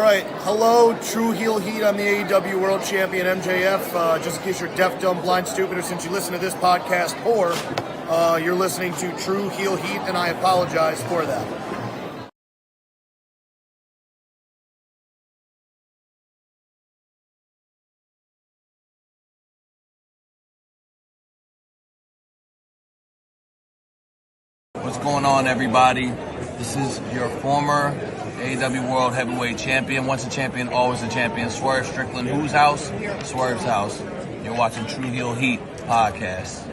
right. Hello, True Heel Heat. I'm the AEW World Champion MJF. Just in case you're deaf, dumb, blind, stupid, or since you listen to this podcast, or you're listening to True Heel Heat, and I apologize for that. What's going on, everybody? This is your former AEW World Heavyweight Champion. Once a champion, always a champion. Swerve Strickland. Whose house? Swerve's house. You're watching True Heel Heat podcast.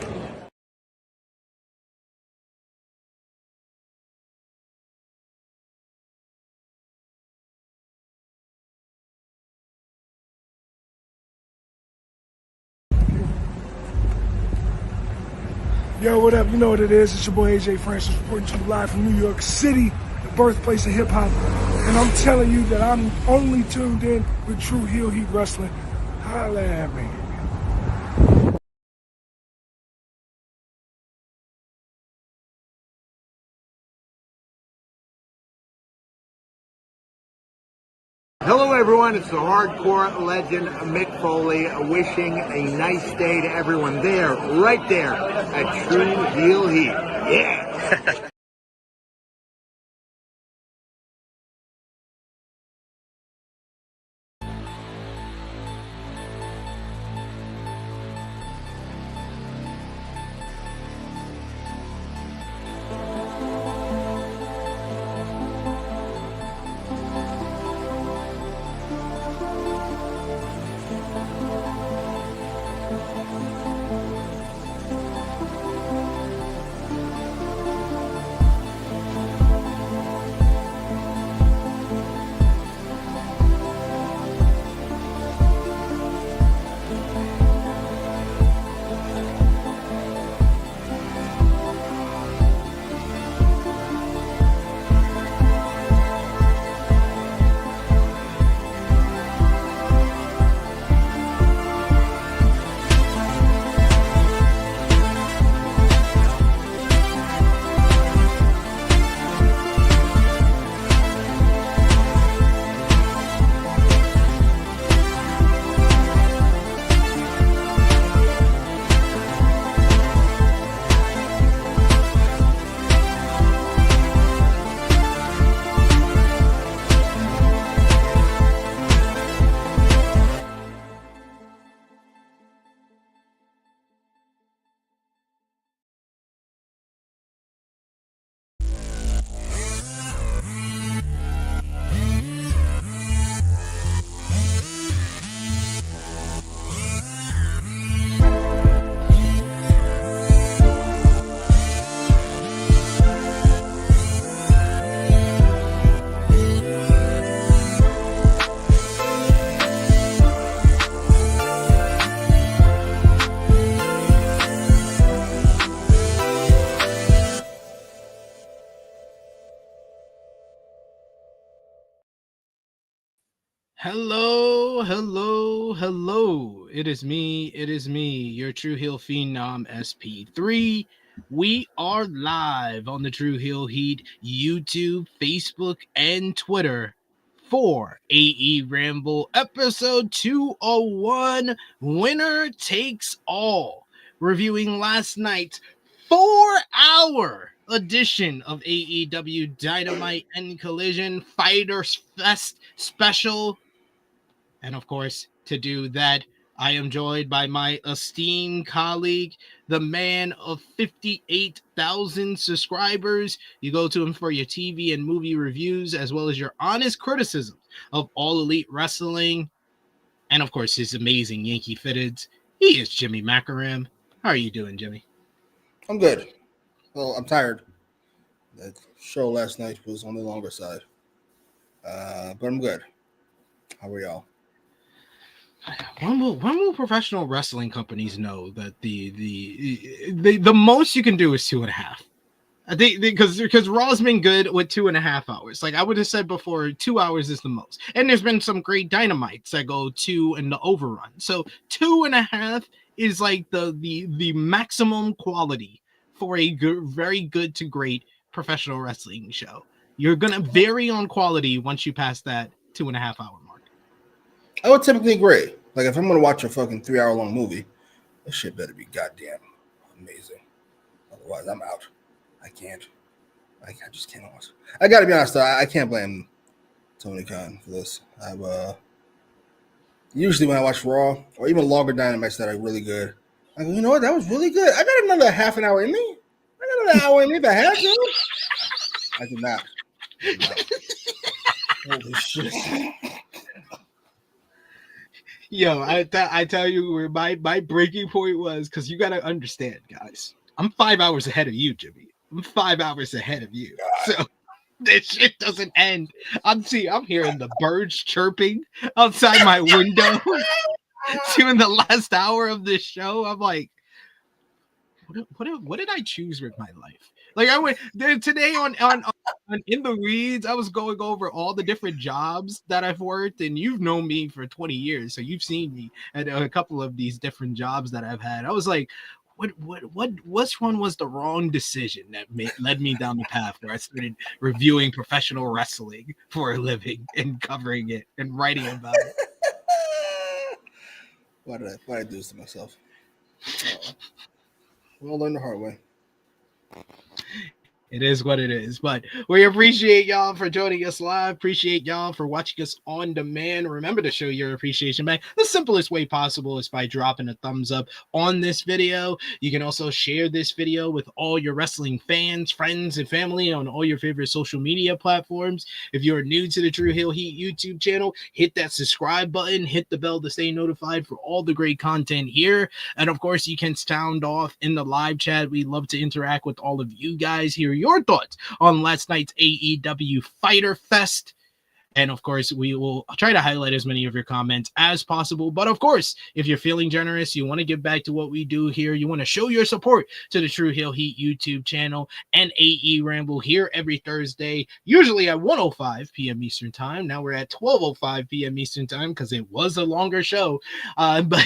Yo, what up? You know what it is. It's your boy AJ Francis reporting to you live from New York City, the birthplace of hip-hop. And I'm telling you that I'm only tuned in with True Heel Heat Wrestling. Holla at me. Hello everyone, it's the hardcore legend Mick Foley wishing a nice day to everyone there, right there at True Heel Heat. Yeah! Hello. It is me, your True Heel Phenom SP3. We are live on the True Heel Heat YouTube, Facebook, and Twitter for AEWramble episode 201, Winner Takes All, reviewing last night's 4-hour edition of AEW Dynamite and Collision Fyter Fest special. And of course, to do that, I am joined by my esteemed colleague, the man of 58,000 subscribers. You go to him for your TV and movie reviews, as well as your honest criticism of All Elite Wrestling. And of course, his amazing Yankee fitteds. He is Jimmy Macram. How are you doing, Jimmy? I'm good. Well, I'm tired. That show last night was on the longer side. But I'm good. How are y'all? When will professional wrestling companies know that the most you can do is 2.5? I think because Raw's been good with 2.5 hours. Like I would have said before, 2 hours is the most. And there's been some great Dynamites that go 2 in the overrun. So 2.5 is like the maximum quality for a very good to great professional wrestling show. You're gonna vary on quality once you pass that 2.5 hour mark. I would typically agree. Like if I'm gonna watch a fucking 3 hour long movie, this shit better be goddamn amazing. Otherwise, I'm out. I can't. I just can't watch. I gotta be honest though, I can't blame Tony Khan for this. I've usually when I watch Raw or even longer Dynamites that are really good, I go, you know what, that was really good. I got another half an hour in me. I got another hour in me if I had to. I did not. Holy shit. Yo, I tell you where my breaking point was, because you got to understand, guys. I'm 5 hours ahead of you, Jimmy. I'm 5 hours ahead of you. God. So this shit doesn't end. I'm hearing the birds chirping outside my window during the last hour of this show. I'm like, what did I choose with my life? Like I went there today on In the Weeds. I was going over all the different jobs that I've worked, and you've known me for 20 years, so you've seen me at a couple of these different jobs that I've had. I was like, which one was the wrong decision that led me down the path where I started reviewing professional wrestling for a living and covering it and writing about it? Why did I do this to myself? We'll learn the hard way. It is what it is, but we appreciate y'all for joining us live. Appreciate y'all for watching us on demand. Remember to show your appreciation back. The simplest way possible is by dropping a thumbs up on this video. You can also share this video with all your wrestling fans, friends, and family on all your favorite social media platforms. If you're new to the True Heel Heat YouTube channel, hit that subscribe button, hit the bell to stay notified for all the great content here. And of course, you can sound off in the live chat. We love to interact with all of you guys, hear your thoughts on last night's AEW Fyter Fest. And of course, we will try to highlight as many of your comments as possible. But of course, if you're feeling generous, you want to give back to what we do here, you want to show your support to the True Heel Heat YouTube channel and AEWramble here every Thursday, usually at 1:05 p.m. Eastern Time. Now we're at 12:05 p.m. Eastern Time because it was a longer show. But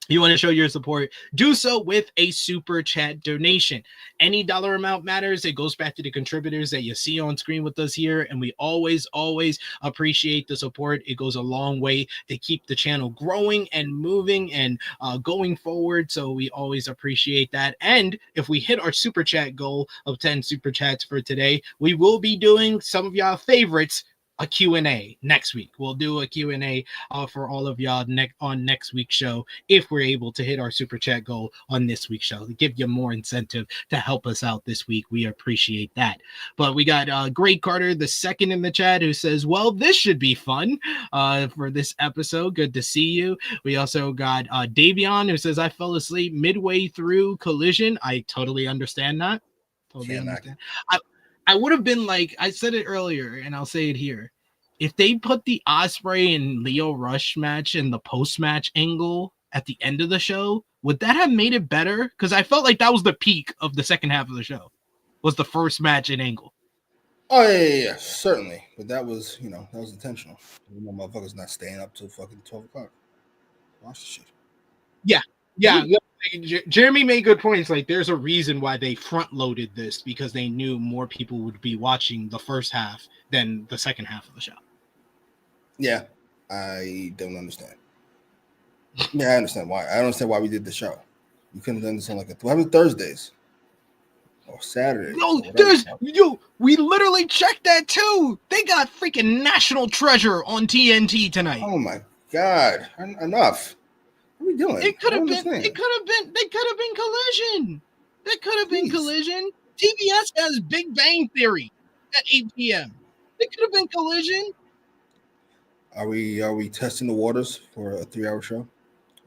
you want to show your support, do so with a super chat donation. Any dollar amount matters. It goes back to the contributors that you see on screen with us here, and we always appreciate the support. It goes a long way to keep the channel growing and moving and going forward, so we always appreciate that. And if we hit our super chat goal of 10 super chats for today, we will be doing some of y'all favorites, a Q&A next week. We'll do a Q&A for all of y'all on next week's show if we're able to hit our super chat goal on this week's show to give you more incentive to help us out this week. We appreciate that. But we got Great Carter the second in the chat who says, well, this should be fun for this episode. Good to see you. We also got Davion who says, I fell asleep midway through Collision. I totally understand that. Totally understand. I would have been like, I said it earlier, and I'll say it here. If they put the Ospreay and Lio Rush match in the post-match angle at the end of the show, would that have made it better? Because I felt like that was the peak of the second half of the show, was the first match in angle. Oh, yeah, certainly. But that was, that was intentional. Motherfuckers not staying up till fucking 12 o'clock. Watch the shit. Yeah. Jeremy made good points. Like, there's a reason why they front-loaded this, because they knew more people would be watching the first half than the second half of the show. Yeah, I don't understand. Yeah, I understand why. I don't understand why we did the show. We couldn't have done this on what happened Thursdays or Saturdays. We literally checked that too. They got freaking National Treasure on TNT tonight. Oh my God! Enough. What are we doing? It could have been Collision. That could have been Collision. TBS has Big Bang Theory at 8 p.m. It could have been Collision. Are we testing the waters for a 3-hour show?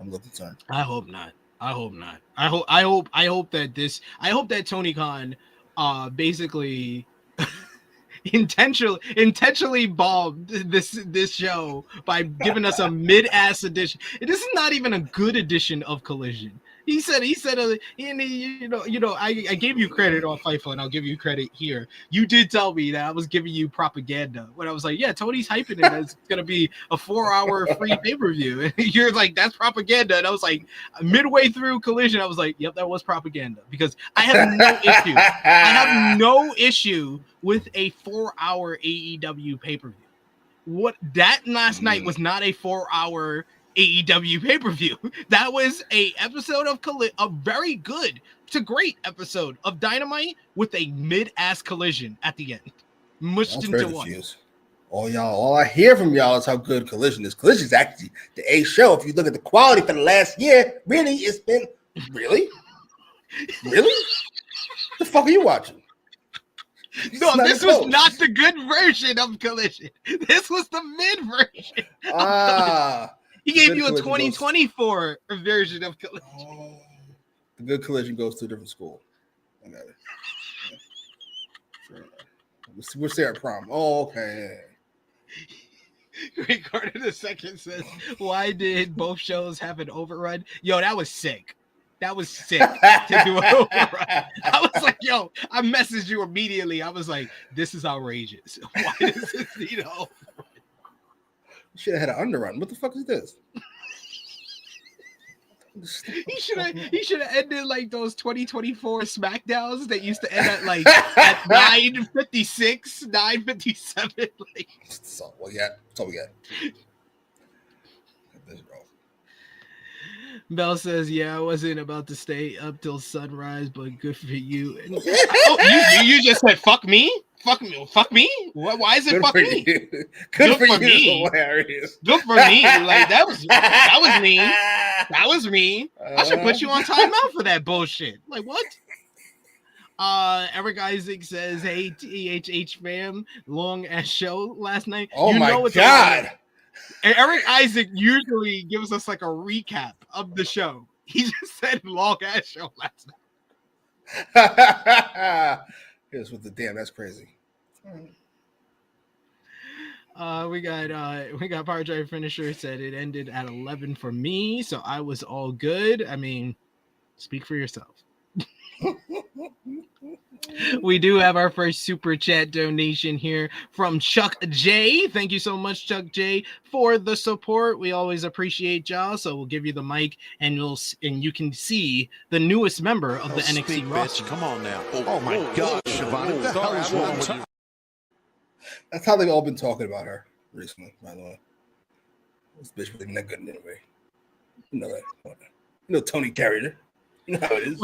I'm a little concerned. I hope not. I hope that Tony Khan basically intentionally bombed this show by giving us a mid-ass edition. This is not even a good edition of Collision. He said, I gave you credit on Fightful, and I'll give you credit here. You did tell me that I was giving you propaganda when I was like, yeah, Tony's hyping it as it's going to be a 4-hour free pay-per-view. And you're like, that's propaganda. And I was like, midway through Collision, I was like, yep, that was propaganda, because I have no issue. I have no issue with a 4-hour AEW pay-per-view. what that last night was not a 4-hour AEW pay-per-view. That was a episode of a very good to great episode of Dynamite with a mid-ass collision at the end. Mushed into one. All I hear from y'all is how good Collision is. Collision is actually the A show. If you look at the quality for the last year, really, it's been really? The fuck are you watching? No, this was not the good version of Collision. This was the mid version. He gave you a 2024 version of Collision. Oh, the good Collision goes to a different school. I got it. Yeah. We'll see at prom. Oh, okay. Ricardo the second says, "Why did both shows have an overrun?" Yo, that was sick. That was sick to do an overrun. I was like, yo, I messaged you immediately. I was like, this is outrageous. Why does this need an overrun? Should have had an underrun. What the fuck is this? He should have ended like those 2024 SmackDowns that used to end at like at 9:56, 9:57. Like, that's all we got. That's all we got. Bell says, "Yeah, I wasn't about to stay up till sunrise, but good for you." Oh, you just said, "Fuck me, fuck me, fuck me." Why is it good fuck for me? You. Good for me. Hilarious. Good for me. Like that was me. That was me. I should put you on timeout for that bullshit. Like what? Eric Isaac says, "Hey, THH fam, long ass show last night." Oh my god. And Eric Isaac usually gives us like a recap of the show. He just said long ass show last night. Here's with the damn, that's crazy. We got Patriarchy Finisher said it ended at 11 for me, so I was all good. I mean, speak for yourself. We do have our first super chat donation here from Chuck J. Thank you so much, Chuck J, for the support. We always appreciate y'all. So we'll give you the mic, and you can see the newest member of the NXT roster. Come on now! Oh my gosh, Shivani, what the hell is wrong with you? That's how they've all been talking about her recently. By the way, this bitch wasn't that good anyway. You know that. You know Toni carried her. You know how it is.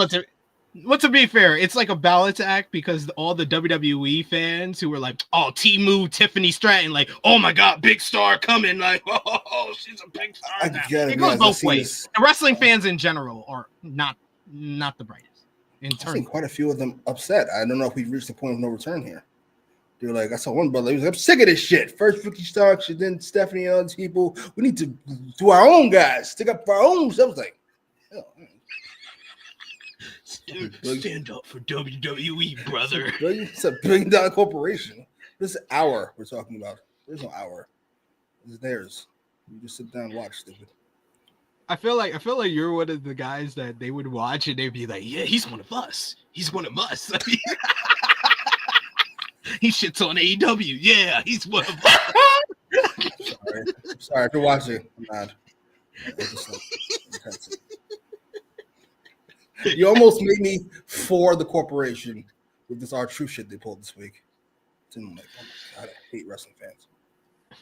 Well, to be fair, it's like a balance act because all the WWE fans who were like, "Oh, Timu, Tiffany Stratton," like, "Oh my God, big star coming!" Like, "Oh, she's a big star now." It goes both ways. The wrestling fans in general are not the brightest. I've seen quite a few of them upset. I don't know if we've reached the point of no return here. They were like, I saw one brother. He was like, "I'm sick of this shit. First Ricky Starks, and then Stephanie and other people. We need to do our own guys. Stick up for our own." So I was like, hell. Stand up for WWE, brother. It's a $1 billion corporation. This is our we're talking about. There's no our. It's theirs. You just sit down and watch, stupid. I feel like you're one of the guys that they would watch and they'd be like, "Yeah, he's one of us. He's one of us." He shits on AEW. Yeah, he's one of us. Sorry if you're watching. I'm not. You almost made me for the corporation with this R-Truth shit they pulled this week. I'm like, oh my God, I hate wrestling fans.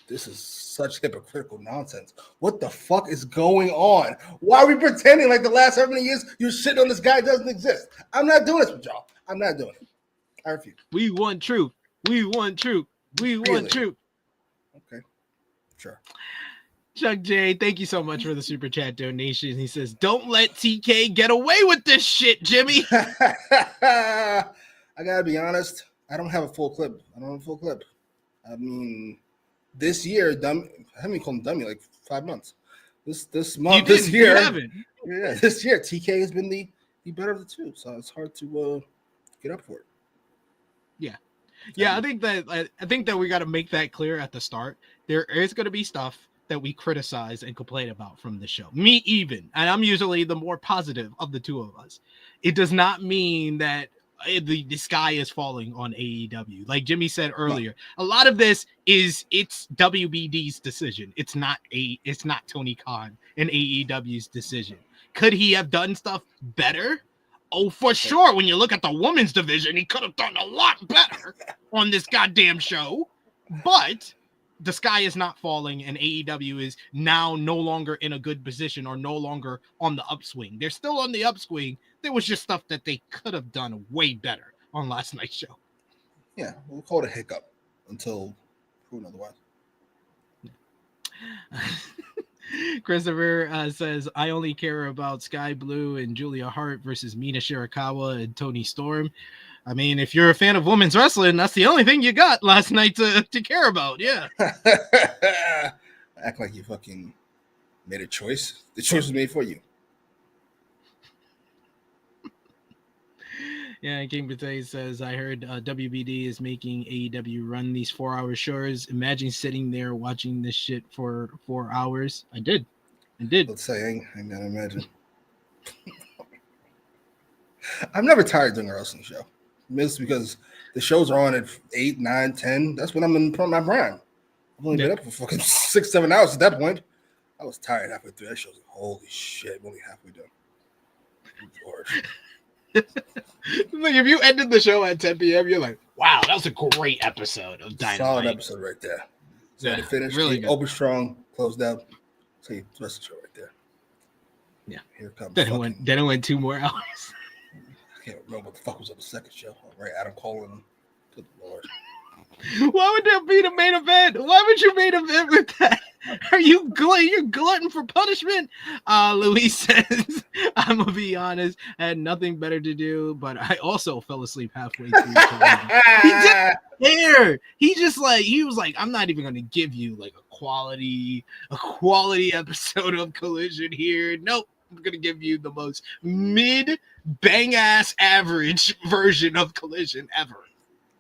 This is such hypocritical nonsense. What the fuck is going on? Why are we pretending like the last 7 years you're shitting on this guy doesn't exist? I'm not doing this with y'all. I'm not doing it. I refuse. We want truth. We want truth. We want truth. Okay. Sure. Chuck J, thank you so much for the super chat donation. He says, "Don't let TK get away with this shit, Jimmy." I gotta be honest. I don't have a full clip. I mean, this year, I haven't called him dummy like 5 months. This month, this year, yeah, this year, TK has been the better of the two. So it's hard to get up for it. Yeah. I think that we got to make that clear at the start. There is going to be stuff that we criticize and complain about from the show. Me even, and I'm usually the more positive of the two of us. It does not mean that the sky is falling on AEW. Like Jimmy said earlier, a lot of this it's WBD's decision. It's not Tony Khan and AEW's decision. Could he have done stuff better? Oh, for sure. When you look at the women's division, he could have done a lot better on this goddamn show. But the sky is not falling and AEW is now no longer in a good position or no longer on the upswing. They're still on the upswing. There was just stuff that they could have done way better on last night's show. Yeah, we'll call it a hiccup until proven otherwise. Christopher says, I only care about Skye Blue and Julia Hart versus Mina Shirakawa and Toni Storm. I mean, if you're a fan of women's wrestling, that's the only thing you got last night to care about. Yeah. Act like you fucking made a choice. The choice was made for you. Yeah, King Bate says, I heard WBD is making AEW run these 4-hour shows. Imagine sitting there watching this shit for 4 hours. I did. Let's say, I gotta imagine. I'm never tired during a wrestling show. It's because the shows are on at 8, 9, 10. That's when I'm in my prime. I've only been up for fucking 6, 7 hours at that point. I was tired halfway through that show. Like, holy shit, I'm only halfway done. Lord. Like if you ended the show at 10 p.m., you're like, wow, that was a great episode of Dynamite. Solid episode right there. So to finish, really open strong, closed out. So you rest the show right there. Yeah. Here comes. Then it went 2 more hours. I can't remember what the fuck was on the second show. Right, Adam Cole and good Lord. Why would that be the main event? Why would you main event with that? Are you you're glutton for punishment? Luis says, I'm gonna be honest, I had nothing better to do, but I also fell asleep halfway through. He didn't care. He was like, I'm not even gonna give you like a quality episode of Collision here. Nope. I'm gonna give you the most mid bang ass average version of Collision ever.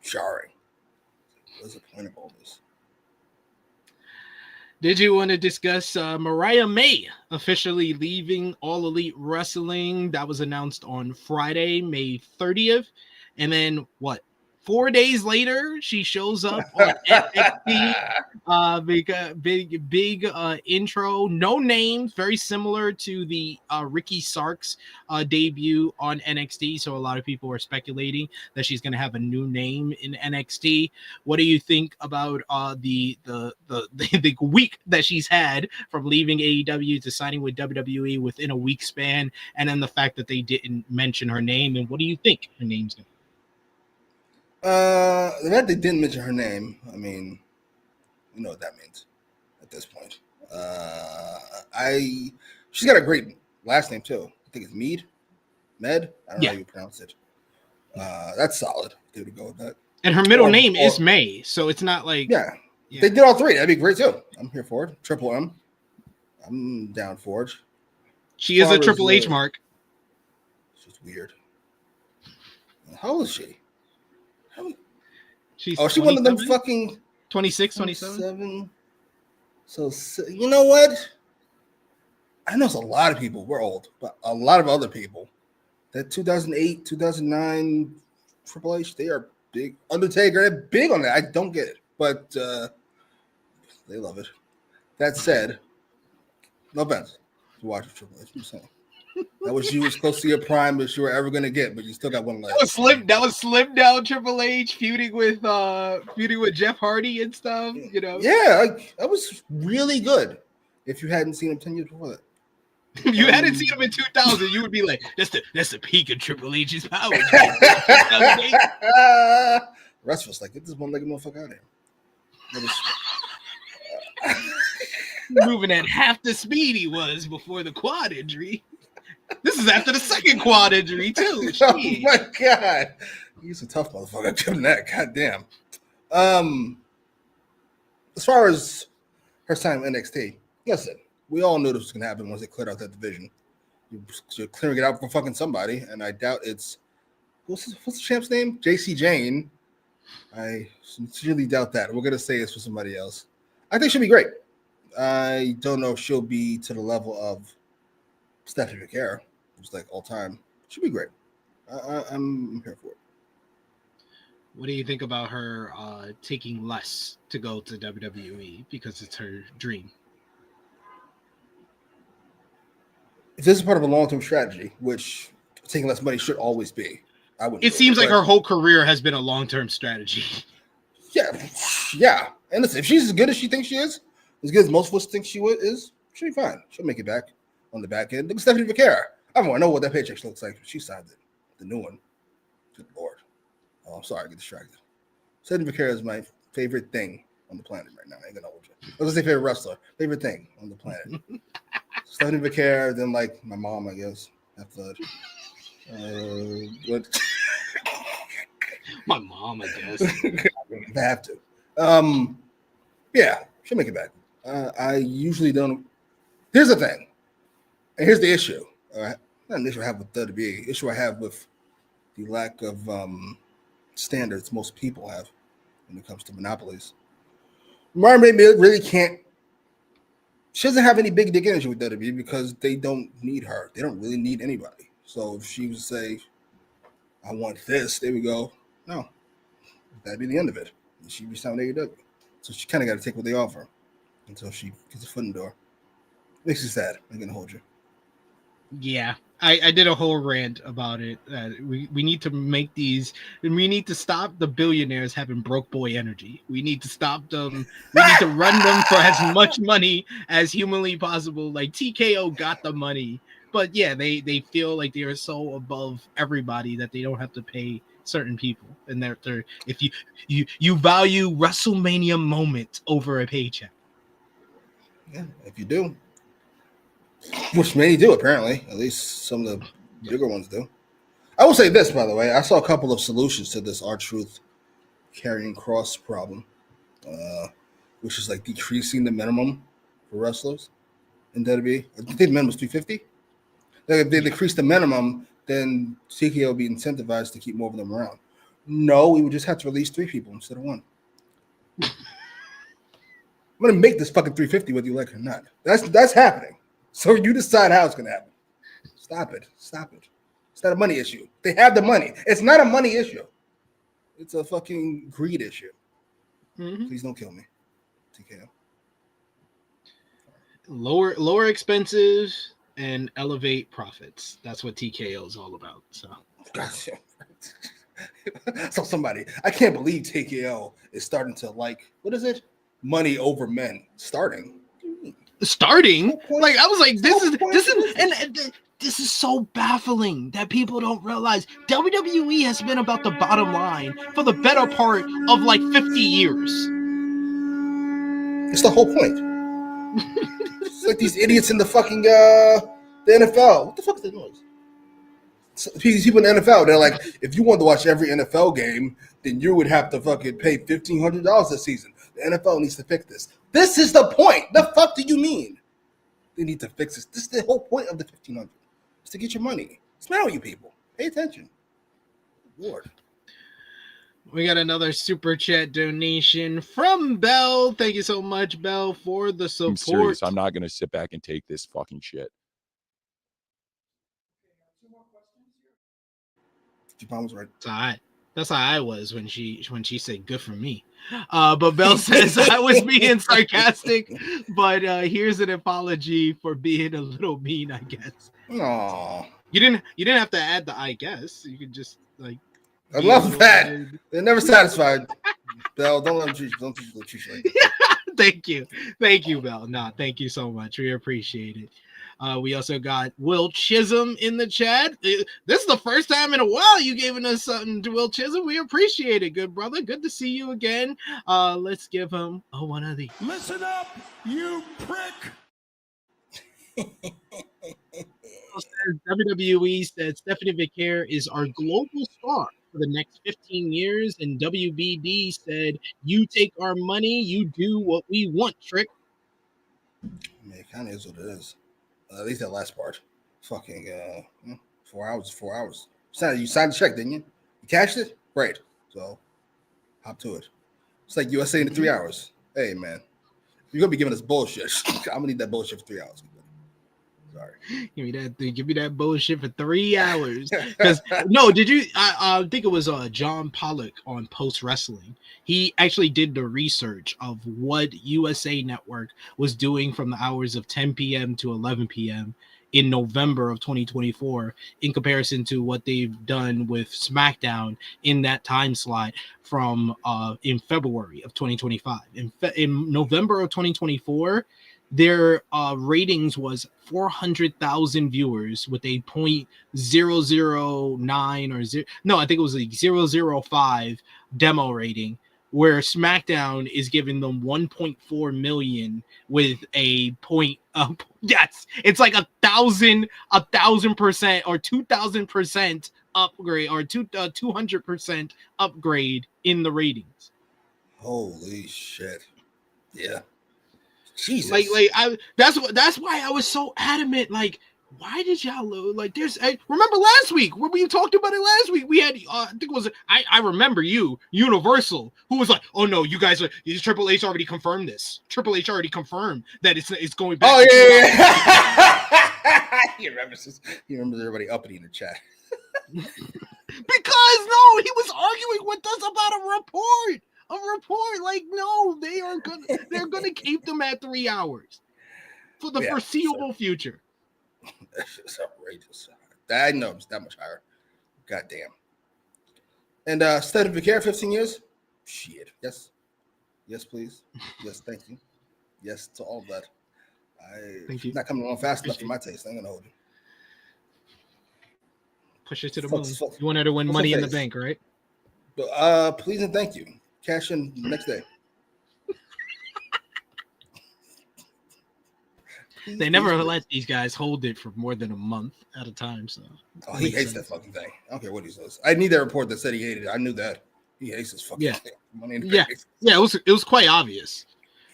Jarring. What's the point of all this? Did you want to discuss Mariah May officially leaving All Elite Wrestling? That was announced on Friday, May 30th. And then what? 4 days later, she shows up on NXT. Big intro, no names, very similar to the Ricky Starks debut on NXT. So a lot of people are speculating that she's going to have a new name in NXT. What do you think about the week that she's had from leaving AEW to signing with WWE within a week span, and then the fact that they didn't mention her name? And what do you think her name's going to be? The fact they didn't mention her name, I mean, you know what that means at this point. She's got a great last name too. I think it's Med. I don't know how you pronounce it. That's solid. They would go with that. And her middle name is May, so it's not like they did all three. That'd be great too. I'm here for it. Triple M. I'm down for it. She is a Triple H mark. It's just weird. How old is she? She's she one of them fucking 26, 27. So you know what? I know it's a lot of people. We're old, but a lot of other people. That 2008, 2009 Triple H, they are big. Undertaker, they're big on that. I don't get it, but they love it. That said, no offense to watch Triple H. I'm saying. I wish you was close to your prime as you were ever gonna get, but you still got one left. That was slim down Triple H feuding with Jeff Hardy and stuff. You know, that was really good. If you hadn't seen him 10 years before that, if you hadn't seen him in 2000, you would be like, "That's the peak of Triple H's power." The rest of us like, get this one-legged motherfucker out of here. Moving at half the speed he was before the quad injury. This is after the second quad injury, too. Oh, my God. He's a tough motherfucker. Give him that. God damn. As far as her time in NXT, listen, we all knew this was going to happen once they cleared out that division. You're clearing it out for fucking somebody, and I doubt it's... What's the champ's name? JC Jane. I sincerely doubt that. We're going to say it's for somebody else. I think she'll be great. I don't know if she'll be to the level of Stephanie McCare, who's like all time. She'll be great. I'm here for it. What do you think about her taking less to go to WWE because it's her dream? If this is part of a long-term strategy, which taking less money should always be, I would. It seems like her whole career has been a long-term strategy. Yeah. And listen, if she's as good as she thinks she is, as good as most of us think she is, she'll be fine. She'll make it back on the back end. Look at Stephanie Vaquera. I don't know what that paycheck looks like. She signed it. The new one. Good Lord. Oh, I'm sorry. I get distracted. Stephanie Vaquera is my favorite thing on the planet right now. I ain't gonna hold you. I was gonna say favorite wrestler. Favorite thing on the planet. Stephanie Vaquera, then like my mom, I guess. After good. My mom, I guess. I have to. Yeah, she'll make it back. I usually don't. Here's the thing, and here's the issue. Not an issue I have with WWE. Issue I have with the lack of standards most people have when it comes to monopolies. Mariah really can't. She doesn't have any big dick energy with WWE because they don't need her. They don't really need anybody. So if she was to say, "I want this," there we go. No, that'd be the end of it. She'd be signed with AEW. So she kind of got to take what they offer until she gets a foot in the door. Makes me sad. I'm gonna hold you. Yeah, I did a whole rant about it. We need to make these, and we need to stop the billionaires having broke boy energy. We need to stop them. We need to run them for as much money as humanly possible. Like TKO got the money, but yeah, they feel like they are so above everybody that they don't have to pay certain people. And they're if you value WrestleMania moment over a paycheck. Yeah, if you do. Which many do, apparently. At least some of the bigger ones do. I will say this, by the way. I saw a couple of solutions to this R-Truth carrying cross problem, which is like decreasing the minimum for wrestlers in WWE. I think the minimum is $350. Like if they decrease the minimum, then TKO will be incentivized to keep more of them around. No, we would just have to release 3 people instead of 1. I'm going to make this fucking $350 whether you like it or not. That's happening. So you decide how it's going to happen. Stop it. It's not a money issue. They have the money. It's not a money issue. It's a fucking greed issue. Mm-hmm. Please don't kill me, TKO. Lower expenses and elevate profits. That's what TKO is all about. So, gotcha. So I can't believe TKO is starting to like, what is it? Money over men. Starting. Like I was like, this is so baffling that people don't realize WWE has been about the bottom line for the better part of like 50 years. It's the whole point. It's like these idiots in the fucking the NFL. What the fuck is that noise? So, these people in the NFL, they're like, if you wanted to watch every NFL game, then you would have to fucking pay $1,500 this season. The NFL needs to fix this. This is the point. The fuck do you mean? They need to fix this. This is the whole point of the $1,500. It's to get your money. Smell you people. Pay attention. Lord. We got another super chat donation from Bell. Thank you so much, Bell, for the support. I'm serious. I'm not going to sit back and take this fucking shit. Japan was right. That's how I was when she said good for me. But Bell says I was being sarcastic, but here's an apology for being a little mean, I guess. No. You didn't have to add the I guess. You could just like I love that. Weird. They're never satisfied. Bell, don't let them treat you like that. Thank you, Bell. No, thank you so much. We appreciate it. We also got Will Chisholm in the chat. This is the first time in a while you giving us something to Will Chisholm. We appreciate it, good brother. Good to see you again. Let's give him one of these. Listen up, you prick. WWE said Stephanie Vaquer is our global star for the next 15 years, and WBD said, you take our money, you do what we want, Trick. I mean, it kind of is what it is. At least that last part. Fucking 4 hours. You signed the check, didn't you? You cashed it? Great. So, hop to it. It's like USA in 3 hours. Hey, man. You're going to be giving us bullshit. I'm going to need that bullshit for 3 hours. Sorry. Give me that bullshit for 3 hours. Because no, did you? I think it was John Pollock on Post Wrestling. He actually did the research of what USA Network was doing from the hours of 10 p.m. to 11 p.m. in November of 2024 in comparison to what they've done with SmackDown in that time slot from in February of 2025. In November of 2024, their ratings was 400,000 viewers with a 0.009 or I think it was like 0.005 demo rating, where SmackDown is giving them 1.4 million with a point. Yes, it's like 1,000% or 2,000% upgrade or 200% upgrade in the ratings. Holy shit! Yeah. Jesus. That's why I was so adamant. Like, why did y'all lose? Like, remember last week when we talked about it last week? We had I think it was I remember Universal, who was like, oh no, you guys are Triple H already confirmed this. Triple H already confirmed that it's going back. Oh yeah. He remembers everybody uppity in the chat. Because no, he was arguing with us about a report. Like, no, they're gonna keep them at 3 hours for the foreseeable future. That's just outrageous. I know it's that much higher. Goddamn. And State of Vicaire, 15 years? Shit. Yes. Yes, please. Yes, thank you. Yes to all of that. Thank you. Not coming along fast enough for my taste. I'm gonna hold you. Push it to the moon. You want her to win Money in the Bank, right? Please and thank you. Cash in next day. They never let these guys hold it for more than a month at a time. So he hates that fucking thing. I don't care what he says. I need that report that said he hated it. I knew that. He hates this fucking thing. Money in the Bank. It was quite obvious.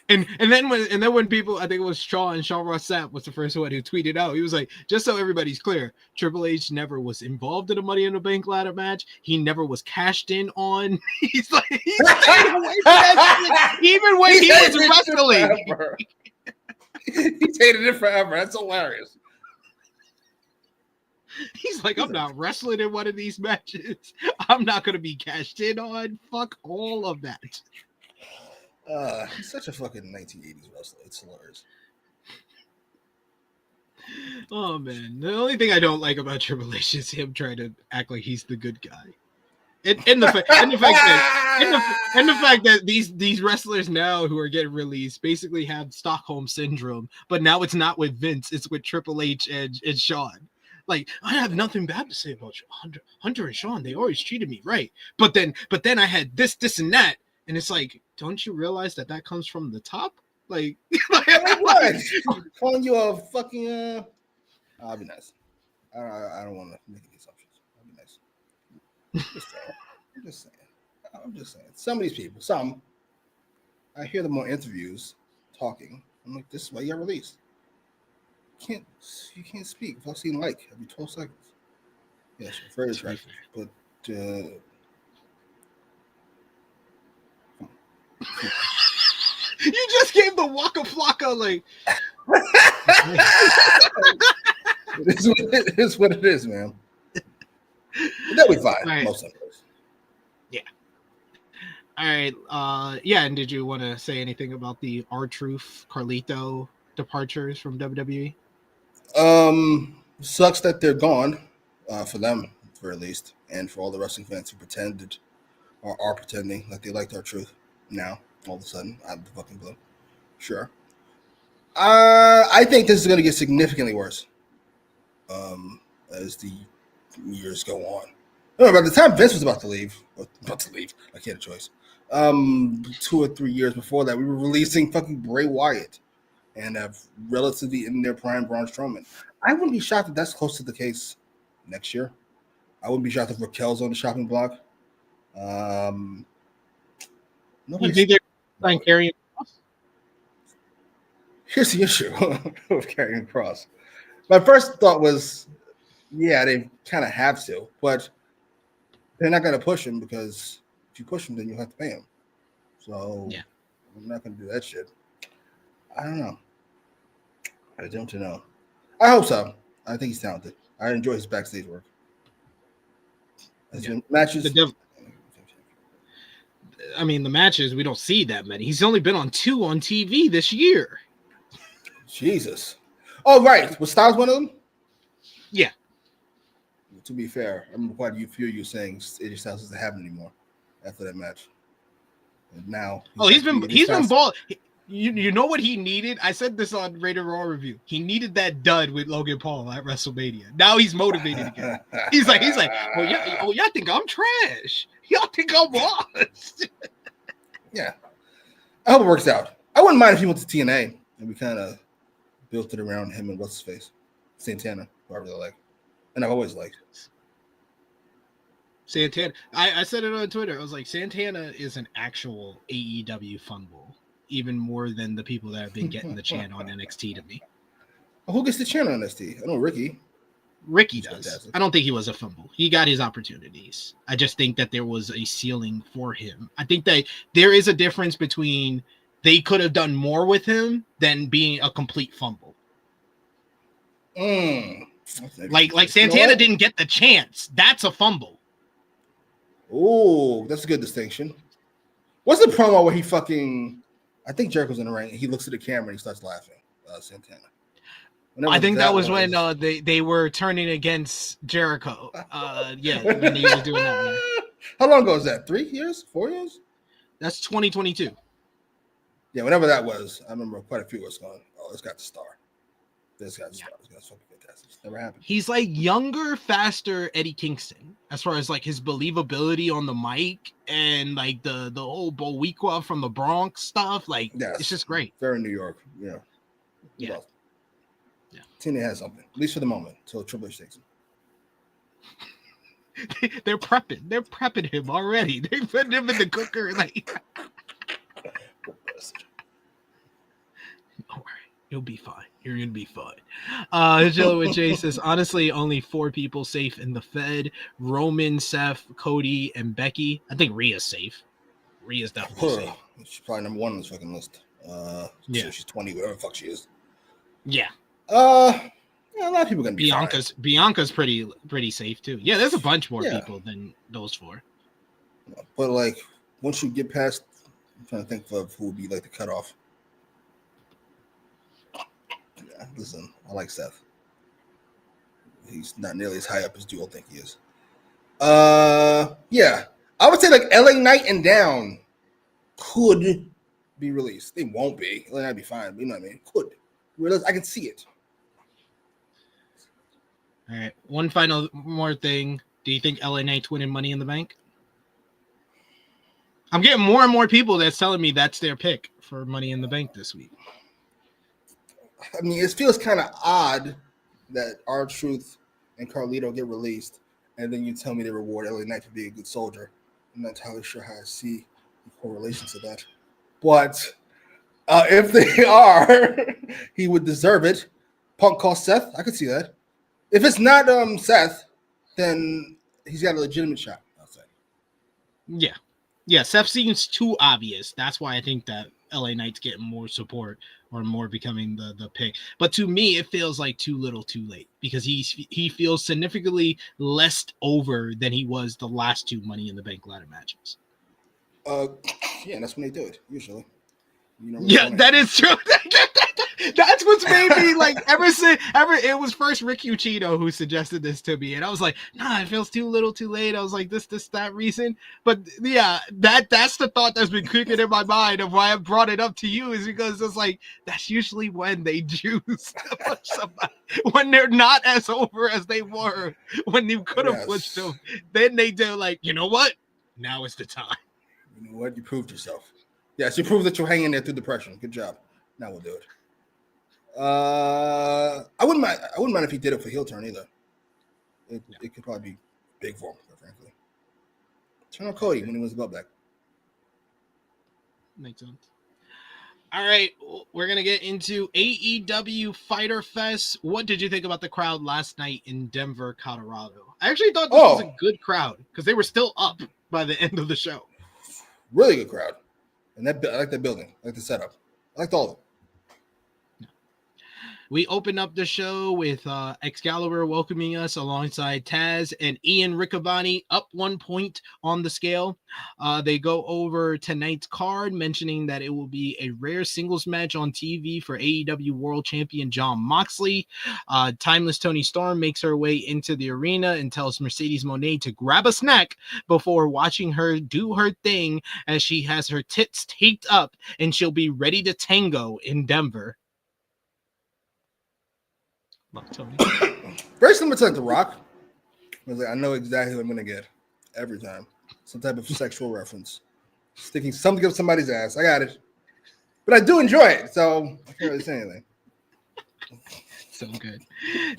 And then when people, I think it was Shaw Ross Sapp was the first one who tweeted out. He was like, just so everybody's clear, Triple H never was involved in a Money in the Bank ladder match. He never was cashed in on. He's like, he stayed away from that shit, even when he was wrestling. He hated it forever. That's hilarious. He's like, I'm not wrestling in one of these matches. I'm not going to be cashed in on. Fuck all of that. He's such a fucking 1980s wrestler. It's hilarious. Oh man, the only thing I don't like about Triple H is him trying to act like he's the good guy, and the fact that these wrestlers now who are getting released basically have Stockholm syndrome, but now it's not with Vince, it's with Triple H and Shawn. Like, I have nothing bad to say about Hunter and Shawn. They always treated me right, but then I had this, and that. And it's like, don't you realize that comes from the top? Like what? Calling you a fucking I'll be nice. I don't want to make any assumptions. I'll be nice. I'm just saying. Some of these people, I hear them on interviews talking. I'm like, this is why you got released. You can't speak without seeing like every 12 seconds. Yes, very attractive, but. You just gave the Waka Flocka like. It is what it is, man. That'll be fine. Right. Most of it. Yeah. All right. And did you want to say anything about the R-Truth Carlito departures from WWE? Sucks that they're gone. For them, at the very least, and for all the wrestling fans who pretended or are pretending like they liked R-Truth. Now, all of a sudden, out of the fucking blue. Sure. I think this is going to get significantly worse as the years go on. No, by the time Vince was about to leave, I can't have a choice. 2 or 3 years before that, we were releasing fucking Bray Wyatt and have relatively in their prime Braun Strowman. I wouldn't be shocked if that's close to the case next year. I wouldn't be shocked if Raquel's on the shopping block. You think they're playing Karrion Kross? Here's the issue with Karrion Kross. My first thought was, yeah, they kind of have to, but they're not going to push him because if you push him, then you'll have to pay him. So yeah, I'm not going to do that shit. I don't know. I don't know. I hope so. I think he's talented. I enjoy his backstage work. Matches. The matches, we don't see that many. He's only been on 2 on TV this year. Jesus. Oh, right. Was Styles one of them? Yeah. To be fair, I'm quite a few of you saying AJ Styles doesn't have it anymore after that match. And now, he's been ball. You know what he needed? I said this on Rated Raw review. He needed that dud with Logan Paul at WrestleMania. Now he's motivated again. He's like, y'all think I'm trash. Y'all think I'm lost. Yeah. I hope it works out. I wouldn't mind if he went to TNA and we kind of built it around him and what's his face? Santana, who I really like. And I've always liked Santana. I said it on Twitter. I was like, Santana is an actual AEW fumble, even more than the people that have been getting the chant on NXT to me. Who gets the chant on NXT? I know Ricky. Ricky does. Fantastic. I don't think he was a fumble. He got his opportunities. I just think that there was a ceiling for him. I think that there is a difference between they could have done more with him than being a complete fumble. Like Santana didn't get the chance. That's a fumble. Oh, that's a good distinction. What's the promo where he I think Jericho's in the ring and he looks at the camera and he starts laughing, Santana. I think that was when they were turning against Jericho. When he was doing that. Yeah. How long ago was that? 3 years? 4 years? That's 2022. Yeah, whenever that was, I remember quite a few was going, oh, this got the star. This guy's star. This guy's fucking fantastic. It's never happened. He's like younger, faster Eddie Kingston as far as like his believability on the mic and like the whole Bowiqua from the Bronx stuff. Like, it's just great. Very New York. Yeah. Yeah. Yeah. TNA has something, at least for the moment, until Triple H takes him. They're prepping him already. They put him in the cooker. Like, don't worry, you'll be fine. You're gonna be fine. Jill with Jay says, honestly, only 4 people safe in the Fed: Roman, Seth, Cody, and Becky. I think Rhea's safe. Rhea's definitely safe. She's probably number 1 on this fucking list. So she's 20, whatever the fuck she is. Yeah. A lot of people gonna be Bianca's pretty safe too. Yeah, there's a bunch more people than those 4. But like once you get past, I'm trying to think of who would be like the cutoff. Yeah, listen, I like Seth. He's not nearly as high up as Duel think he is. Yeah, I would say like LA Knight and down could be released. They won't be. LA Knight be fine. But you know what I mean? Could. I can see it. All right. One final more thing. Do you think LA Knight's winning Money in the Bank? I'm getting more and more people that's telling me that's their pick for Money in the Bank this week. I mean, it feels kind of odd that R-Truth and Carlito get released, and then you tell me they reward LA Knight for being a good soldier. I'm not entirely sure how I see the correlation to that. But if they are, he would deserve it. Punk calls Seth. I could see that. If it's not Seth, then he's got a legitimate shot, I'll say. Yeah. Yeah, Seth seems too obvious. That's why I think that LA Knight's getting more support or more becoming the pick. But to me, it feels like too little too late because he feels significantly less over than he was the last 2 Money in the Bank ladder matches. Yeah, that's when they do it, usually. That is true. That's what's made me like ever it was first Rick Ucchino who suggested this to me, and I was like, nah, it feels too little too late. I was like, that reason. But yeah, that's the thought that's been creeping in my mind of why I brought it up to you, is because it's like that's usually when they choose to push somebody, when they're not as over as they were when you could have pushed them. Then they do like, you know what? Now is the time. You know what? You proved yourself. Yes, you proved that you're hanging there through depression. Good job. Now we'll do it. I wouldn't mind if he did it for heel turn either. It could probably be big for him, frankly. Turn on Cody when he was above that. Makes sense. All right, we're gonna get into AEW Fyter Fest. What did you think about the crowd last night in Denver, Colorado? I actually thought this was a good crowd because they were still up by the end of the show. Really good crowd. And I like that building. I like the setup. I liked all of it. We open up the show with Excalibur welcoming us alongside Taz and Ian Riccaboni up 1 point on the scale. They go over tonight's card, mentioning that it will be a rare singles match on TV for AEW World Champion Jon Moxley. Timeless Toni Storm makes her way into the arena and tells Mercedes Moné to grab a snack before watching her do her thing as she has her tits taped up and she'll be ready to tango in Denver. Love Tony. Very similar to like The Rock. I know exactly what I'm gonna get every time. Some type of sexual reference. Sticking something up somebody's ass. I got it. But I do enjoy it, so I can't really say anything. So good.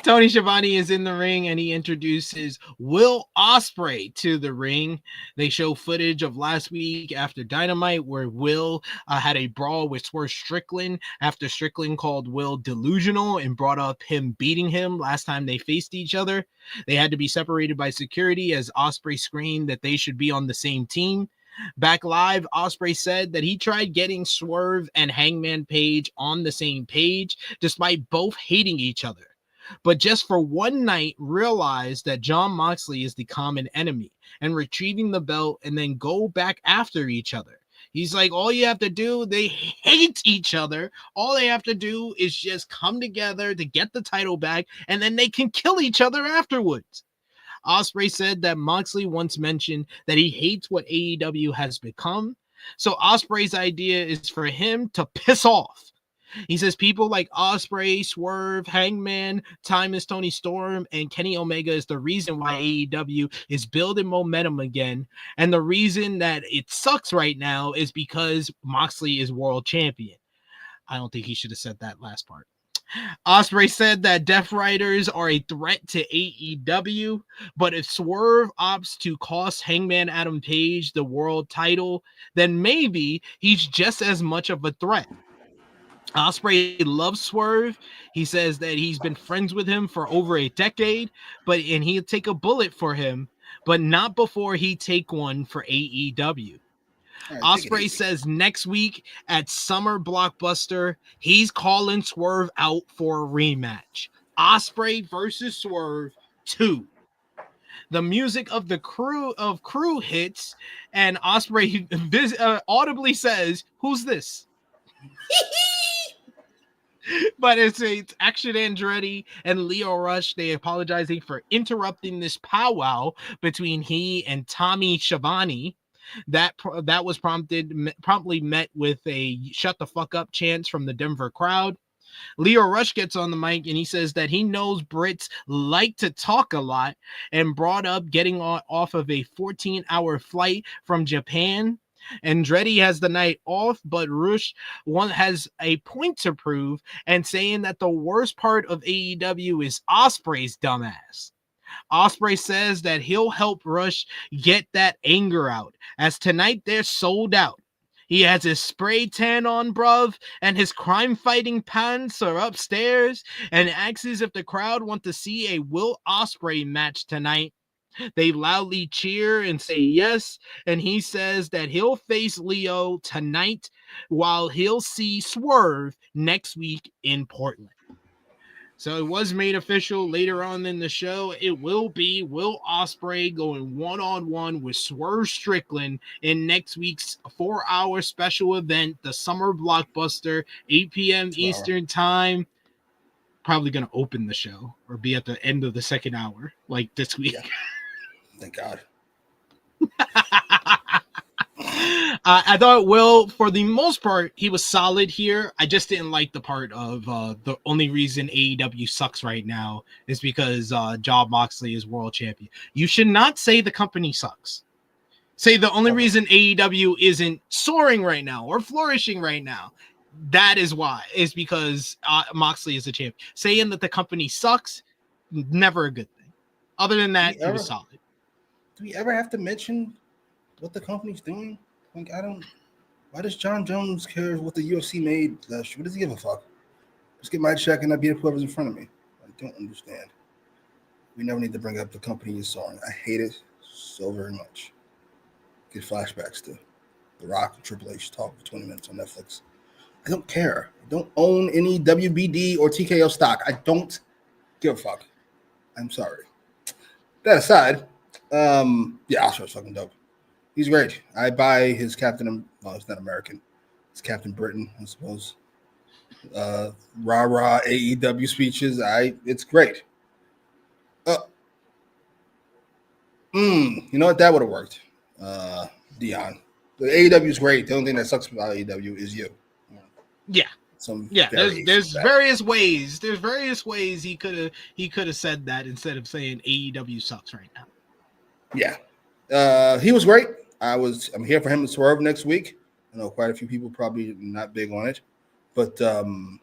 Tony Schiavone is in the ring and he introduces Will Ospreay to the ring. They show footage of last week after Dynamite where Will had a brawl with Swerve Strickland after Strickland called Will delusional and brought up him beating him last time they faced each other. They had to be separated by security as Ospreay screamed that they should be on the same team. Back live, Ospreay said that he tried getting Swerve and Hangman Page on the same page, despite both hating each other. But just for one night, realized that Jon Moxley is the common enemy and retrieving the belt and then go back after each other. He's like, all you have to do, they hate each other. All they have to do is just come together to get the title back, and then they can kill each other afterwards. Ospreay said that Moxley once mentioned that he hates what AEW has become. So Ospreay's idea is for him to piss off. He says people like Ospreay, Swerve, Hangman, Timeless Toni Storm, and Kenny Omega is the reason why AEW is building momentum again. And the reason that it sucks right now is because Moxley is world champion. I don't think he should have said that last part. Ospreay said that Death Riders are a threat to AEW, but if Swerve opts to cost Hangman Adam Page the world title, then maybe he's just as much of a threat. Ospreay loves Swerve. He says that he's been friends with him for over a decade, and he'll take a bullet for him, but not before he take one for AEW. Right, Ospreay says next week at Summer Blockbuster, he's calling Swerve out for a rematch. Ospreay versus Swerve 2. The music of the crew hits, and Ospreay audibly says, "Who's this?" But it's Action Andretti and Leo Rush. They apologizing for interrupting this powwow between he and Tommy Schiavone. That was promptly met with a shut the fuck up chants from the Denver crowd. Leo Rush gets on the mic and he says that he knows Brits like to talk a lot and brought up getting off of a 14-hour flight from Japan. Andretti has the night off, but Rush has a point to prove and saying that the worst part of AEW is Ospreay's dumbass. Ospreay says that he'll help Rush get that anger out, as tonight they're sold out. He has his spray tan on, bruv, and his crime-fighting pants are upstairs, and asks if the crowd want to see a Will Ospreay match tonight. They loudly cheer and say yes, and he says that he'll face Leo tonight while he'll see Swerve next week in Portland. So it was made official later on in the show. It will be Will Ospreay going one-on-one with Swerve Strickland in next week's 4-hour special event, the Summer Blockbuster, 8 p.m. Eastern Time. Probably going to open the show or be at the end of the second hour, like this week. Yeah. Thank God. I thought Will, for the most part, he was solid here. I just didn't like the part of the only reason AEW sucks right now is because Jon Moxley is world champion. You should not say the company sucks. Say the only reason AEW isn't soaring right now or flourishing right now. That is why. Is because Moxley is the champion. Saying that the company sucks, never a good thing. Other than that, he was solid. Do we ever have to mention what the company's doing? Like, why does John Jones care what the UFC made last year? What does he give a fuck? Just get my check and I beat up whoever's in front of me. I don't understand. We never need to bring up the company is soaring. I hate it so very much. Get flashbacks to The Rock and Triple H talk for 20 minutes on Netflix. I don't care. I don't own any WBD or TKO stock. I don't give a fuck. I'm sorry. That aside, Ospreay's fucking dope. He's great. I buy his Captain. Well, he's not American. It's Captain Britain, I suppose. Rah AEW speeches. It's great. You know what? That would have worked. Dion. The AEW is great. The only thing that sucks about AEW is you. Yeah. There's various ways. There's various ways he could have said that instead of saying AEW sucks right now. Yeah. He was great. I'm here for him to Swerve next week. I know quite a few people probably not big on it, but I'm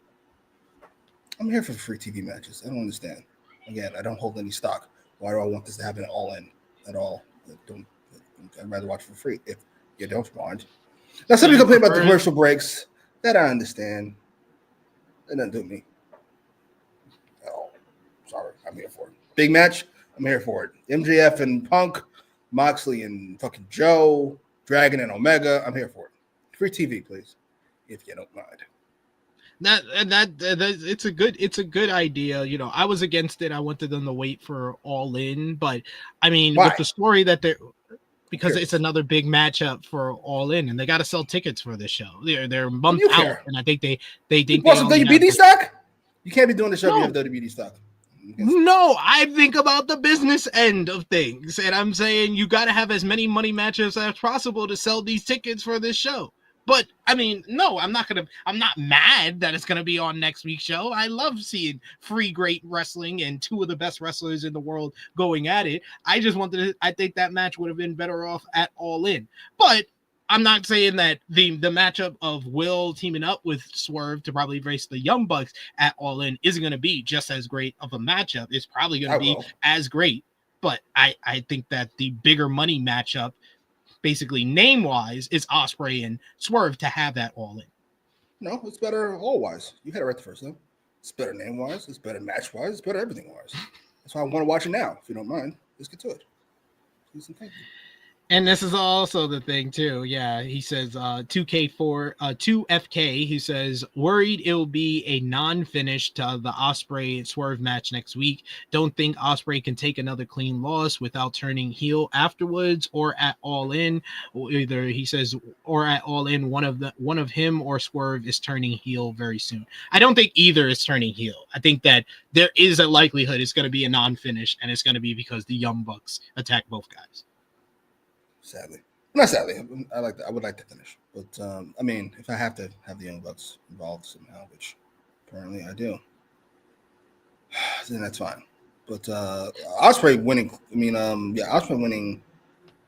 here for free TV matches. I don't understand. Again, I don't hold any stock. Why do I want this to happen all in at all? I'd rather watch for free if you don't mind. Now, some people complain about the commercial breaks. That I understand. That doesn't do me. Oh, sorry. I'm here for it. Big match. I'm here for it. MJF and Punk, Moxley and fucking Joe, Dragon and Omega. I'm here for it. Free TV, please, if you don't mind. It's a good idea. You know, I was against it. I wanted them to wait for All In, but I mean, Why? with the story that because it's another big matchup for All In, and they got to sell tickets for this show. They're months out, and I think they think you want some WBD stock? You can't be doing the show if you have WBD stock. No, I think about the business end of things, and I'm saying you got to have as many money matches as possible to sell these tickets for this show. But I mean, no, I'm not mad that it's gonna be on next week's show. I love seeing free great wrestling and two of the best wrestlers in the world going at it. I think that match would have been better off at All In. But I'm not saying that the matchup of Will teaming up with Swerve to probably face the Young Bucks at All In isn't gonna be just as great of a matchup. It's probably gonna be as great. But I think that the bigger money matchup, basically name-wise, is Ospreay and Swerve to have that All In. No, it's better all-wise. You had it right the first time. It's better name-wise. It's better match-wise. It's better everything-wise. That's why I want to watch it now. If you don't mind, let's get to it. Please and thank you. And this is also the thing too. Yeah, he says 2FK. He says worried it'll be a non-finish to the Ospreay Swerve match next week. Don't think Ospreay can take another clean loss without turning heel afterwards or at All In. Either he says or at All In, one of him or Swerve is turning heel very soon. I don't think either is turning heel. I think that there is a likelihood it's going to be a non-finish, and it's going to be because the Young Bucks attack both guys. Sadly, not sadly. I like that. I would like to finish, but I mean, if I have to have the Young Bucks involved somehow, which apparently I do, then that's fine. But Ospreay winning. I mean, Ospreay winning,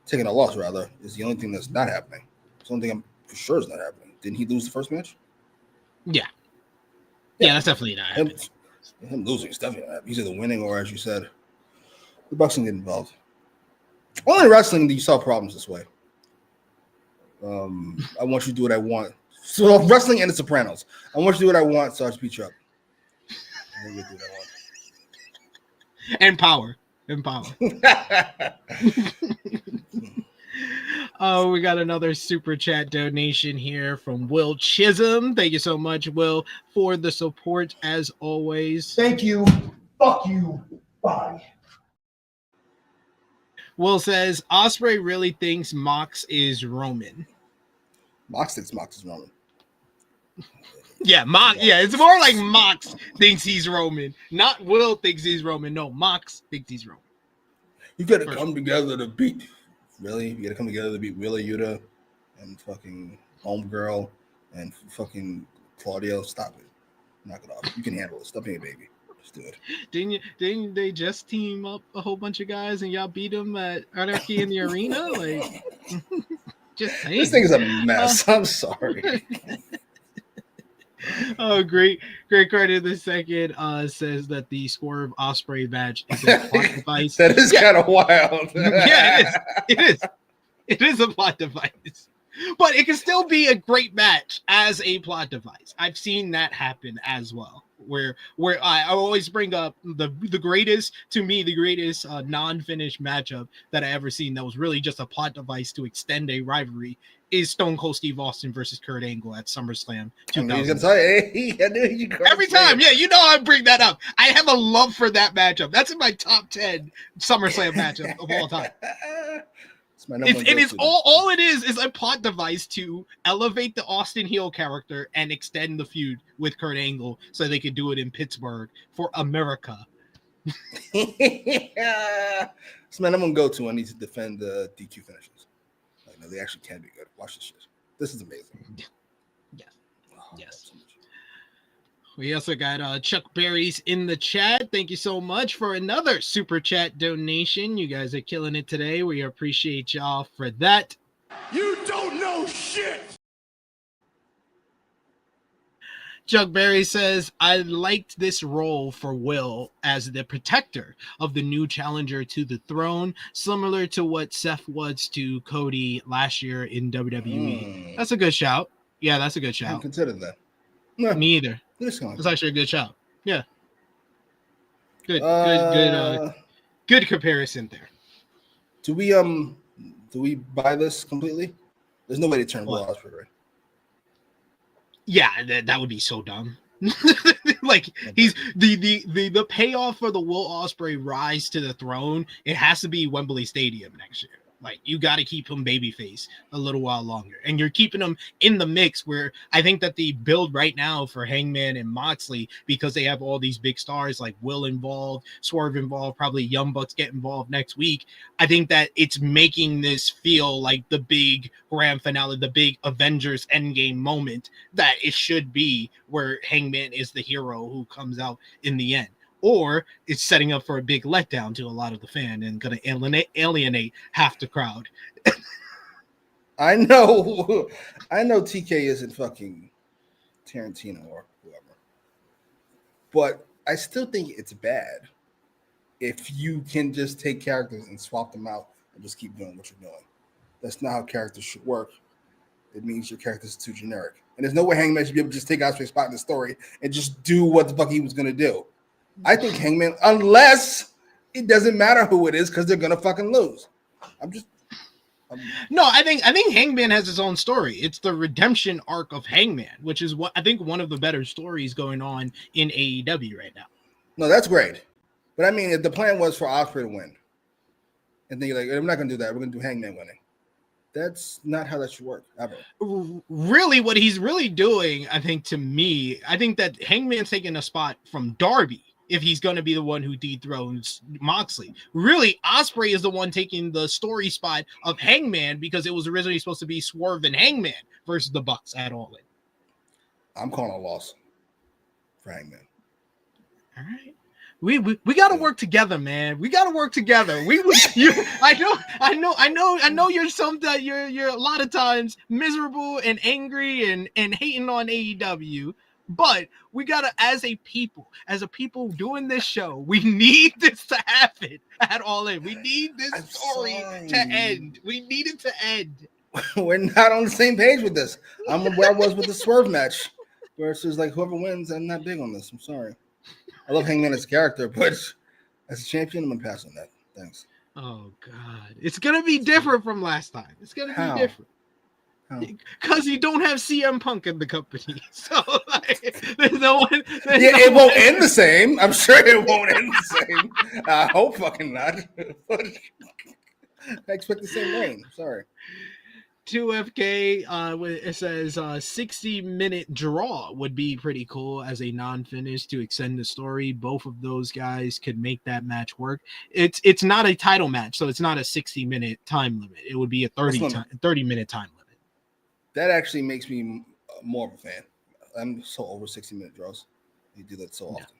taking a loss rather, is the only thing that's not happening. It's the only thing I'm for sure is not happening. Didn't he lose the first match? Yeah, that's definitely not happening. Him losing is definitely not happening. He's either winning or, as you said, the Bucks can get involved. Only in wrestling do you solve problems this way. I want you to do what I want. So wrestling and The Sopranos. I want you to do what I want, so I just beat you up. I want you to do what I want. And power. We got another super chat donation here from Will Chisholm. Thank you so much, Will, for the support as always. Thank you. Fuck you. Bye. Will says Ospreay really thinks Mox is Roman. Mox thinks Mox is Roman. Yeah, Mox. Yeah, it's more like Mox thinks he's Roman, not Will thinks he's Roman. No, Mox thinks he's Roman. You gotta come together to beat. Really, you gotta come together to beat Willa Yuta and fucking Homegirl and fucking Claudio. Stop it. Knock it off. You can handle it. Stop being a baby. Do it. Didn't they just team up a whole bunch of guys and y'all beat them at Anarchy in the Arena? Like, just saying. This thing is a mess. I'm sorry. Oh, great credit. The second says that the Swerve Ospreay match is a plot device. That is kind of wild. Yeah, it is a plot device. But it can still be a great match as a plot device. I've seen that happen as well. where I always bring up the greatest non-finish matchup that I ever seen that was really just a plot device to extend a rivalry is Stone Cold Steve Austin versus Kurt Angle at SummerSlam 2000. Every time, yeah, you know I bring that up. I have a love for that matchup. That's in my top 10 SummerSlam matchup of all time. It's all it is a plot device to elevate the Austin heel character and extend the feud with Kurt Angle so they could do it in Pittsburgh for America. Yeah. This man I'm gonna go to. I need to defend the DQ finishes. Like, no, they actually can be good. Watch this shit. This is amazing. Yes. Yes. We also got Chuck Berry's in the chat. Thank you so much for another super chat donation. You guys are killing it today. We appreciate y'all for that. You don't know shit. Chuck Berry says, I liked this role for Will as the protector of the new challenger to the throne, similar to what Seth was to Cody last year in WWE. That's a good shout. Yeah, that's a good shout. I considered that. No. Me either. That's actually a good shout. Yeah. Good comparison there. Do we buy this completely? There's no way to turn Will Ospreay, right? Yeah, that would be so dumb. Like, he's the payoff for the Will Ospreay rise to the throne. It has to be Wembley Stadium next year. Like, you got to keep him babyface a little while longer, and you're keeping him in the mix. Where I think that the build right now for Hangman and Moxley, because they have all these big stars like Will involved, Swerve involved, probably Young Bucks get involved next week. I think that it's making this feel like the big grand finale, the big Avengers Endgame moment that it should be, where Hangman is the hero who comes out in the end. Or it's setting up for a big letdown to a lot of the fan and going to alienate half the crowd. I know TK isn't fucking Tarantino or whoever, but I still think it's bad if you can just take characters and swap them out and just keep doing what you're doing. That's not how characters should work. It means your character's too generic. And there's no way Hangman should be able to just take Ospreay's spot in the story and just do what the fuck he was going to do. I think Hangman, unless it doesn't matter who it is, because they're gonna fucking lose. No, I think Hangman has his own story. It's the redemption arc of Hangman, which is what I think one of the better stories going on in AEW right now. No, that's great, but I mean, if the plan was for Ospreay to win, and then you're like, "I'm not gonna do that. We're gonna do Hangman winning." That's not how that should work ever. Really, what he's really doing, I think, to me, I think that Hangman's taking a spot from Darby. If he's going to be the one who dethrones Moxley. Really, Ospreay is the one taking the story spot of Hangman because it was originally supposed to be Swerve and Hangman versus the Bucks at All In. I'm calling a loss for Hangman. All right. We got to work together, man. We got to work together. I know you're you're a lot of times miserable and angry and hating on AEW. But we gotta, as a people doing this show, we need this to happen at All In. We need this story to end. We need it to end. We're not on the same page with this. I'm where I was with the Swerve match, versus like whoever wins. I'm not big on this. I'm sorry. I love Hangman as a character, but as a champion, I'm gonna pass on that. Thanks. Oh God, it's gonna be different from last time. It's gonna be different. Because you don't have CM Punk in the company, so like, there's no one. It won't end the same. I'm sure it won't end the same. I hope fucking not. But I expect the same reign. Sorry. 2FK, it says 60-minute draw would be pretty cool as a non-finish to extend the story. Both of those guys could make that match work. It's not a title match, so it's not a 60-minute time limit. It would be a 30-minute time limit. That actually makes me more of a fan. I'm so over 60-minute draws. You do that so often.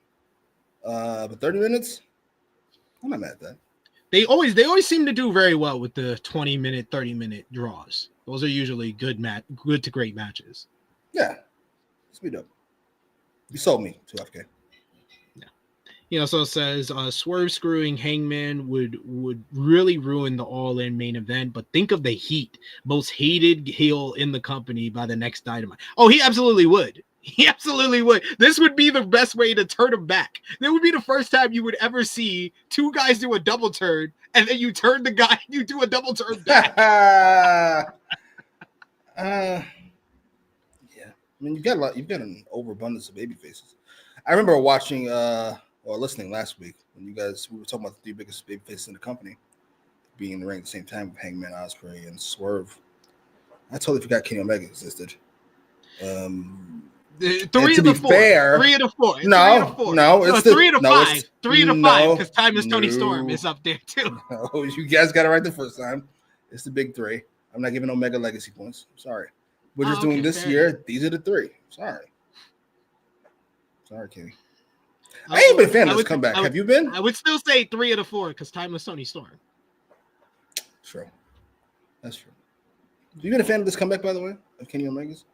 But 30 minutes, I'm not mad at that. They always seem to do very well with the 20-minute, 30-minute draws. Those are usually good to great matches. Yeah. Let's be dope. You sold me, 2FK. He also says Swerve screwing Hangman would really ruin the All In main event, but think of the heat. Most hated heel in the company by the next Dynamite. Oh, he absolutely would. He absolutely would. This would be the best way to turn him back. That would be the first time you would ever see two guys do a double turn, and then you turn the guy, you do a double turn back. Yeah. I mean, you've got an overabundance of baby faces. I remember watching or listening last week when we were talking about the three biggest baby faces in the company being in the ring at the same time with Hangman, Ospreay, and Swerve. I totally forgot Kenny Omega existed. Three of the four. No, it's three of the five. Three of the five, because Timeless Tony Storm is up there too. No, you guys got it right the first time. It's the big three. I'm not giving Omega legacy points. Sorry. We're just doing this year. These are the three. Sorry, Kenny. I ain't been a fan of this comeback. Have you been? I would still say 3 of the 4 because Timeless Tony Storm. True. That's true. Have you been a fan of this comeback, by the way, of Kenny Omega's?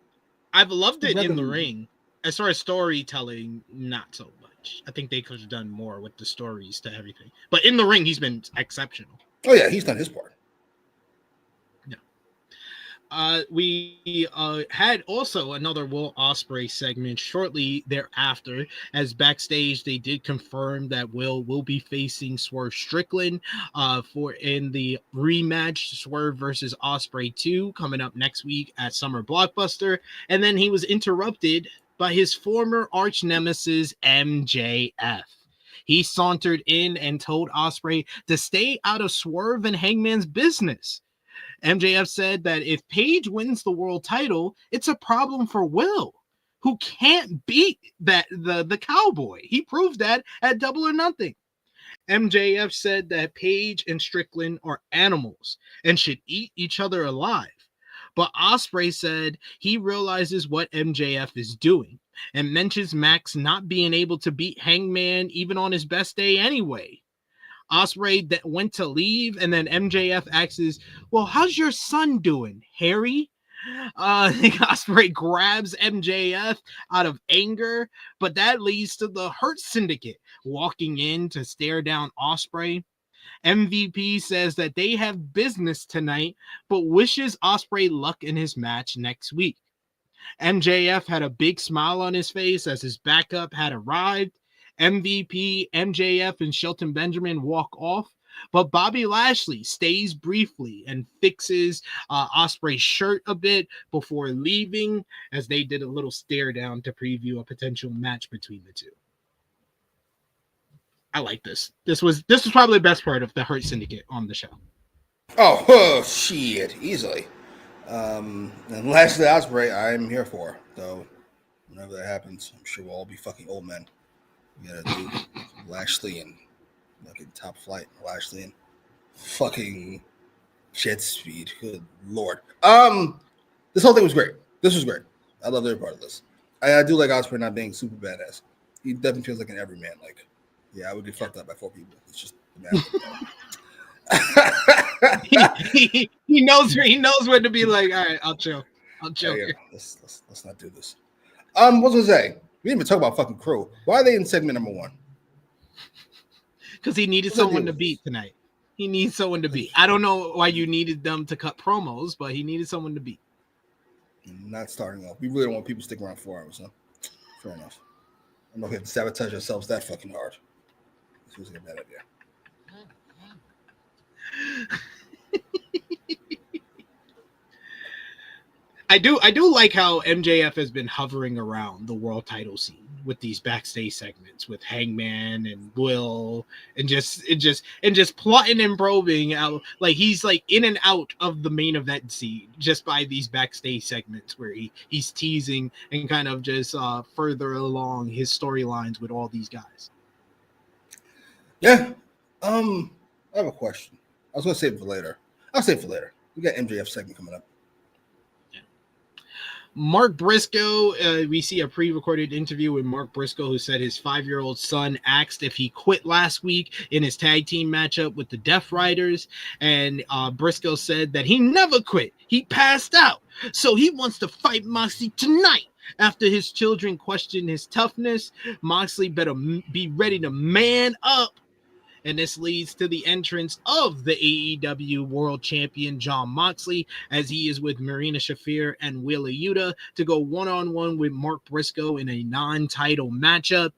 I've loved it in the ring. As far as storytelling, not so much. I think they could have done more with the stories to everything. But in the ring, he's been exceptional. Oh, yeah, he's done his part. We had also another Will Ospreay segment shortly thereafter, as backstage they did confirm that Will be facing Swerve Strickland in the rematch Swerve versus Ospreay 2 coming up next week at Summer Blockbuster. And then he was interrupted by his former arch nemesis MJF. He sauntered in and told Ospreay to stay out of Swerve and Hangman's business. MJF said that if Paige wins the world title, it's a problem for Will, who can't beat the cowboy. He proved that at Double or Nothing. MJF said that Paige and Strickland are animals and should eat each other alive. But Ospreay said he realizes what MJF is doing and mentions Max not being able to beat Hangman even on his best day anyway. Ospreay that went to leave, and then MJF asks, well, how's your son doing, Harry? Ospreay grabs MJF out of anger, but that leads to the Hurt Syndicate walking in to stare down Ospreay. MVP says that they have business tonight, but wishes Ospreay luck in his match next week. MJF had a big smile on his face as his backup had arrived. MVP, MJF, and Shelton Benjamin walk off, but Bobby Lashley stays briefly and fixes Ospreay's shirt a bit before leaving, as they did a little stare down to preview a potential match between the two. I like this. This was probably the best part of the Hurt Syndicate on the show. Oh shit, easily. And Lashley Ospreay, I'm here for. So whenever that happens, I'm sure we'll all be fucking old men. We gotta do Lashley and fucking Top Flight, Lashley and fucking Jet Speed. Good lord. This whole thing was great. This was great. I love every part of this. I do like Ospreay not being super badass. He definitely feels like an everyman. Like, yeah, I would get fucked up by 4 people. It's just he knows when to be like, all right, I'll chill. Yeah. Let's not do this. What was I gonna say? We didn't even talk about fucking Crew. Why are they in segment number 1? Because he needed someone to beat tonight. He needs someone to beat. I don't know why you needed them to cut promos, but he needed someone to beat. Not starting off. We really don't want people sticking around 4 hours, huh? Fair enough. I'm not going to sabotage ourselves that fucking hard. This was a bad idea. I do like how MJF has been hovering around the world title scene with these backstage segments with Hangman and Will and just plotting and probing out, like he's like in and out of the main event scene just by these backstage segments where he's teasing and kind of just further along his storylines with all these guys. Yeah. I have a question. I was gonna save it for later. I'll save it for later. We got MJF segment coming up. Mark Briscoe, we see a pre-recorded interview with Mark Briscoe, who said his 5-year-old son asked if he quit last week in his tag team matchup with the Death Riders, and Briscoe said that he never quit. He passed out, so he wants to fight Moxley tonight. After his children question his toughness, Moxley better be ready to man up And this leads to the entrance of the AEW World Champion Jon Moxley, as he is with Marina Shafir and Wheeler Yuta to go one-on-one with Mark Briscoe in a non-title matchup.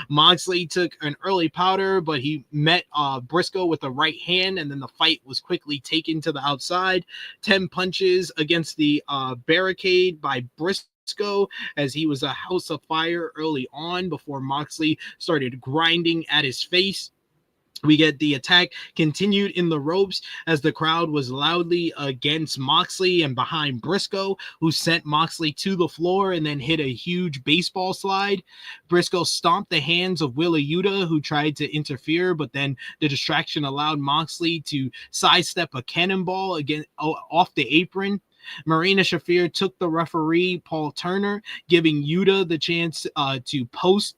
Moxley took an early powder, but he met Briscoe with the right hand, and then the fight was quickly taken to the outside. 10 punches against the barricade by Briscoe, as he was a house of fire early on before Moxley started grinding at his face. We get the attack continued in the ropes as the crowd was loudly against Moxley and behind Briscoe, who sent Moxley to the floor and then hit a huge baseball slide. Briscoe stomped the hands of Wheeler Yuta, who tried to interfere, but then the distraction allowed Moxley to sidestep a cannonball again off the apron. Marina Shafir took the referee, Paul Turner, giving Yuta the chance to post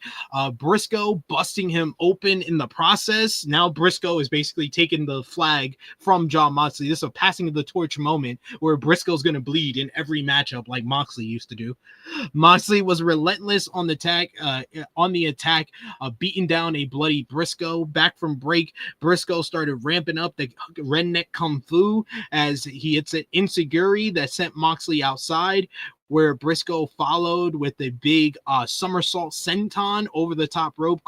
Briscoe, busting him open in the process. Now Briscoe is basically taking the flag from Jon Moxley. This is a passing of the torch moment where Briscoe's going to bleed in every matchup like Moxley used to do. Moxley was relentless on the attack, beating down a bloody Briscoe. Back from break, Briscoe started ramping up the redneck kung fu as he hits an insecurity that sent Moxley outside, where Briscoe followed with a big somersault senton over the top rope,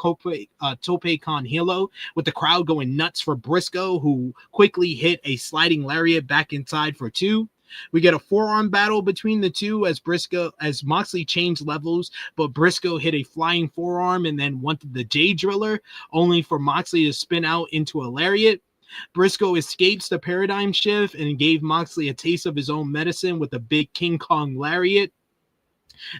tope con hilo, with the crowd going nuts for Briscoe, who quickly hit a sliding lariat back inside for 2. We get a forearm battle between the two as Moxley changed levels, but Briscoe hit a flying forearm and then wanted the J Driller, only for Moxley to spin out into a lariat. Briscoe escapes the paradigm shift and gave Moxley a taste of his own medicine with a big King Kong lariat.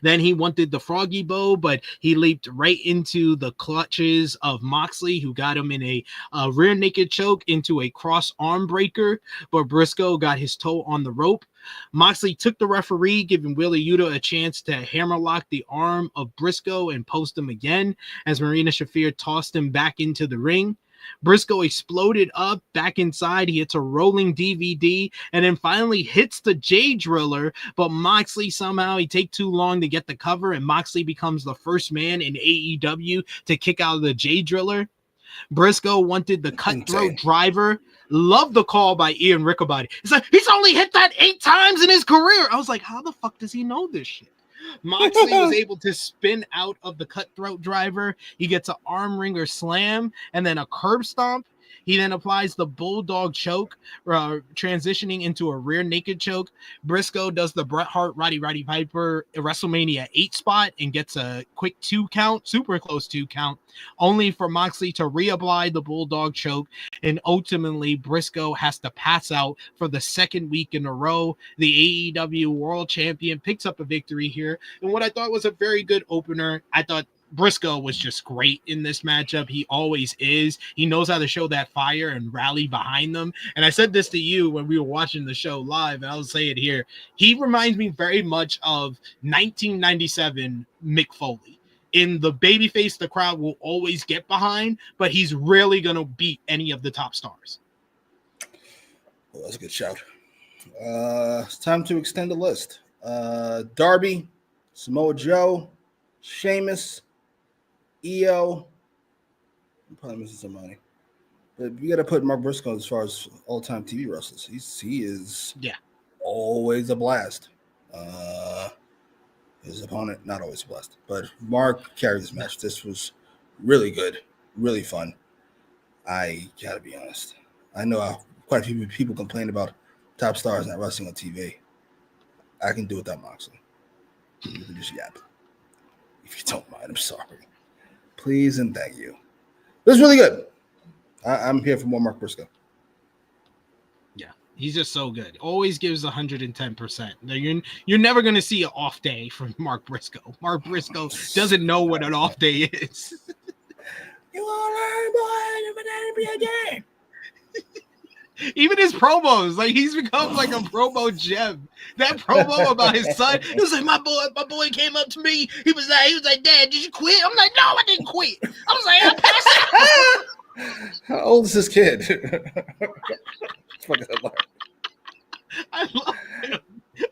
Then he wanted the froggy bow, but he leaped right into the clutches of Moxley, who got him in a rear naked choke into a cross arm breaker, but Briscoe got his toe on the rope. Moxley took the referee, giving Wheeler Yuta a chance to hammerlock the arm of Briscoe and post him again, as Marina Shafir tossed him back into the ring. Briscoe exploded up back inside. He hits a rolling DVD and then finally hits the J Driller, but Moxley somehow he take too long to get the cover, and Moxley becomes the first man in AEW to kick out of the J Driller. Briscoe wanted the cutthroat driver. Love the call by Ian Riccoboni. It's like, he's only hit that 8 times in his career. I was like, how the fuck does he know this shit? Moxley was able to spin out of the cutthroat driver. He gets an arm wringer slam and then a curb stomp. He then applies the bulldog choke, transitioning into a rear naked choke. Briscoe does the Bret Hart Roddy Piper WrestleMania 8 spot and gets a quick 2 count, super close 2 count, only for Moxley to reapply the bulldog choke. And ultimately, Briscoe has to pass out for the second week in a row. The AEW World Champion picks up a victory here. And what I thought was a very good opener, I thought Briscoe was just great in this matchup. He always is. He knows how to show that fire and rally behind them. And I said this to you when we were watching the show live, and I'll say it here. He reminds me very much of 1997 Mick Foley. In the babyface, the crowd will always get behind, but he's rarely going to beat any of the top stars. Well, that's a good shout. It's time to extend the list. Darby, Samoa Joe, Sheamus, EO. I'm probably missing somebody, but we got to put Mark Briscoe as far as all-time TV wrestlers. He is always a blast. His opponent, not always a blast, but Mark carried this match. This was really good, really fun. I gotta be honest. I know quite a few people complain about top stars not wrestling on TV. I can do without Moxley. You can just yap. If you don't mind, I'm sorry. Please and thank you. This is really good. I'm here for more Mark Briscoe. Yeah, he's just so good. Always gives 110%. You're never going to see an off day from Mark Briscoe. Mark Briscoe doesn't know what an off day is. You want to learn, boy, be a game. Even his promos, like he's become like a promo gem. That promo about his son, it was like my boy came up to me. He was like, Dad, did you quit? I'm like, no, I didn't quit. I was like, I passed out. How old is this kid? I love him.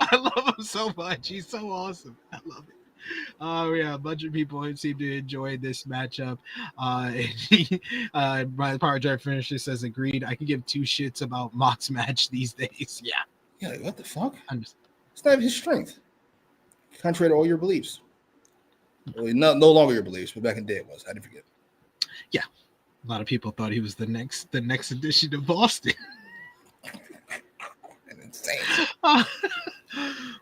I love him so much. He's so awesome. I love it. Yeah, a bunch of people seem to enjoy this matchup. My Power Drive finisher says agreed. I can give two shits about Mox match these days. Yeah. Yeah, like, what the fuck? Understand. It's not his strength. Contrary to all your beliefs. Well, no longer your beliefs, but back in the day it was. I didn't forget. Yeah. A lot of people thought he was the next edition of Boston. Insane.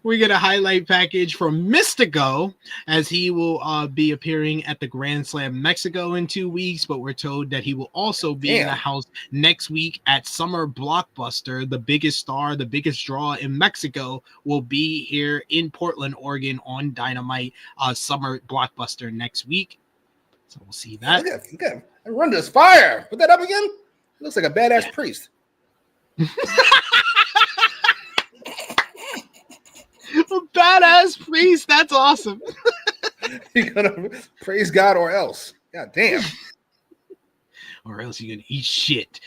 We get a highlight package from Mystico as he will be appearing at the Grand Slam Mexico in 2 weeks, but we're told that he will also be in the house next week at Summer Blockbuster. The biggest star, the biggest draw in Mexico will be here in Portland, Oregon on Dynamite Summer Blockbuster next week. So we'll see that. Okay. Run this fire. Put that up again. It looks like a badass priest. A badass priest. That's awesome. You're gonna praise God or else. God damn. Or else you're gonna eat shit.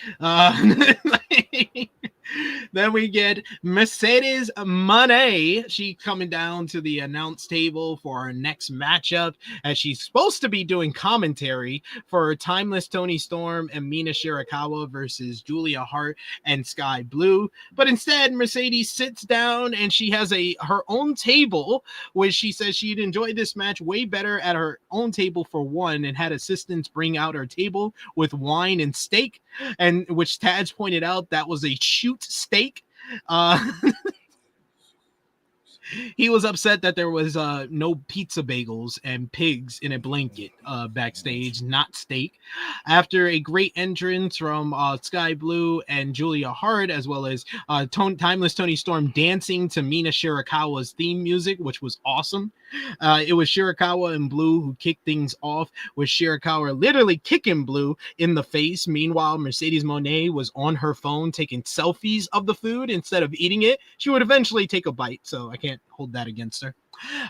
Then we get Mercedes Mone. She coming down to the announce table for our next matchup, as she's supposed to be doing commentary for Timeless Toni Storm and Mina Shirakawa versus Julia Hart and Skye Blue. But instead, Mercedes sits down and she has her own table, which she says she'd enjoy this match way better at her own table for one, and had assistants bring out her table with wine and steak, and which Taz pointed out that was a shoot steak. He was upset that there was no pizza bagels and pigs in a blanket backstage, not steak. After a great entrance from Skye Blue and Julia Hart, as well as Timeless Toni Storm dancing to Mina Shirakawa's theme music, which was awesome. It was Shirakawa and Blue who kicked things off, with Shirakawa literally kicking Blue in the face. Meanwhile, Mercedes Mone was on her phone taking selfies of the food instead of eating it. She would eventually take a bite, so I can't hold that against her.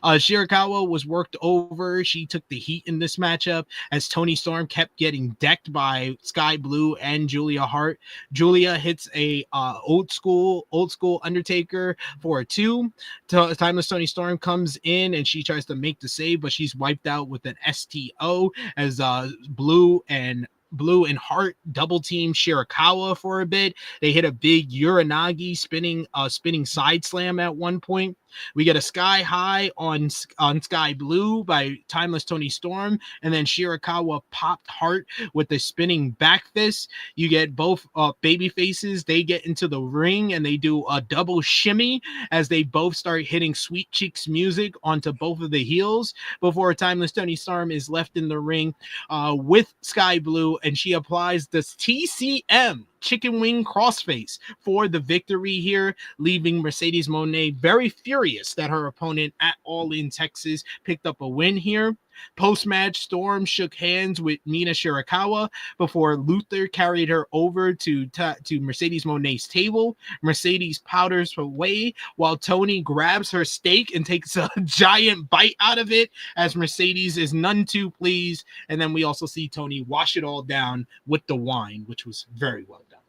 Shirakawa was worked over. She took the heat in this matchup as Toni Storm kept getting decked by Skye Blue and Julia Hart. Julia hits a old school Undertaker for a 2. Timeless Toni Storm comes in and she tries to make the save, but she's wiped out with an STO as Blue and Hart double team Shirakawa for a bit. They hit a big Uranagi spinning side slam at one point. We get a sky high on Skye Blue by Timeless Toni Storm, and then Shirakawa popped Hart with the spinning back fist. You get both baby faces. They get into the ring and they do a double shimmy as they both start hitting Sweet Cheeks music onto both of the heels before Timeless Toni Storm is left in the ring with Skye Blue, and she applies this TCM chicken wing crossface for the victory here, leaving Mercedes Mone very furious that her opponent at All In Texas picked up a win here. Post-match, Storm shook hands with Mina Shirakawa before Luther carried her over to Mercedes Mone's table. Mercedes powders away while Toni grabs her steak and takes a giant bite out of it, as Mercedes is none too pleased. And then we also see Toni wash it all down with the wine, which was very well done.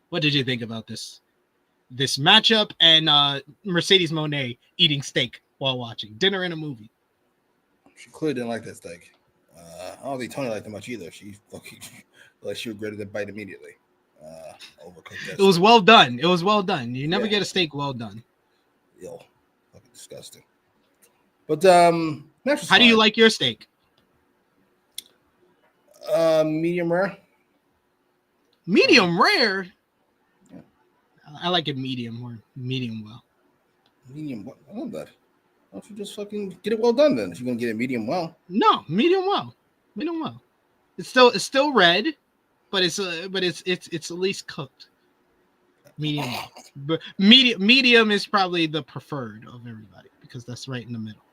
What did you think about this matchup and Mercedes Mone eating steak while watching dinner and a movie? She clearly didn't like that steak. I don't think Toni liked it much either. She fucking like she regretted the bite immediately. Overcooked that. It was well done. It was well done. You never get a steak well done. Yo, fucking disgusting. But how do you like your steak? Medium rare. Medium rare. Yeah. I like it medium or medium well. Medium. I love that. Why don't you just fucking get it well done then? If you're gonna get it medium well. No, medium well. Medium well. It's still red, but it's at least cooked. Medium well. But medium is probably the preferred of everybody because that's right in the middle.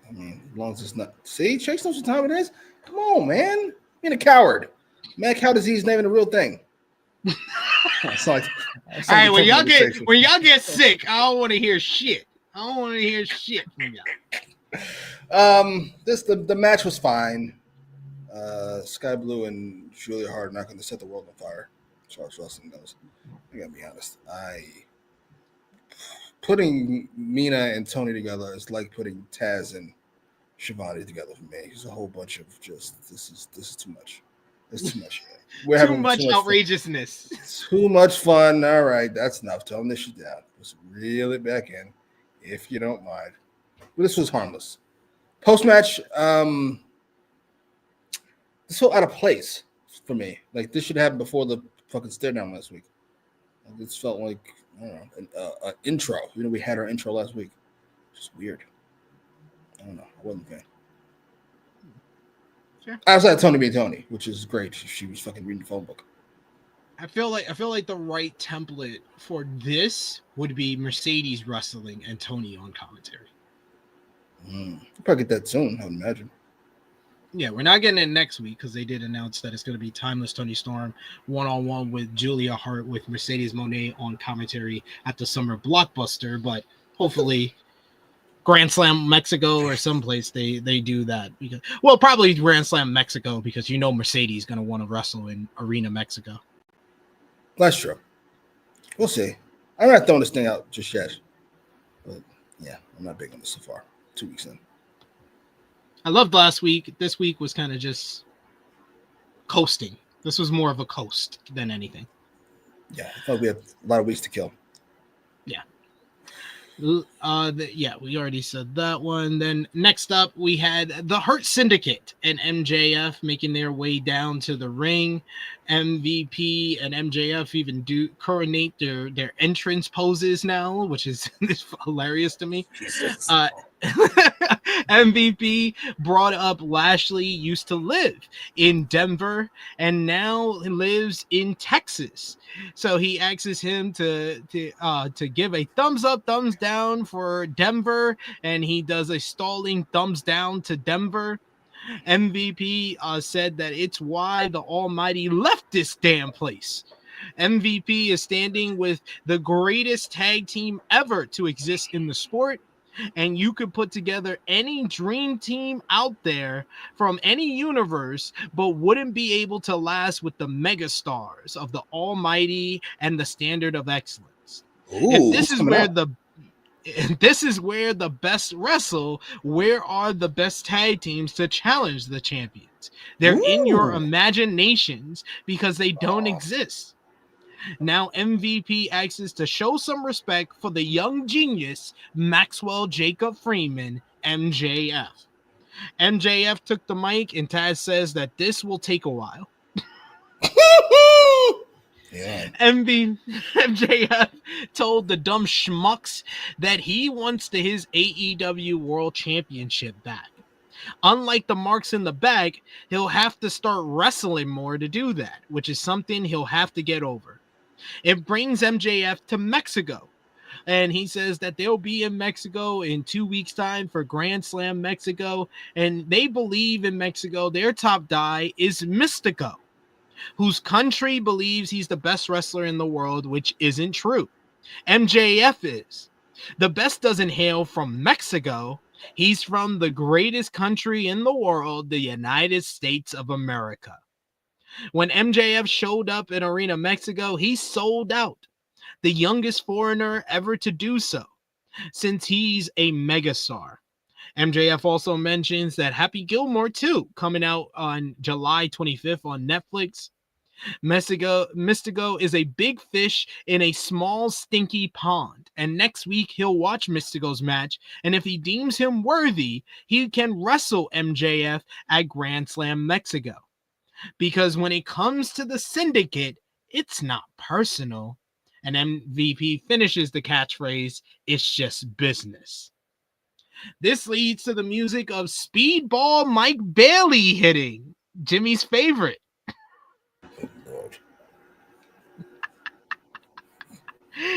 I mean, as long as it's not. See, Chase knows what time it is. Come on, man. Being a coward. Mad cow disease not even a real thing. All right, when y'all get sick, I don't want to hear shit. I don't want to hear shit from y'all. The match was fine. Skye Blue and Julia Hart are not going to set the world on fire, as far as wrestling goes. I gotta be honest. putting Mina and Toni together is like putting Taz and Shivani together for me. It's a whole bunch of just this is too much. It's too much. We're Too having much fun. outrageousness. Too much fun. All right, that's enough. Tone this shit down. Let's reel it back in, if you don't mind. But this was harmless. Post match, this felt out of place for me. Like this should happen before the fucking stare down last week. This felt like I don't know an intro. You know, we had our intro last week. Just weird. I don't know. I wasn't a fan. Sure. Outside Toni being Toni, which is great. She was fucking reading the phone book. I feel like the right template for this would be Mercedes wrestling and Toni on commentary. We'll probably get that soon, I would imagine. Yeah, we're not getting it next week because they did announce that it's going to be Timeless Toni Storm one-on-one with Julia Hart with Mercedes Mone on commentary at the Summer Blockbuster, but hopefully Grand Slam Mexico or someplace they do that. Because, well, probably Grand Slam Mexico because you know Mercedes is going to want to wrestle in Arena Mexico. That's true. We'll see. I'm not throwing this thing out just yet. But yeah, I'm not big on this so far. 2 weeks in. I loved last week. This week was kind of just coasting. This was more of a coast than anything. Yeah, I thought we had a lot of weeks to kill. Yeah. Yeah, we already said that one. Then next up, we had the Hurt Syndicate and MJF making their way down to the ring. MVP and MJF even do coronate their entrance poses now, which is hilarious to me. MVP brought up Lashley used to live in Denver and now lives in Texas. So he asks him to give a thumbs up, thumbs down for Denver, and he does a stalling thumbs down to Denver. MVP said that it's why the Almighty left this damn place. MVP is standing with the greatest tag team ever to exist in the sport. And you could put together any dream team out there from any universe, but wouldn't be able to last with the megastars of the Almighty and the Standard of Excellence. Ooh, if this is where the best wrestle, where are the best tag teams to challenge the champions? They're in your imaginations because they don't exist. Now MVP asks to show some respect for the young genius Maxwell Jacob Freeman, MJF. MJF took the mic and Taz says that this will take a while. Yeah. MJF told the dumb schmucks that he wants his AEW World Championship back. Unlike the marks in the back, he'll have to start wrestling more to do that, which is something he'll have to get over. It brings MJF to Mexico, and he says that they'll be in Mexico in 2 weeks' time for Grand Slam Mexico, and they believe in Mexico their top guy is Mystico, whose country believes he's the best wrestler in the world, which isn't true. MJF is. The best doesn't hail from Mexico. He's from the greatest country in the world, the United States of America. When MJF showed up in Arena Mexico, he sold out. The youngest foreigner ever to do so, since he's a megastar. MJF also mentions that Happy Gilmore 2 coming out on July 25th on Netflix. Mystico is a big fish in a small stinky pond, and next week he'll watch Mystico's match, and if he deems him worthy, he can wrestle MJF at Grand Slam Mexico. Because when it comes to the Syndicate, it's not personal. And MVP finishes the catchphrase, it's just business. This leads to the music of Speedball Mike Bailey hitting, Jimmy's favorite.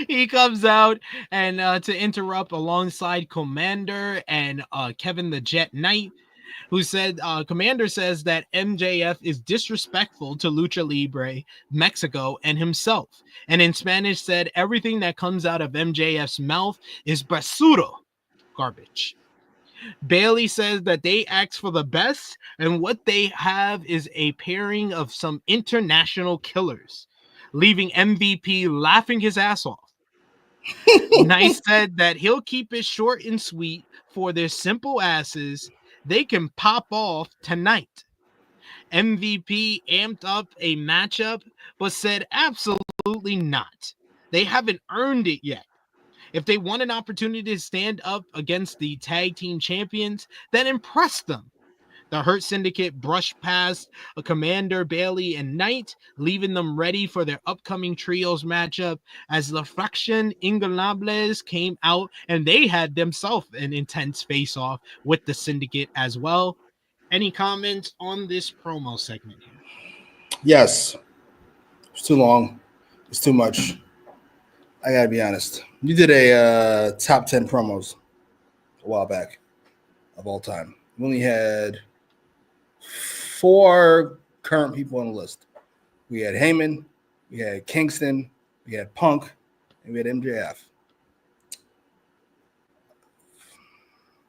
He comes out and to interrupt alongside Commander and Kevin the Jet Knight, who said Commander says that MJF is disrespectful to Lucha Libre, Mexico, and himself. And in Spanish said everything that comes out of MJF's mouth is basura, garbage. Bailey says that they ask for the best, and what they have is a pairing of some international killers, leaving MVP laughing his ass off. Nice said that he'll keep it short and sweet for their simple asses. They can pop off tonight. MVP amped up a matchup, but said absolutely not. They haven't earned it yet. If they want an opportunity to stand up against the tag team champions, then impress them. The Hurt Syndicate brushed past a Commander, Bailey, and Knight, leaving them ready for their upcoming trios matchup as La Fraction Inganables came out and they had themselves an intense face-off with the Syndicate as well. Any comments on this promo segment here? Yes. It's too long. It's too much. I gotta be honest. You did a top 10 promos a while back of all time. We only had 4 current people on the list. We had Heyman, we had Kingston, we had Punk, and we had MJF.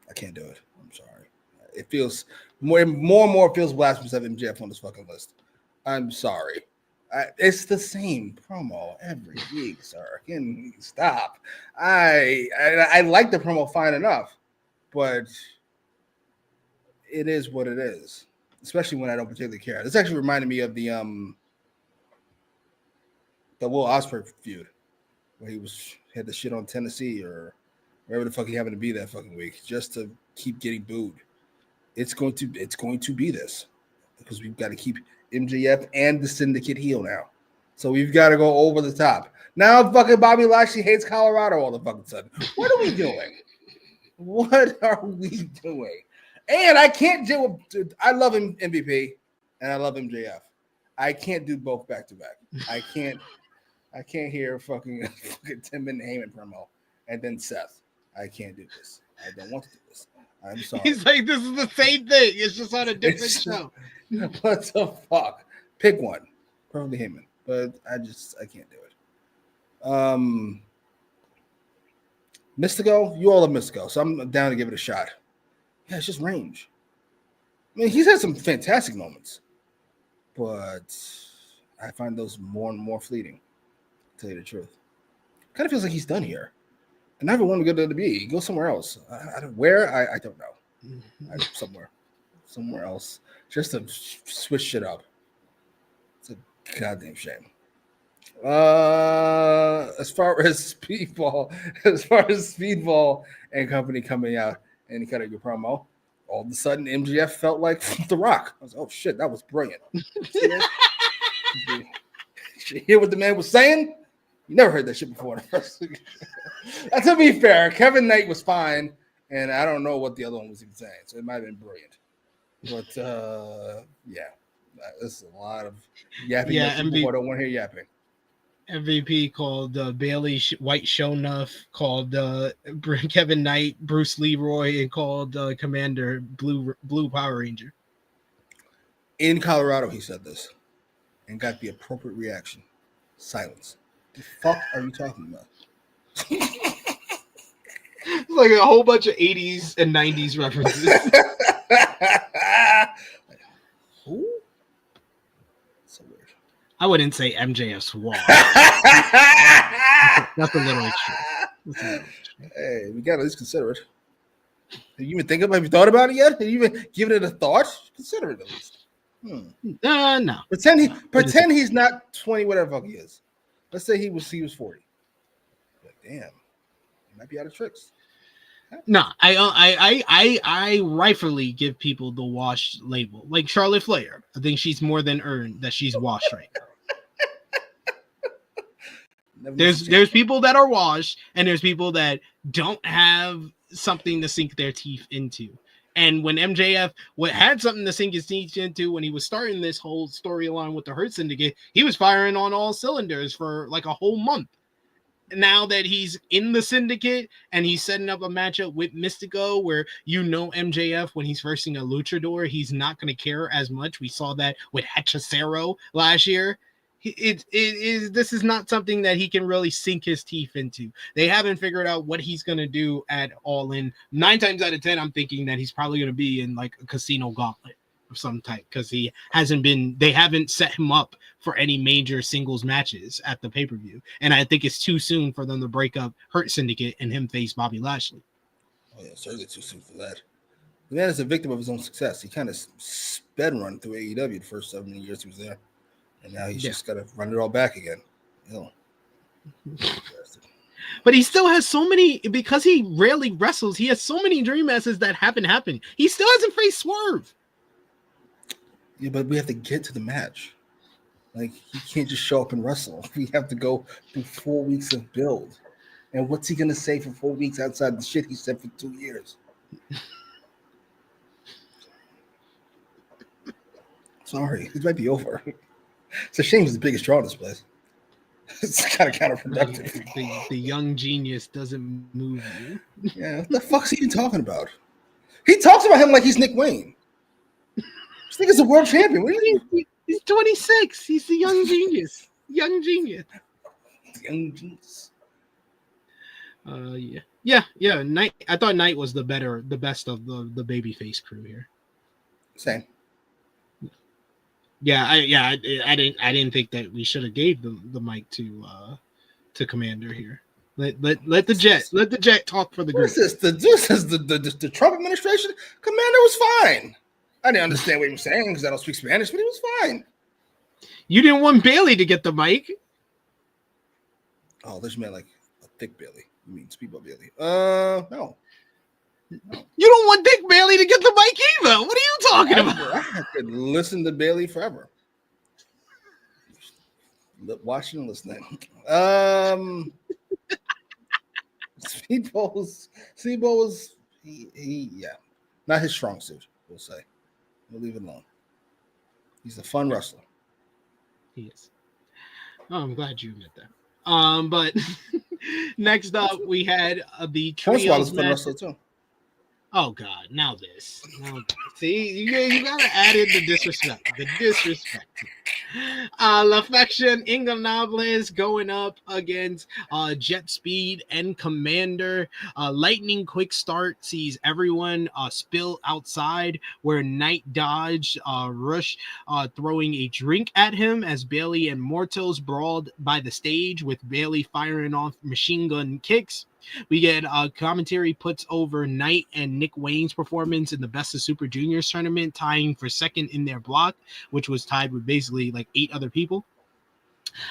I can't do it. I'm sorry. It feels more and more feels blasphemous to have MJF on this fucking list. I'm sorry. It's the same promo every week, sir. Can you stop? I like the promo fine enough, but it is what it is. Especially when I don't particularly care. This actually reminded me of the Will Ospreay feud, where he had the shit on Tennessee or wherever the fuck he happened to be that fucking week, just to keep getting booed. It's going to be this because we've got to keep MJF and the Syndicate heel now. So we've got to go over the top. Now fucking Bobby Lashley hates Colorado all the fucking sudden. What are we doing? What are we doing? And I can't deal with. I love him MVP and I love MJF. I can't do both back to back. I can't hear fucking Tim and Heyman promo and then Seth. I can't do this. I don't want to do this. I'm sorry. He's like, this is the same thing. It's just on a different show. What the fuck? Pick one. Probably Heyman. But I can't do it. Mystico, you all love Mystico, so I'm down to give it a shot. Yeah, it's just range. I mean, he's had some fantastic moments, but I find those more and more fleeting, to tell you the truth. Kind of feels like he's done here. I never want to go to WWE. Go somewhere else. I don't know. Somewhere else, just to switch shit up. It's a goddamn shame. As far as Speedball and company coming out and cut a good promo, all of a sudden MJF felt like The Rock. I was, oh shit, that was brilliant. You hear what the man was saying? You never heard that shit before. To be fair, Kevin Knight was fine, and I don't know what the other one was even saying, so it might have been brilliant. But yeah, this is a lot of yapping. Yeah, people who don't want to hear yapping. MVP called Bailey White Shonuff, called Kevin Knight Bruce Leroy, and called Commander Blue Power Ranger. In Colorado, he said this and got the appropriate reaction. Silence. The fuck are you talking about? It's like a whole bunch of 80s and 90s references. Who? So weird. I wouldn't say MJF's wall. That's a little extreme. Hey, we got to at least consider it. Have you thought about it yet? Have you even given it a thought? Consider it at least. No. Pretend he's not 20, whatever fuck he is. Let's say he was 40. But damn, he might be out of tricks. No, I rightfully give people the washed label. Like Charlotte Flair. I think she's more than earned that she's washed right now. There's people that are washed, and there's people that don't have something to sink their teeth into. And when MJF had something to sink his teeth into when he was starting this whole storyline with the Hurt Syndicate, he was firing on all cylinders for like a whole month. Now that he's in the Syndicate and he's setting up a matchup with Mystico where MJF, when he's versing a luchador, he's not going to care as much. We saw that with Hechicero last year. This is not something that he can really sink his teeth into. They haven't figured out what he's going to do at All In. 9 times out of 10, I'm thinking that he's probably going to be in like a Casino Gauntlet. of some type because he hasn't been. They haven't set him up for any major singles matches at the pay-per-view, and I think it's too soon for them to break up Hurt Syndicate and him face Bobby Lashley. Oh yeah, certainly too soon for that. The man is a victim of his own success. He kind of sped run through AEW the first 7 years he was there, and now he's just got to run it all back again. But he still has so many, because he rarely wrestles, he has so many dream matches that haven't happened. He still hasn't faced Swerve. Yeah, but we have to get to the match. Like, he can't just show up and wrestle. We have to go through 4 weeks of build. And what's he going to say for 4 weeks outside the shit he said for 2 years? Sorry, it might be over. It's a shame he's the biggest draw in this place. It's kind of counterproductive. The young genius doesn't move you. Yeah, what the fuck's he even talking about? He talks about him like he's Nick Wayne. This nigga's a world champion. What do you mean? He's 26. He's the young genius. Young genius. Young genius. Yeah. Knight. I thought Knight was the best of the babyface crew here. Same. I didn't think that we should have gave the mic to Commander here. Let the jet talk for the group. This is the Trump administration. Commander was fine. I didn't understand what he was saying because I don't speak Spanish, but he was fine. You didn't want Bailey to get the mic. Oh, this man like a thick Bailey. You mean Speedball Bailey? No. You don't want Dick Bailey to get the mic either. What are you talking about? I could listen to Bailey forever. Watching and listening. Speedball was not his strong suit, we'll say. We'll leave it alone. He's a fun wrestler. He is. Oh, I'm glad you admit that. But next up we had the trios match. Wrestler too. Oh God! Now this. See, you gotta add in the disrespect. La Faction Ingobernables going up against Jet Speed and Commander. Lightning quick start sees everyone spill outside where Knight dodged Rush throwing a drink at him as Bailey and Mortos brawled by the stage with Bailey firing off machine gun kicks. We get commentary puts over Knight and Nick Wayne's performance in the Best of Super Juniors tournament, tying for second in their block, which was tied with basically like 8 other people.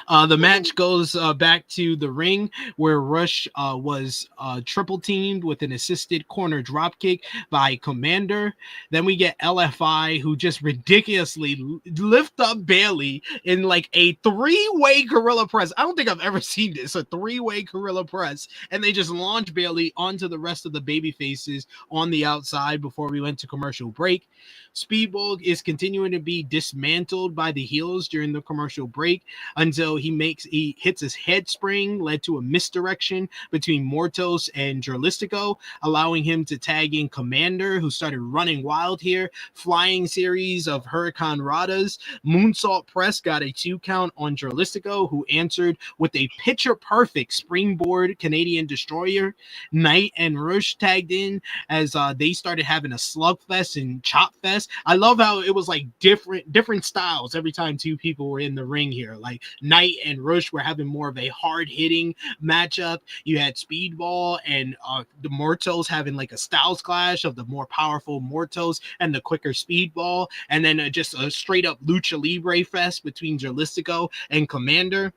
The match goes back to the ring where Rush was triple teamed with an assisted corner dropkick by Commander. Then we get LFI, who just ridiculously lift up Bailey in like a 3-way gorilla press. I don't think I've ever seen this, a 3-way gorilla press. And they just launch Bailey onto the rest of the baby faces on the outside before we went to commercial break. Speedball is continuing to be dismantled by the heels during the commercial break until he hits his head spring, led to a misdirection between Mortos and Jurlistico, allowing him to tag in Commander, who started running wild here. Flying series of Hurricane Radas. Moonsault press got a 2 count on Jurlistico, who answered with a picture perfect springboard Canadian Destroyer. Knight and Rush tagged in as they started having a slugfest and chop fest. I love how it was like different styles every time 2 people were in the ring here. Like Knight and Rush were having more of a hard-hitting matchup. You had Speedball and the Mortos having like a styles clash of the more powerful Mortos and the quicker Speedball, and then just a straight-up Lucha Libre fest between Jurlistico and Commander.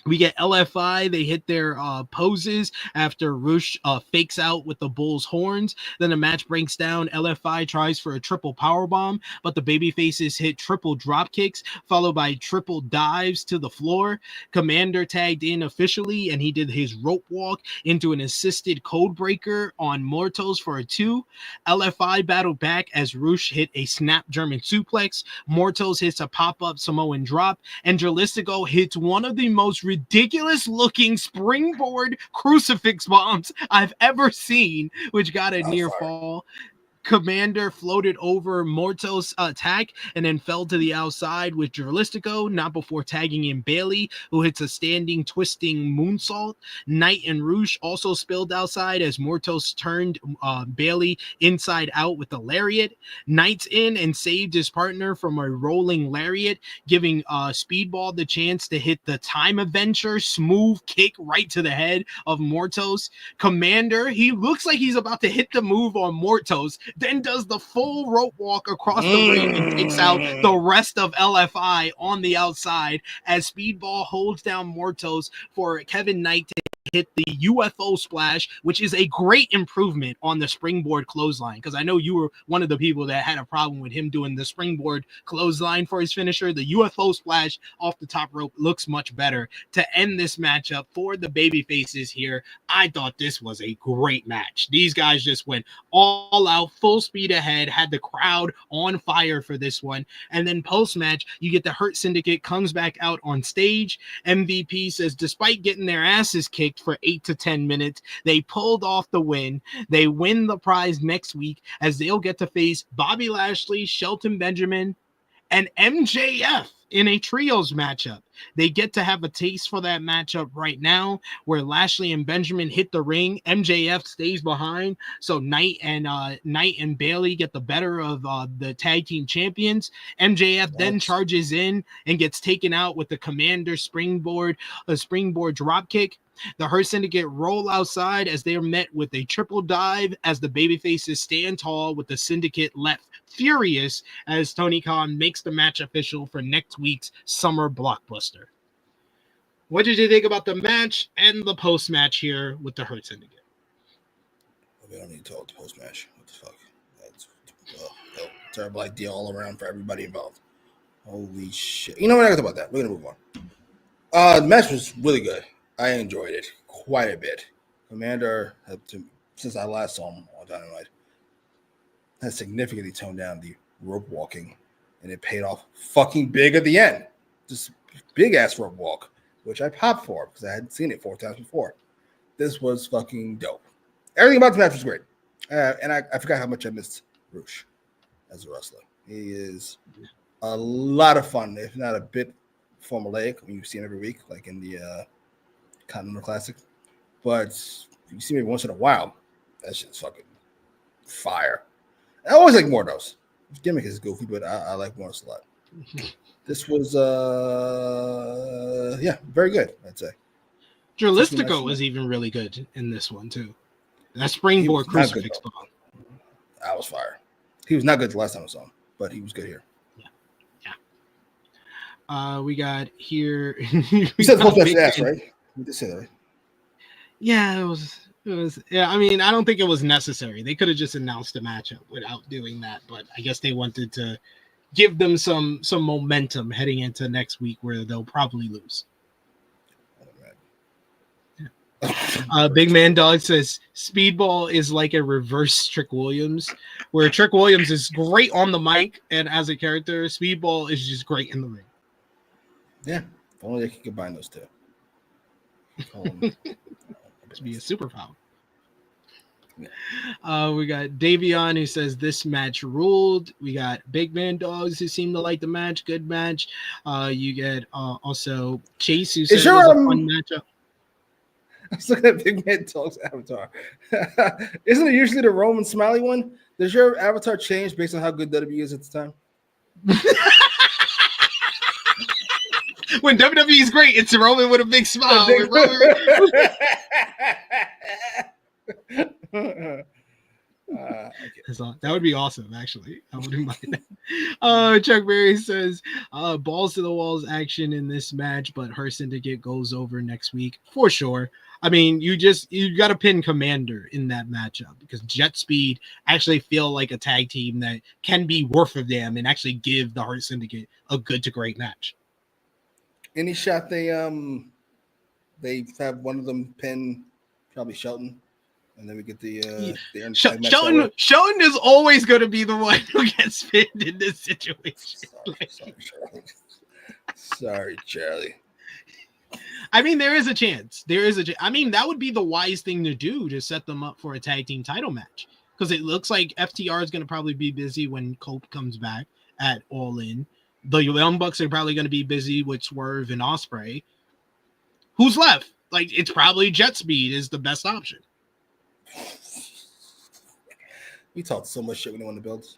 We get LFI. They hit their poses after Rush fakes out with the bull's horns. Then the match breaks down. LFI tries for a triple powerbomb, but the babyfaces hit triple drop kicks, followed by triple dives to the floor. Commander tagged in officially, and he did his rope walk into an assisted code breaker on Mortos for a 2. LFI battled back as Rush hit a snap German suplex. Mortos hits a pop-up Samoan drop, and Jurlistico hits one of the most ridiculous looking springboard crucifix bombs I've ever seen, which got a near fall. Commander floated over Mortos' attack and then fell to the outside with Dralistico, not before tagging in Bailey, who hits a standing twisting moonsault. Knight and Roosh also spilled outside as Mortos turned Bailey inside out with a lariat. Knight's in and saved his partner from a rolling lariat, giving Speedball the chance to hit the Time Adventure smooth kick right to the head of Mortos. Commander, he looks like he's about to hit the move on Mortos, then does the full rope walk across the ring and takes out the rest of LFI on the outside as Speedball holds down Mortos for Kevin Knight to hit the UFO splash, which is a great improvement on the springboard clothesline, because I know you were one of the people that had a problem with him doing the springboard clothesline for his finisher. The UFO splash off the top rope looks much better to end this matchup for the baby faces here. I thought this was a great match. These guys just went all out, full speed ahead, had the crowd on fire for this one. And then post-match, you get the Hurt Syndicate comes back out on stage. MVP says despite getting their asses kicked for 8 to 10 minutes, they pulled off the win. They win the prize next week as they'll get to face Bobby Lashley, Shelton Benjamin, and MJF in a trios matchup. They get to have a taste for that matchup right now, where Lashley and Benjamin hit the ring. MJF stays behind, so Knight and Bailey get the better of the tag team champions. MJF then charges in and gets taken out with the Commander springboard drop kick. The Hurt Syndicate roll outside as they are met with a triple dive as the babyfaces stand tall with the Syndicate left furious as Tony Khan makes the match official for next week's Summer Blockbuster. What did you think about the match and the post-match here with the Hurt Syndicate? We don't need to talk the post-match. What the fuck? That's terrible idea all around for everybody involved. Holy shit. You know what? I got about that. We're going to move on. The match was really good. I enjoyed it quite a bit. Commander, since I last saw him on Dynamite, has significantly toned down the rope walking, and it paid off fucking big at the end. Just big ass rope walk, which I popped for because I hadn't seen it 4 times before. This was fucking dope. Everything about the match was great. And I forgot how much I missed Roosh as a wrestler. He is a lot of fun, if not a bit formulaic. You see him every week, like in the Continental Classic. But you see me once in a while, that shit's fucking fire. I always like Mordos. His gimmick is goofy, but I like Mordos a lot. This was very good, I'd say. Dralistico was even really good in this one too. That springboard crucifix bomb. I was fire. He was not good the last time I saw him, but he was good here. Yeah. We got here. You said the whole ass, right? You did say that, right? Yeah, it was. Yeah, I mean, I don't think it was necessary. They could have just announced a matchup without doing that, but I guess they wanted to give them some momentum heading into next week where they'll probably lose. Big Man Dog says Speedball is like a reverse Trick Williams, where Trick Williams is great on the mic and as a character, Speedball is just great in the ring. Yeah, if only they could combine those two. Must be a superpower. We got Davion who says this match ruled. We got Big Man Dogs who seem to like the match. Good match. You get also Chase who says it was a fun matchup. I was looking at Big Man Dog's avatar. Isn't it usually the Roman smiley one? Does your avatar change based on how good WWE is at the time? When WWE is great, it's Roman with a big smile. That would be awesome, actually. I wouldn't mind that. Chuck Berry says balls to the walls action in this match, but Hurt Syndicate goes over next week for sure. I mean, you got to pin Commander in that matchup because Jet Speed actually feel like a tag team that can be worth of them and actually give the Hurt Syndicate a good to great match. Any shot they have one of them pin probably Shelton, and then we get the Shelton is always going to be the one who gets pinned in this situation. Sorry, Charlie. I mean, there is a chance. I mean, that would be the wise thing to do to set them up for a tag team title match. because it looks like FTR is going to probably be busy when Cope comes back at All In. The Young Bucks are probably going to be busy with Swerve and Ospreay. Who's left? Like, it's probably Jet Speed is the best option. We talked so much shit when they won the belts,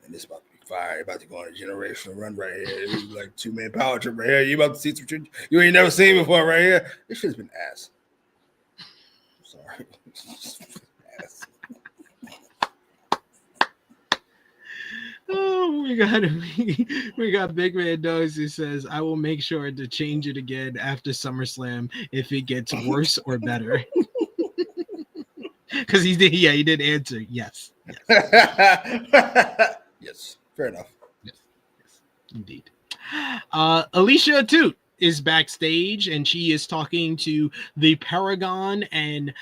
and this about to be fire. About to go on a generational run right here. This is like 2-man power trip right here. You about to see some shit you ain't never seen before right here. This shit's been ass. I'm sorry. Ass. Oh, we got Big Man Dogs who says, I will make sure to change it again after SummerSlam if it gets worse or better. Because he did answer yes. Yes, fair enough. Yes, indeed. Alicia Toot is backstage, and she is talking to the Paragon and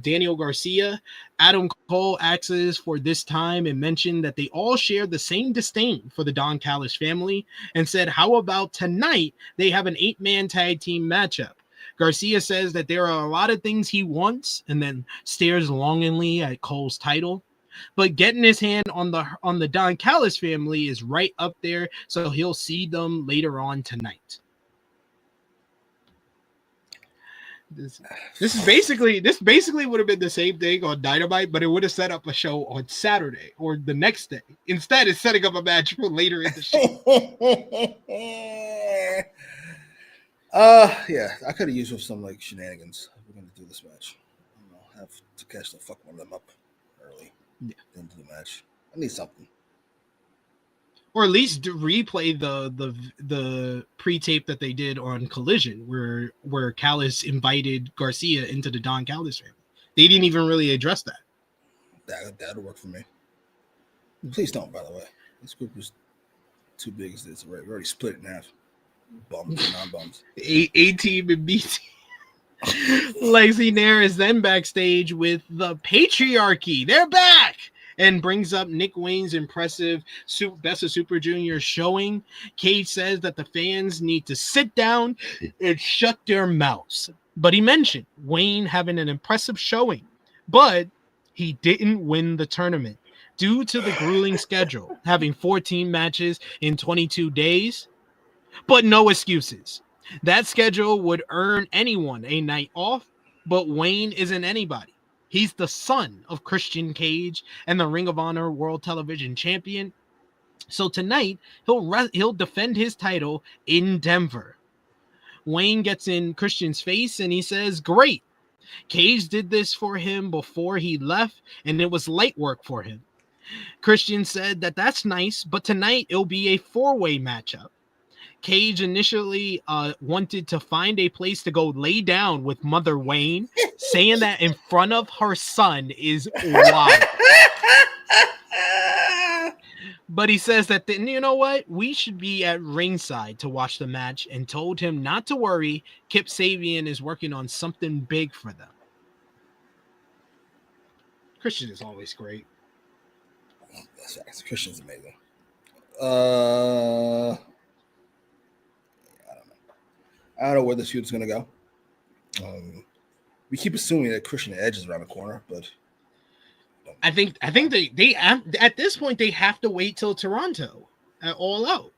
Daniel Garcia. Adam Cole asks for this time and mentioned that they all share the same disdain for the Don Callis family, and said, how about tonight they have an 8-man tag team matchup? Garcia says that there are a lot of things he wants, and then stares longingly at Cole's title. But getting his hand on the Don Callis family is right up there, so he'll see them later on tonight. This basically would have been the same thing on Dynamite, but it would have set up a show on Saturday or the next day. Instead, it's setting up a match for later in the show. Yeah, I could have used with some like shenanigans. We're gonna do this match. I'll have to catch the fuck one of them up early. Yeah. Into the match. I need something. Or at least replay the pre-tape that they did on Collision, where Callis invited Garcia into the Don Callis family. They didn't even really address that. That'll work for me. Please don't, by the way. This group is too big as this. We're already split in half. Bums and non-bums. A team and B team. Lexi Nair is then backstage with the Patriarchy. They're back! And brings up Nick Wayne's impressive Best of Super Junior showing. Cage says that the fans need to sit down and shut their mouths. But he mentioned Wayne having an impressive showing, but he didn't win the tournament due to the grueling schedule, having 14 matches in 22 days. But no excuses. That schedule would earn anyone a night off, but Wayne isn't anybody. He's the son of Christian Cage and the Ring of Honor World Television Champion. So tonight, he'll defend his title in Denver. Wayne gets in Christian's face and he says, great. Cage did this for him before he left, and it was light work for him. Christian said that that's nice, but tonight it'll be a 4-way matchup. Cage initially wanted to find a place to go lay down with Mother Wayne, saying that in front of her son is wild. But he says that, you know what? We should be at ringside to watch the match, and told him not to worry. Kip Sabian is working on something big for them. Christian is always great. Christian's amazing. I don't know where this feud is going to go. We keep assuming that Christian Edge is around the corner, but I think they at this point they have to wait till Toronto at All Out.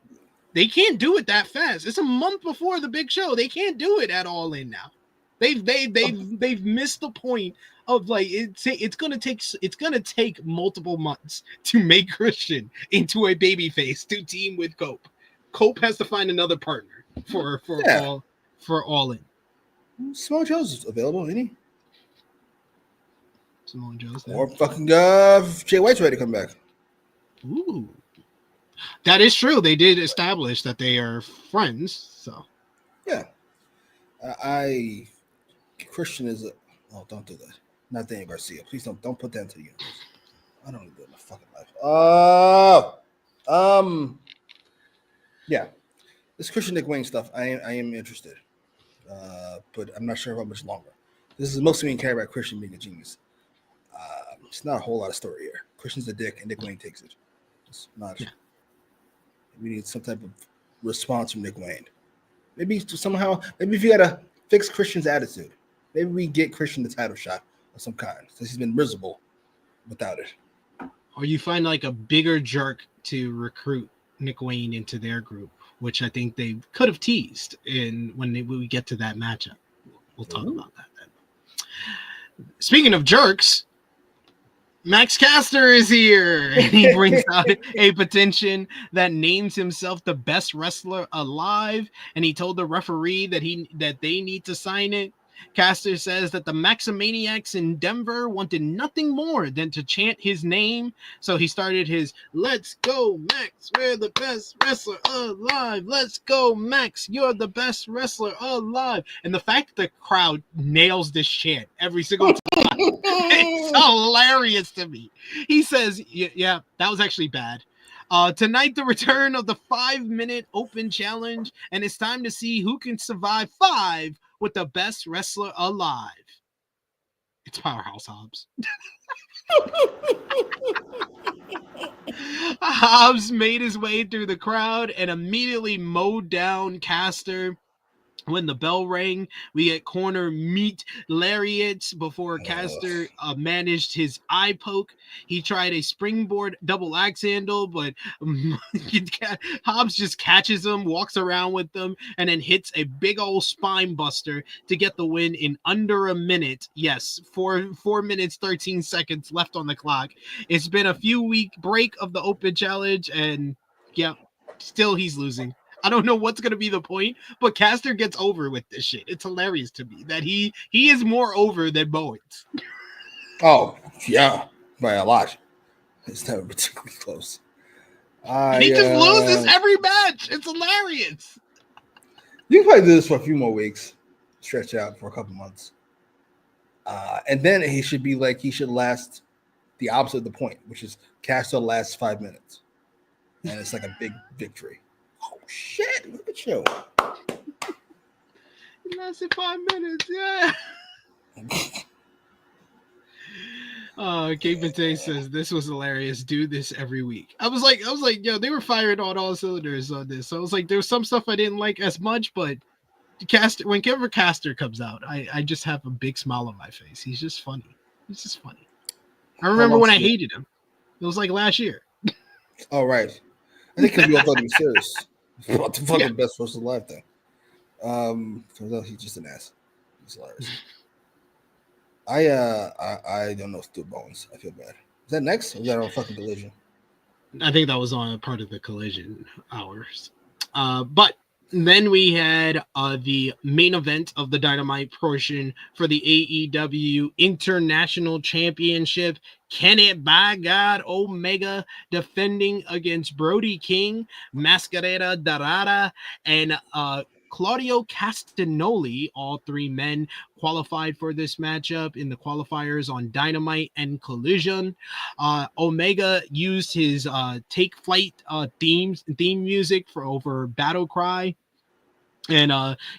They can't do it that fast. It's a month before the big show. They can't do it at All In now. They've missed the point of like it's gonna take multiple months to make Christian into a babyface to team with Cope. Cope has to find another partner for All In. Samoa Joe's available, isn't he? Samoa Joe's there. Or fucking Jay White's ready to come back. Ooh, that is true. They did establish that they are friends. So yeah, Christian is don't do that. Not Daniel Garcia. Please don't put that into the universe. I don't need that in my fucking life. Yeah, this Christian Nick Wayne stuff. I am interested, but I'm not sure how much longer. This is mostly being carried by Christian being a genius. It's not a whole lot of story here. Christian's a dick, and Nick Wayne takes it. It's not. Yeah. We need some type of response from Nick Wayne. Maybe if you gotta fix Christian's attitude, maybe we get Christian the title shot of some kind. Since he's been miserable without it. Or you find like a bigger jerk to recruit Nick Wayne into their group, which I think they could have teased when we get to that matchup. We'll talk about that then. Speaking of jerks, Max Caster is here, and he brings out a petition that names himself the best wrestler alive, and he told the referee that they need to sign it. Caster says that the Maximaniacs in Denver wanted nothing more than to chant his name, so he started his "Let's go, Max, we're the best wrestler alive. Let's go, Max, you're the best wrestler alive." And the fact that the crowd nails this chant every single time, it's hilarious to me. He says, yeah, that was actually bad. Tonight, the return of the 5-minute open challenge, and it's time to see who can survive 5 with the best wrestler alive. It's Powerhouse Hobbs. Hobbs made his way through the crowd and immediately mowed down Caster. When the bell rang, we get corner meat lariats before Caster managed his eye poke. He tried a springboard double axe handle, but Hobbs just catches him, walks around with them, and then hits a big old spine buster to get the win in under a minute. Yes, 4 minutes, 13 seconds left on the clock. It's been a few-week break of the open challenge, and yeah, still he's losing. I don't know what's going to be the point, but Caster gets over with this shit. It's hilarious to me that he is more over than Bowens. Oh, yeah, by a lot. It's never particularly close. He just loses every match. It's hilarious. You can probably do this for a few more weeks, stretch out for a couple months. And then he should last the opposite of the point, which is Caster lasts 5 minutes. And it's like a big victory. Oh, shit. Look at you. It lasted 5 minutes. Yeah. Kate Pate says this was hilarious. Do this every week. I was like, yo, they were firing on all cylinders on this. So I was like, there's some stuff I didn't like as much, but whenever Caster comes out, I just have a big smile on my face. He's just funny. I remember when I hated him. It was like last year. Oh, right. I think because we all thought he was serious about the fucking best wrestler alive thing. He's just an ass. He's hilarious. I don't know Stu Bones. I feel bad. Is that next? Or is that on fucking Collision? I think that was on a part of the Collision hours. But then we had the main event of the Dynamite portion for the AEW International Championship. Kenny by God Omega defending against Brody King, Mascara, Dorada, and Claudio Castagnoli. All 3 men qualified for this matchup in the qualifiers on Dynamite and Collision. Omega used his Take Flight theme music for over Battle Cry. And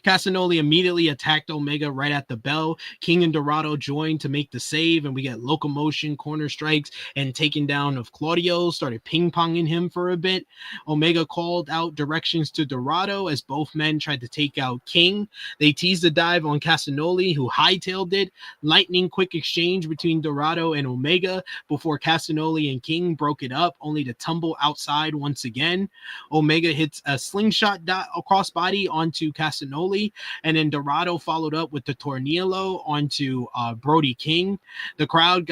Castagnoli immediately attacked Omega right at the bell. King and Dorado joined to make the save, and we get locomotion, corner strikes, and taking down of Claudio. Started ping-ponging him for a bit. Omega called out directions to Dorado as both men tried to take out King. They teased a dive on Castagnoli, who hightailed it. Lightning quick exchange between Dorado and Omega before Castagnoli and King broke it up, only to tumble outside once again. Omega hits a slingshot crossbody onto Castagnoli, and then Dorado followed up with the Tornillo onto Brody King. The crowd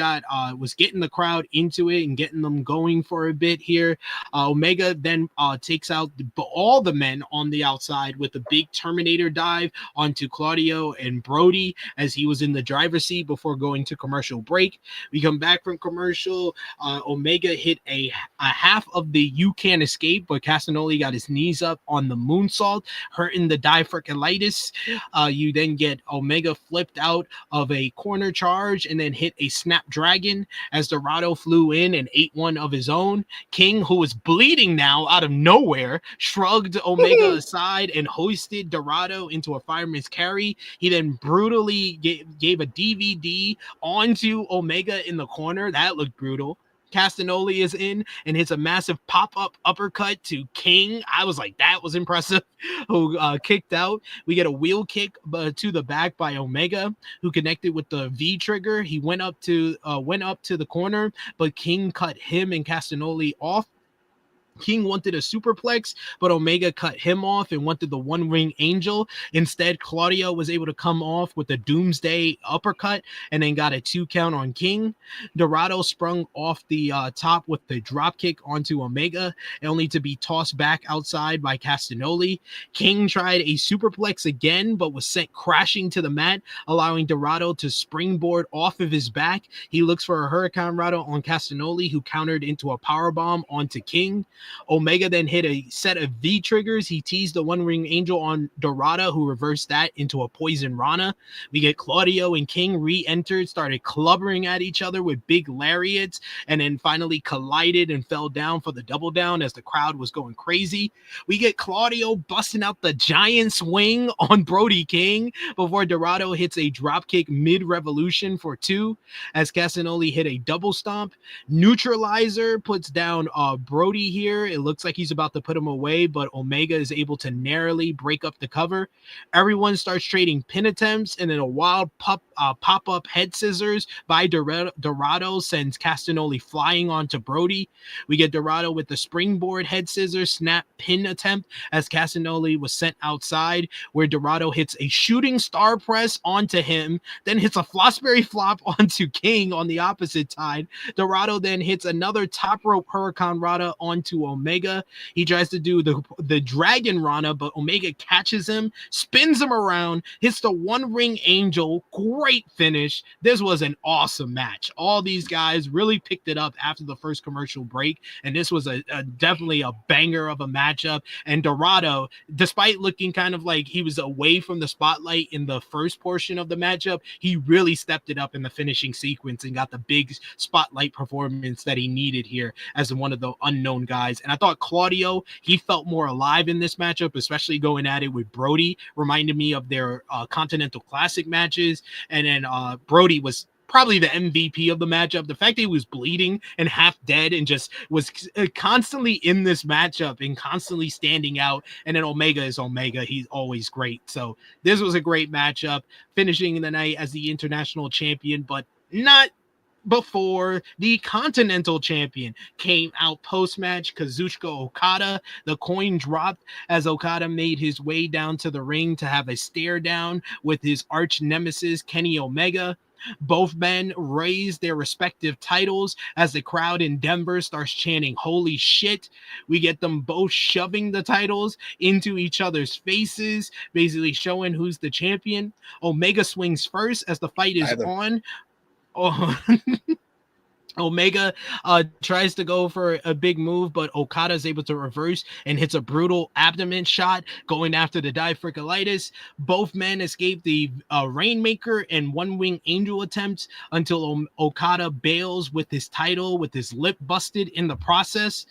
was getting the crowd into it and getting them going for a bit here. Omega then takes out all the men on the outside with a big Terminator dive onto Claudio and Brody as he was in the driver's seat before going to commercial break. We come back from commercial. Omega hit a half of the "You Can't Escape," but Castagnoli got his knees up on the moonsault, hurting the diverticulitis. You then get Omega flipped out of a corner charge and then hit a snapdragon as Dorado flew in and ate one of his own. King, who was bleeding now out of nowhere, shrugged Omega aside and hoisted Dorado into a fireman's carry. He then brutally gave a DVD onto Omega in the corner. That looked brutal. Castagnoli is in and hits a massive pop-up uppercut to King. I was like, that was impressive. Who kicked out. We get a wheel kick to the back by Omega, who connected with the V trigger. He went up to the corner, but King cut him and Castagnoli off. King wanted a superplex, but Omega cut him off and wanted the one ring angel. Instead, Claudio was able to come off with a doomsday uppercut and then got a 2 count on King. Dorada sprung off the top with the drop kick onto Omega, only to be tossed back outside by Castagnoli. King tried a superplex again, but was sent crashing to the mat, allowing Dorada to springboard off of his back. He looks for a Hurricane Rana on Castagnoli, who countered into a powerbomb onto King. Omega then hit a set of V triggers. He teased the one ring angel on Dorada, who reversed that into a poison Rana. We get Claudio and King re-entered, started clubbering at each other with big lariats, and then finally collided and fell down for the double down as the crowd was going crazy. We get Claudio busting out the giant swing on Brody King before Dorada hits a dropkick mid-revolution for 2, as Castagnoli hit a double stomp. Neutralizer puts down Brody here. It looks like he's about to put him away, but Omega is able to narrowly break up the cover. Everyone starts trading pin attempts, and then a wild pop-up head scissors by Dorada sends Castagnoli flying onto Brody. We get Dorada with the springboard head scissors snap pin attempt as Castagnoli was sent outside, where Dorada hits a shooting star press onto him, then hits a Flossberry flop onto King on the opposite side. Dorada then hits another top rope Hurricane Rana onto Omega. He tries to do the Dragon Rana, but Omega catches him, spins him around, hits the one ring angel. Great finish. This was an awesome match. All these guys really picked it up after the first commercial break, and this was definitely a banger of a matchup. And Dorada, despite looking kind of like he was away from the spotlight in the first portion of the matchup, he really stepped it up in the finishing sequence and got the big spotlight performance that he needed here as one of the unknown guys. And I thought Claudio, he felt more alive in this matchup, especially going at it with Brody. Reminded me of their Continental Classic matches. And then Brody was probably the MVP of the matchup. The fact that he was bleeding and half dead and just was constantly in this matchup and constantly standing out. And then Omega is Omega. He's always great. So this was a great matchup, finishing the night as the international champion, but not before the Continental Champion came out post-match. Kazuchika Okada, the coin dropped as Okada made his way down to the ring to have a stare down with his arch nemesis Kenny Omega. Both men raised their respective titles as the crowd in Denver starts chanting "Holy shit." We get them both shoving the titles into each other's faces, basically showing who's the champion. Omega swings first as the fight is on. Omega tries to go for a big move, but Okada is able to reverse and hits a brutal abdomen shot going after the diverticulitis. Both men escape the Rainmaker and One Wing Angel attempts until Okada bails with his title with his lip busted in the process.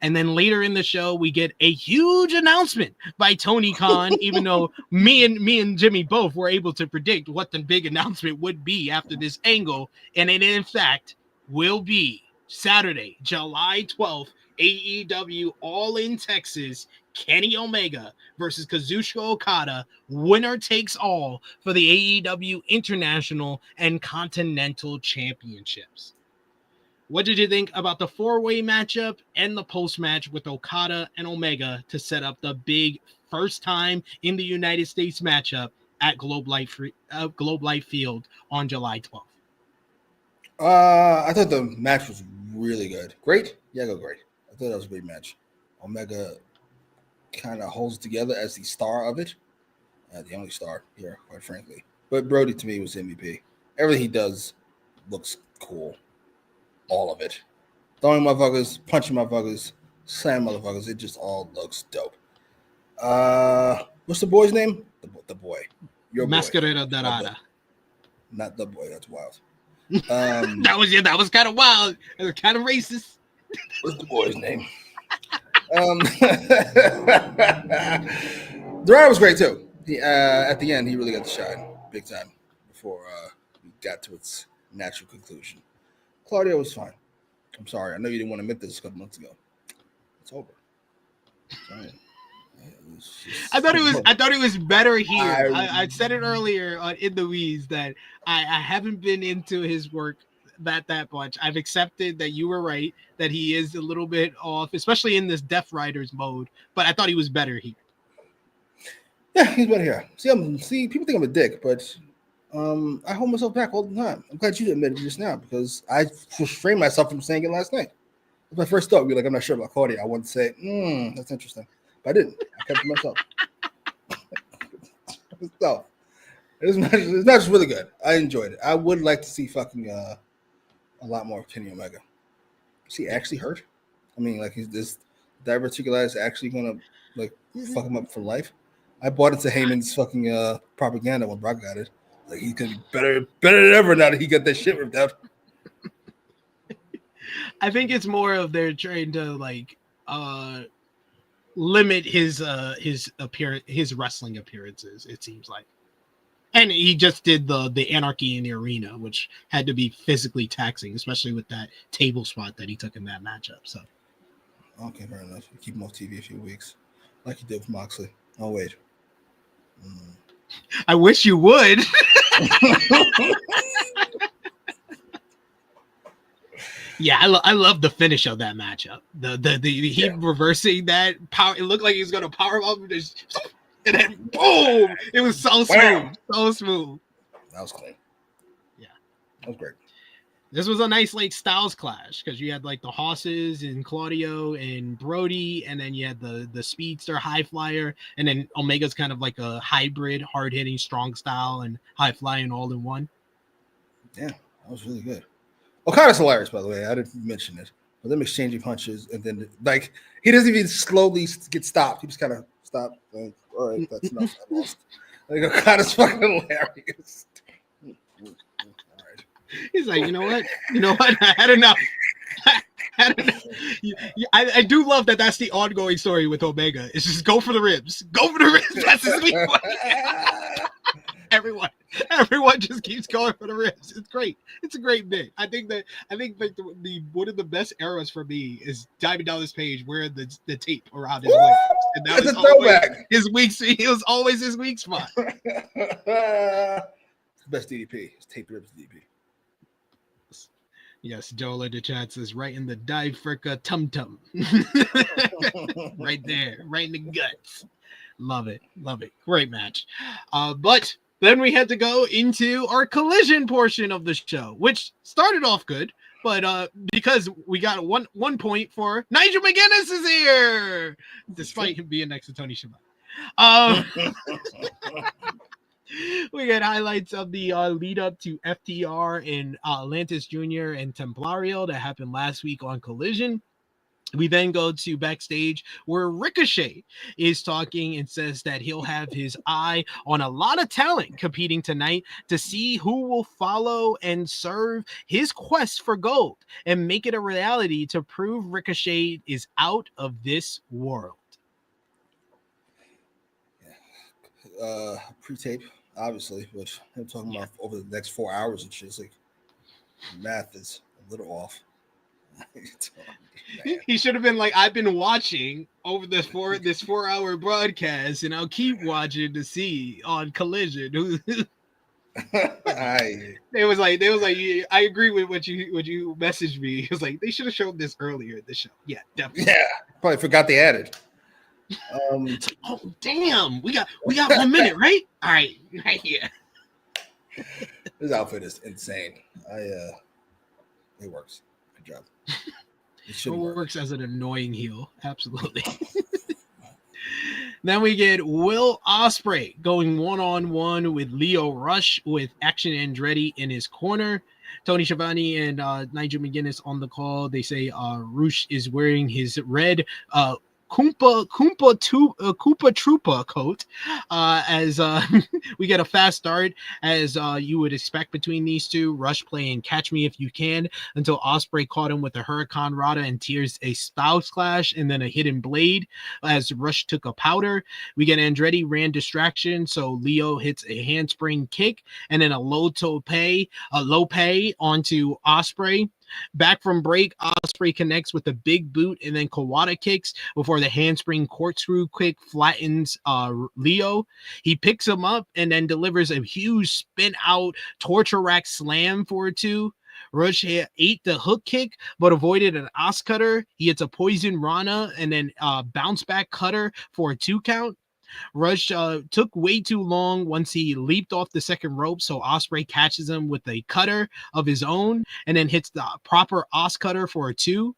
And then later in the show, we get a huge announcement by Tony Khan, even though me and Jimmy both were able to predict what the big announcement would be after this angle. And it, in fact, will be Saturday, July 12th, AEW All in Texas, Kenny Omega versus Kazuchika Okada, winner takes all for the AEW International and Continental Championships. What did you think about the four-way matchup and the post-match with Okada and Omega to set up the big first time in the United States matchup at Globe Life Field on July 12th? I thought the match was really good. Great? Yeah, go great. I thought that was a great match. Omega kind of holds together as the star of it. The only star here, quite frankly. But Brody, to me, was MVP. Everything he does looks cool. All of it. Throwing motherfuckers, punching motherfuckers, slamming motherfuckers. It just all looks dope. What's the boy's name? The boy. Your boy. Mascara Dorada. Not the boy. That's wild. That was kind of wild. It was kind of racist. What's the boy's name? Dorada was great too. At the end, he really got the shine big time before we got to its natural conclusion. Claudio was fine. I'm sorry. I know you didn't want to admit this a couple months ago. It's over. Sorry. I thought it was better here. I said it earlier in the weeds that I haven't been into his work that much. I've accepted that you were right, that he is a little bit off, especially in this Death Riders mode, but I thought he was better here. Yeah, he's better here. See, people think I'm a dick, but I hold myself back all the time. I'm glad you admitted it just now because I restrained myself from saying it last night. That's my first thought. Be like, I'm not sure about Claudio. I wouldn't say, that's interesting. But I didn't. I kept it to myself. So, it's not just really good. I enjoyed it. I would like to see fucking a lot more of Kenny Omega. Is he actually hurt? I mean, like, is this diverticulitis actually going to, like, fuck him up for life? I bought into Heyman's fucking propaganda when Brock got it. Like, he's going to be better than ever now that he got that shit ripped out. I think it's more of they're trying to, like, limit his appearance, his wrestling appearances, it seems like. And he just did the Anarchy in the Arena, which had to be physically taxing, especially with that table spot that he took in that matchup. So, okay, fair enough. Keep him off TV a few weeks, like you did with Moxley. Oh wait, I wish you would. Yeah, I love the finish of that matchup. The reversing that power. It looked like he was gonna power up, and then boom! It was so smooth, so smooth. That was clean. Yeah, that was great. This was a nice like styles clash because you had like the Hosses and Claudio and Brody, and then you had the speedster high flyer, and then Omega's kind of like a hybrid, hard hitting, strong style, and high flying all in one. Yeah, that was really good. Okada's hilarious, by the way. I didn't mention it, but them exchanging punches, and then like he doesn't even slowly get stopped. He just kind of stopped. Like, all right, that's enough. I lost. Like Okada's fucking hilarious. All right. He's like, you know what? I had enough. I do love that. That's the ongoing story with Omega. It's just go for the ribs. Go for the ribs. That's his weak point. Everyone just keeps going for the ribs. It's great. It's a great bit. I think the one of the best eras for me is diving down this page wearing the tape around his legs. And that was a throwback. He was always his weak spot. The best DDP. His tape ribs DDP. Yes, Joel in the chat says right in the dive fricka tum tum. Right there, right in the guts. Love it. Great match. But then we had to go into our collision portion of the show, which started off good, but because we got one point for Nigel McGuinness is here, despite him being next to Tony Schiavone. We got highlights of the lead up to FTR and Atlantis Jr. and Templario that happened last week on Collision. We then go to backstage where Ricochet is talking and says that he'll have his eye on a lot of talent competing tonight to see who will follow and serve his quest for gold and make it a reality to prove Ricochet is out of this world. Pre-tape, obviously, which I'm talking about over the next 4 hours and shit. It's like math is a little off. He should have been like, I've been watching over this 4-hour broadcast, and I'll keep watching to see on Collision. They was like, I agree with what you messaged me. It was like they should have shown this earlier in the show. Yeah, definitely. Yeah, probably forgot they added. Oh damn, we got 1 minute, right? All right, right here. This outfit is insane. It works. Good job. It works as an annoying heel, absolutely. Then we get Will Ospreay going one-on-one with Lio Rush with Action Andretti in his corner. Tony Schiavone and Nigel McGuinness on the call. They say Rush is wearing his red Koopa Troopa coat as we get a fast start as you would expect between these two. Rush playing Catch Me If You Can until Ospreay caught him with a Hurricane Rana and tears a Styles Clash and then a Hidden Blade as Rush took a powder. We get Andretti ran distraction, so Leo hits a handspring kick and then a low pay onto Ospreay. Back from break, Ospreay connects with a big boot and then Kawada kicks before the handspring corkscrew kick flattens Leo. He picks him up and then delivers a huge spin out torture rack slam for a 2. Rush ate the hook kick, but avoided an Os cutter. He hits a poison Rana and then bounce back cutter for a 2 count. Rush took way too long once he leaped off the second rope, so Ospreay catches him with a cutter of his own and then hits the proper Os cutter for a 2.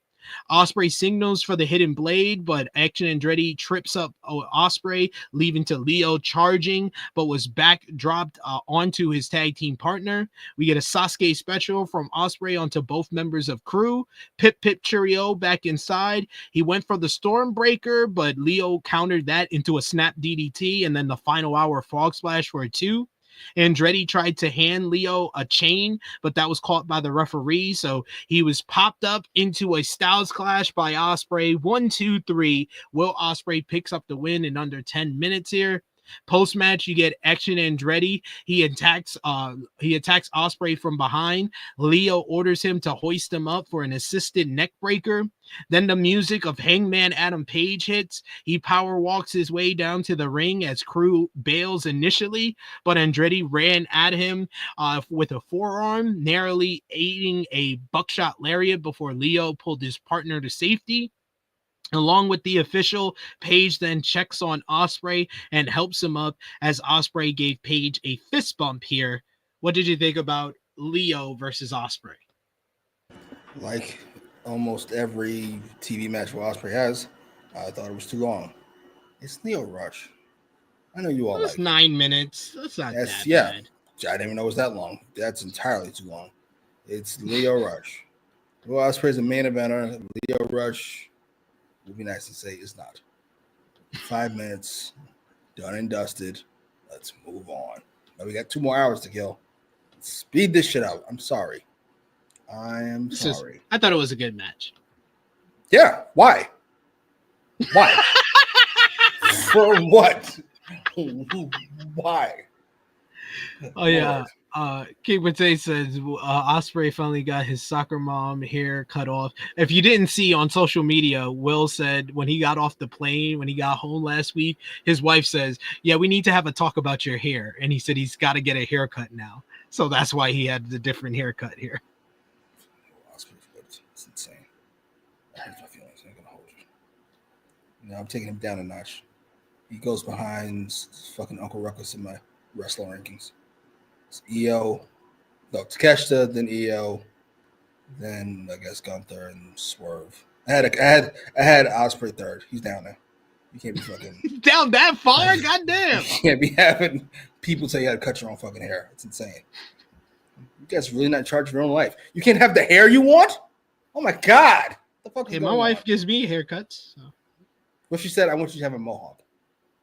Ospreay signals for the hidden blade, but Action Andretti trips up Ospreay, leaving to Leo charging, but was dropped onto his tag team partner. We get a Sasuke special from Ospreay onto both members of crew. Pip Cheerio back inside. He went for the Stormbreaker, but Leo countered that into a snap DDT, and then the final hour frog splash for a 2. Andretti tried to hand Leo a chain, but that was caught by the referee, so he was popped up into a Styles Clash by Ospreay. 1, 2, 3. Will Ospreay picks up the win in under 10 minutes here. Post-match, you get Action Andretti. He attacks Ospreay from behind. Leo orders him to hoist him up for an assisted neck breaker. Then the music of Hangman Adam Page hits. He power walks his way down to the ring as crew bails initially, but Andretti ran at him with a forearm, narrowly aiding a buckshot lariat before Leo pulled his partner to safety. Along with the official, Page then checks on Ospreay and helps him up as Ospreay gave Page a fist bump here. What did you think about Leo versus Ospreay? Like almost every TV match where Ospreay has, I thought it was too long. It's Leo Rush. I know you all That's like 9 minutes. That's not that bad. I didn't even know it was that long. That's entirely too long. It's Leo Rush. Well, Ospreay's a main eventer. Leo Rush would be nice to say it's not. 5 minutes, done and dusted. Let's move on. Now we got 2 more hours to kill. Speed this shit out. I'm sorry. I thought it was a good match. Yeah. Why? For what? Why? Oh yeah. King Potato says Ospreay finally got his soccer mom hair cut off. If you didn't see on social media, Will said when he got off the plane, when he got home last week, his wife says, "Yeah, we need to have a talk about your hair." And he said he's got to get a haircut now. So that's why he had the different haircut here. It's insane. I hurt my feelings. I'm gonna hold it. You know, I'm taking him down a notch. He goes behind fucking Uncle Ruckus in my wrestler rankings. It's EO, no, Takeshita, then EO, then I guess Gunther and Swerve. I had Ospreay third. He's down there. You can't be fucking down that far. Goddamn. You can't be having people tell you how to cut your own fucking hair. It's insane. You guys really not in charge of your own life. You can't have the hair you want. Oh my god. What the fuck is my wife gives me haircuts. So. What she said, I want you to have a mohawk.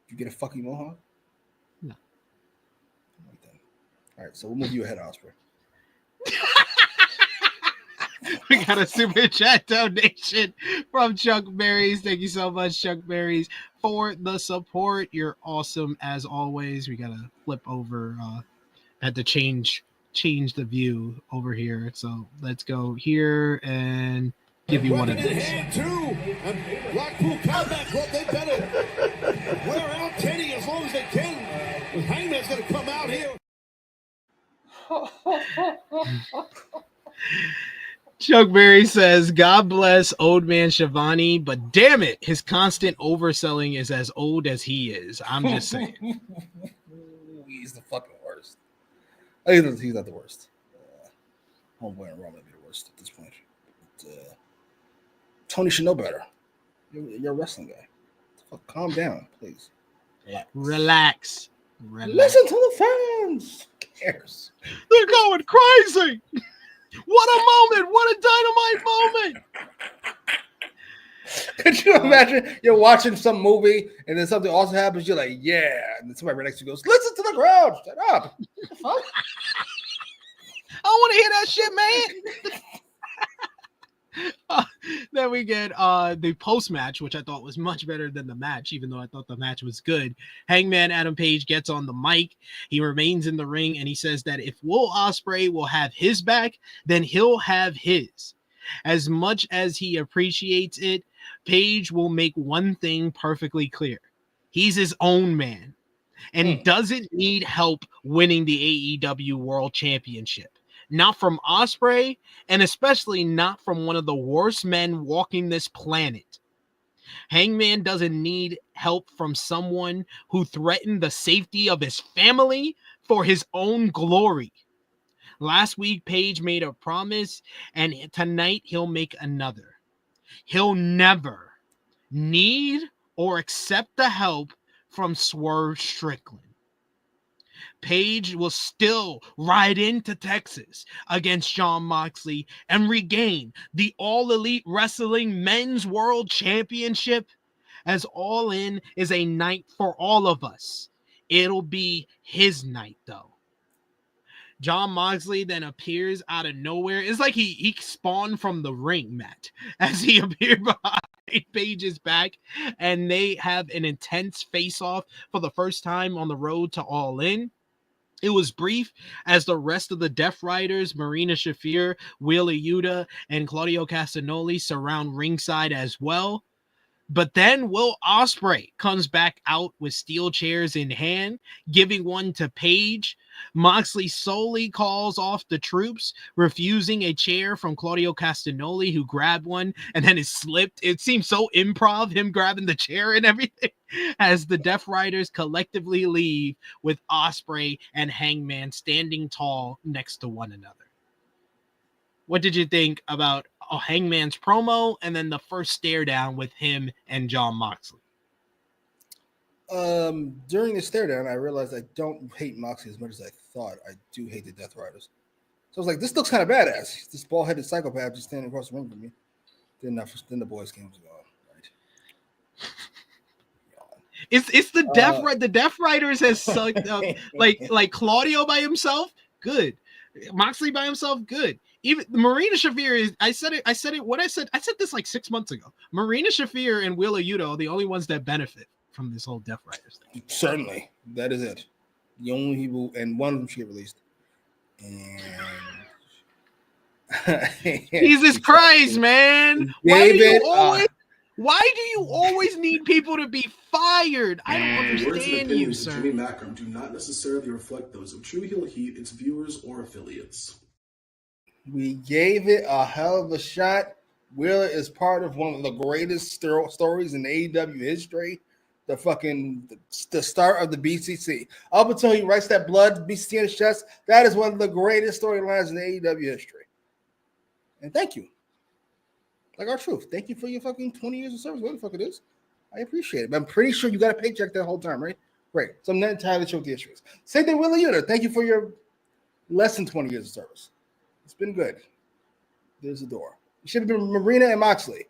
Did you get a fucking mohawk? No. All right, so we'll move you ahead, Ospreay. We got a super chat donation from Chuck Berries. Thank you so much, Chuck Berries, for the support. You're awesome as always. We gotta flip over. Had to change the view over here. So let's go here and give you one of these. And Blackpool Combat Club, they better wear out Teddy as long as they can. Hangman's gonna come out here. Chuck Berry says, God bless old man Shivani, but damn it, his constant overselling is as old as he is. I'm just saying. He's the fucking worst. He's not the worst. Homeboy and Raw might be the worst at this point. But, Toni should know better. You're a wrestling guy. Calm down, please. Relax. Listen to the fans. Who cares? They're going crazy. What a moment. What a dynamite moment. Could you imagine you're watching some movie and then something awesome happens? You're like, yeah. And then somebody right next to you goes, listen to the crowd. Shut up. What the fuck? I want to hear that shit, man. Then we get the post-match, which I thought was much better than the match, even though I thought the match was good. Hangman Adam Page gets on the mic. He remains in the ring, and he says that if Will Ospreay will have his back, then he'll have his. As much as he appreciates it, Page will make one thing perfectly clear. He's his own man and doesn't need help winning the AEW World Championship. Not from Ospreay, and especially not from one of the worst men walking this planet. Hangman doesn't need help from someone who threatened the safety of his family for his own glory. Last week, Page made a promise, and tonight he'll make another. He'll never need or accept the help from Swerve Strickland. Page will still ride into Texas against Jon Moxley and regain the All Elite Wrestling Men's World Championship, as All In is a night for all of us. It'll be his night, though. Jon Moxley then appears out of nowhere. It's like he spawned from the ring, Matt, as he appeared behind Page's back, and they have an intense face-off for the first time on the road to All In. It was brief, as the rest of the Death Riders, Marina Shafir, Wheeler Yuta, and Claudio Castagnoli surround ringside as well. But then Will Ospreay comes back out with steel chairs in hand, giving one to Page. Moxley solely calls off the troops, refusing a chair from Claudio Castagnoli, who grabbed one and then it slipped. It seems so improv, him grabbing the chair and everything, as the Death Riders collectively leave with Ospreay and Hangman standing tall next to one another. What did you think about Hangman's promo and then the first stare down with him and Jon Moxley? During the stare down, I realized I don't hate Moxley as much as I thought. I do hate the Death Riders. So I was like, this looks kind of badass. This bald-headed psychopath just standing across the ring from me. Then the boys came to go. Right. It's the Death Riders has sucked up. like Claudio by himself, good. Moxley by himself, good. Even Marina Shafir is. I said this like 6 months ago. Marina Shafir and Wheeler Yuta are the only ones that benefit from this whole Death Riders thing. Certainly, that is it. The only people, and one of them should get released. And Jesus Christ, man! Why do you always need people to be fired? I don't understand you, sir. Jimmy Macram do not necessarily reflect those of True Heel Heat, its viewers, or affiliates. We gave it a hell of a shot. Wheeler is part of one of the greatest stories in AEW history. The start of the BCC. Up until he writes that blood BCC in his chest, that is one of the greatest storylines in AEW history. And thank you. Like our truth. Thank you for your fucking 20 years of service. What the fuck it is? I appreciate it. But I'm pretty sure you got a paycheck that whole time, right? Great. So I'm not entirely sure what the issue is. Same thing with Wheeler Yuta. Thank you for your less than 20 years of service. It's been good. There's the door. It should have been Marina and Moxley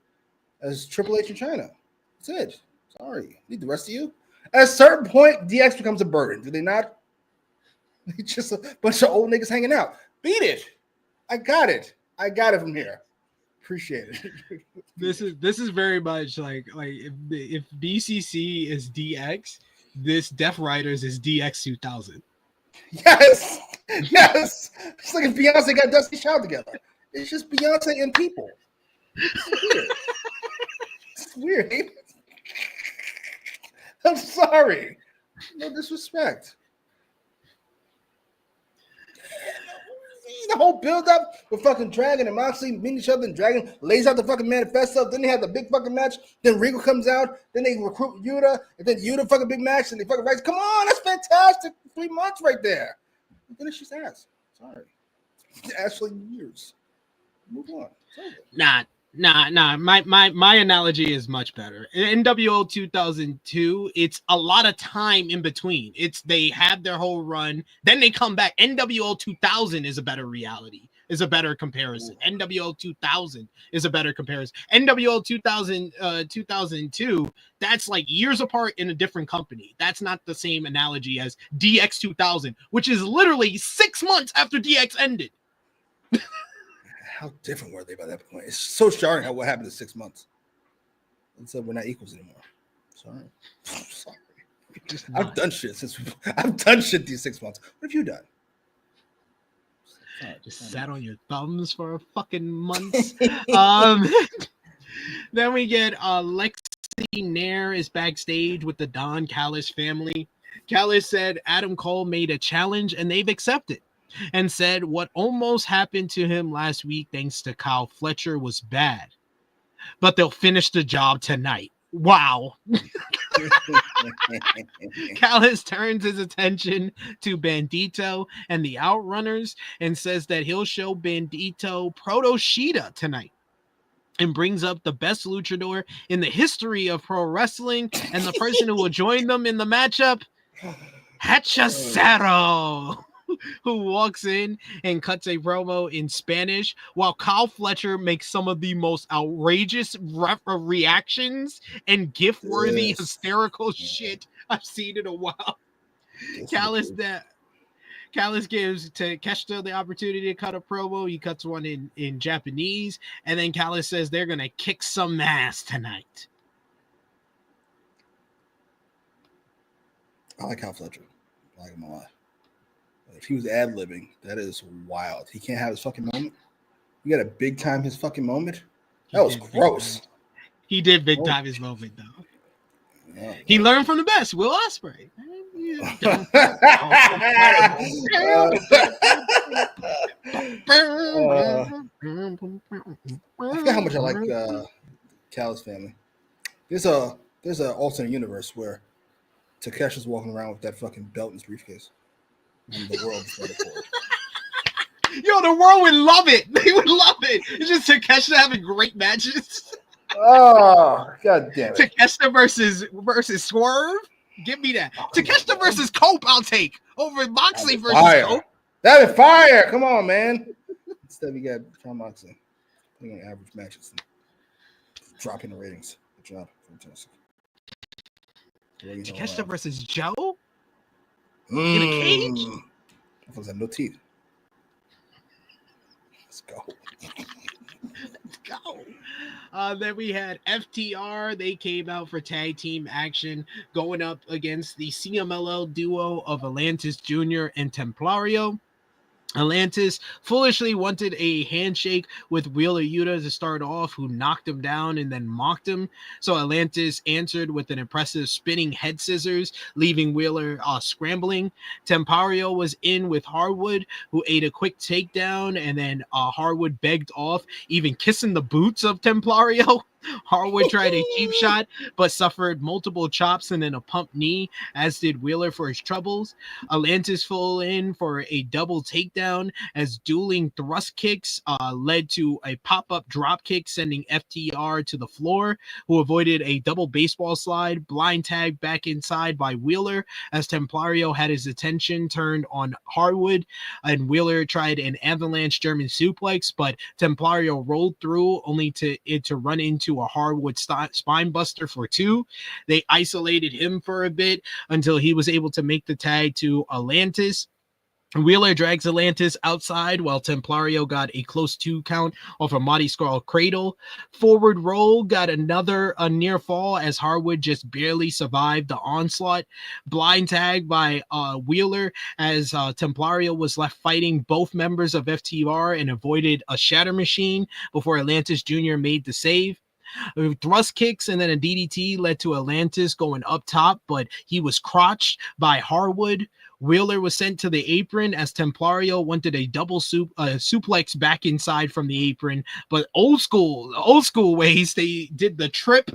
as Triple H in China. That's it. Sorry. Need the rest of you. At a certain point, DX becomes a burden. Do they not? It's just a bunch of old niggas hanging out. Beat it. I got it. I got it from here. Appreciate it. This is very much like if BCC is DX, this Death Riders is DX 2000. Yes. Yes. It's like if Beyonce got Dusty Child together. It's just Beyonce and people. It's weird. I'm sorry. No disrespect. The whole build-up with fucking Dragon and Moxley meeting each other, and Dragon lays out the fucking manifesto. Then they have the big fucking match. Then Regal comes out. Then they recruit Yuta. And then Yuta fucking big match. And they fucking rise. Come on, that's fantastic. 3 months right there. And then it's just ass. Sorry. Ass for years. Move on. Nah. My analogy is much better. In NWO 2002, it's a lot of time in between. They have their whole run, then they come back. NWO 2000 is a better reality, is a better comparison. NWO 2000 is a better comparison. NWO 2002, that's like years apart in a different company. That's not the same analogy as DX 2000, which is literally 6 months after DX ended. How different were they by that point? It's so jarring how what happened in 6 months. And so we're not equals anymore. Sorry. I've done shit these 6 months. What have you done? Just sat on your thumbs for a fucking month. Then we get Lexi Nair is backstage with the Don Callis family. Callis said Adam Cole made a challenge and they've accepted, and said what almost happened to him last week thanks to Kyle Fletcher was bad, but they'll finish the job tonight. Wow. Callis turns his attention to Bandito and the Outrunners and says that he'll show Bandito Proto Sheeta tonight, and brings up the best luchador in the history of pro wrestling and the person who will join them in the matchup, Hachicero, who walks in and cuts a promo in Spanish while Kyle Fletcher makes some of the most outrageous reactions and gift-worthy hysterical shit I've seen in a while. Callis gives Takeshita the opportunity to cut a promo. He cuts one in Japanese, and then Callis says they're going to kick some ass tonight. I like Kyle Fletcher. I like him a lot. If he was ad-libbing, that is wild. He can't have his fucking moment. You got to big time his fucking moment? That was gross. He did big time his moment, though. Yeah, he learned from the best, Will Ospreay. I forgot how much I like Cal's family. There's an alternate universe where Takeshi's walking around with that fucking belt in his briefcase, and the world is ready for it. Yo, the world would love it. They would love it. It's just Takeshi having great matches. Oh, god damn it. Takeshita versus Swerve? Give me that. Takeshita versus Cope, I'll take. Over Moxley versus Cope. That'd be fire. Come on, man. Instead, we got John Moxley putting on average matches and dropping the ratings. Good job. Fantastic. Takeshita versus Joe? In a cage? That was no teeth. Let's go. Let's go. Then we had FTR. They came out for tag team action, going up against the CMLL duo of Atlantis Jr. and Templario. Atlantis foolishly wanted a handshake with Wheeler Yuta to start off, who knocked him down and then mocked him. So Atlantis answered with an impressive spinning head scissors, leaving Wheeler scrambling. Templario was in with Harwood, who ate a quick takedown, and then Harwood begged off, even kissing the boots of Templario. Harwood tried a cheap shot, but suffered multiple chops and then a pump knee, as did Wheeler for his troubles. Atlantis fell in for a double takedown as dueling thrust kicks led to a pop-up drop kick, sending FTR to the floor, who avoided a double baseball slide, blind tag back inside by Wheeler, as Templario had his attention turned on Harwood, and Wheeler tried an avalanche German suplex, but Templario rolled through, only to run into a Harwood spine buster for 2. They isolated him for a bit until he was able to make the tag to Atlantis. Wheeler drags Atlantis outside while Templario got a close 2 count off a Marty Scurll cradle. Forward roll got a near fall as Harwood just barely survived the onslaught. Blind tag by Wheeler as Templario was left fighting both members of FTR and avoided a shatter machine before Atlantis Jr. made the save. Thrust kicks and then a DDT led to Atlantis going up top, but he was crotched by Harwood. Wheeler was sent to the apron as Templario wanted a double suplex back inside from the apron, but old school ways, they did the trip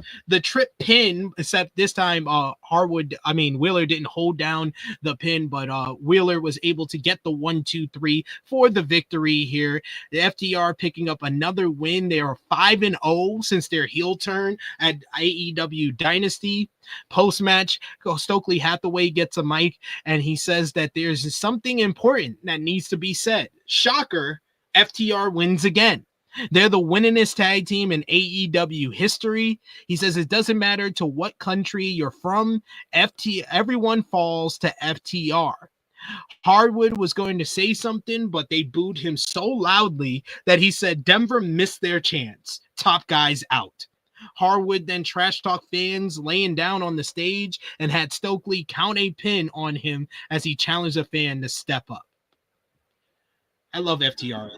pin, except this time Wheeler didn't hold down the pin, but Wheeler was able to get the 1-2-3 for the victory here. The FTR picking up another win. They are 5-0 since their heel turn at AEW Dynasty. Post-match, Stokely Hathaway gets a mic and he says that there's something important that needs to be said. Shocker, FTR wins again. They're the winningest tag team in AEW history. He says it doesn't matter to what country you're from, everyone falls to FTR. Harwood was going to say something, but they booed him so loudly that he said Denver missed their chance. Top guys out. Harwood then trash talk fans laying down on the stage and had Stokely count a pin on him as he challenged a fan to step up. I love FTR.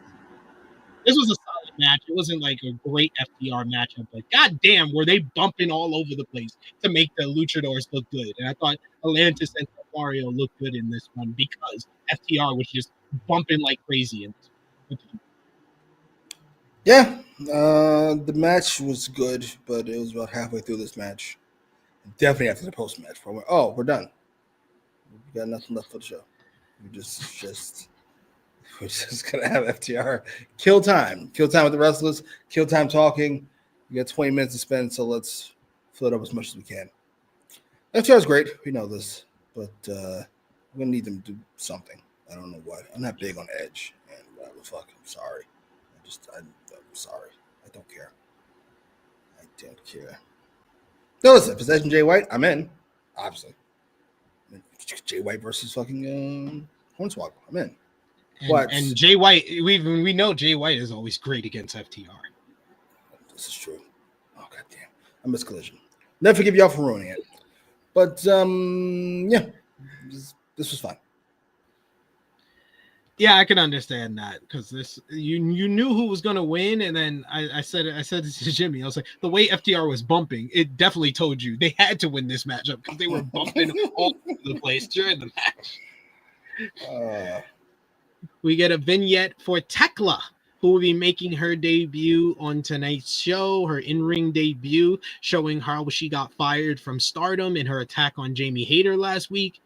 This was a solid match. It wasn't like a great FTR matchup, but goddamn, were they bumping all over the place to make the luchadors look good. And I thought Atlantis and Mario looked good in this one because FTR was just bumping like crazy in this one. Yeah, the match was good, but it was about halfway through this match. Definitely after the post match, we're done. We got nothing left for the show. We're just gonna have FTR kill time with the wrestlers, kill time talking. We got 20 minutes to spend, so let's fill it up as much as we can. FTR is great, we know this, but we're gonna need them to do something. I don't know what. I'm not big on Edge, and whatever the fuck. I'm sorry. I'm sorry. I don't care. No, listen, if it's Edge and Jay White, I'm in. Obviously. Jay White versus fucking Hornswoggle. I'm in. And Jay White, we know Jay White is always great against FTR. This is true. Oh, goddamn. I missed Collision. Never forgive y'all for ruining it. But, yeah. This was fun. Yeah, I can understand that because this you knew who was gonna win, and then I said this to Jimmy. I was like, the way FTR was bumping, it definitely told you they had to win this matchup because they were bumping all over the place during the match. We get a vignette for Tekla, who will be making her debut on tonight's show, her in-ring debut, showing how she got fired from Stardom in her attack on Jamie Hayter last week.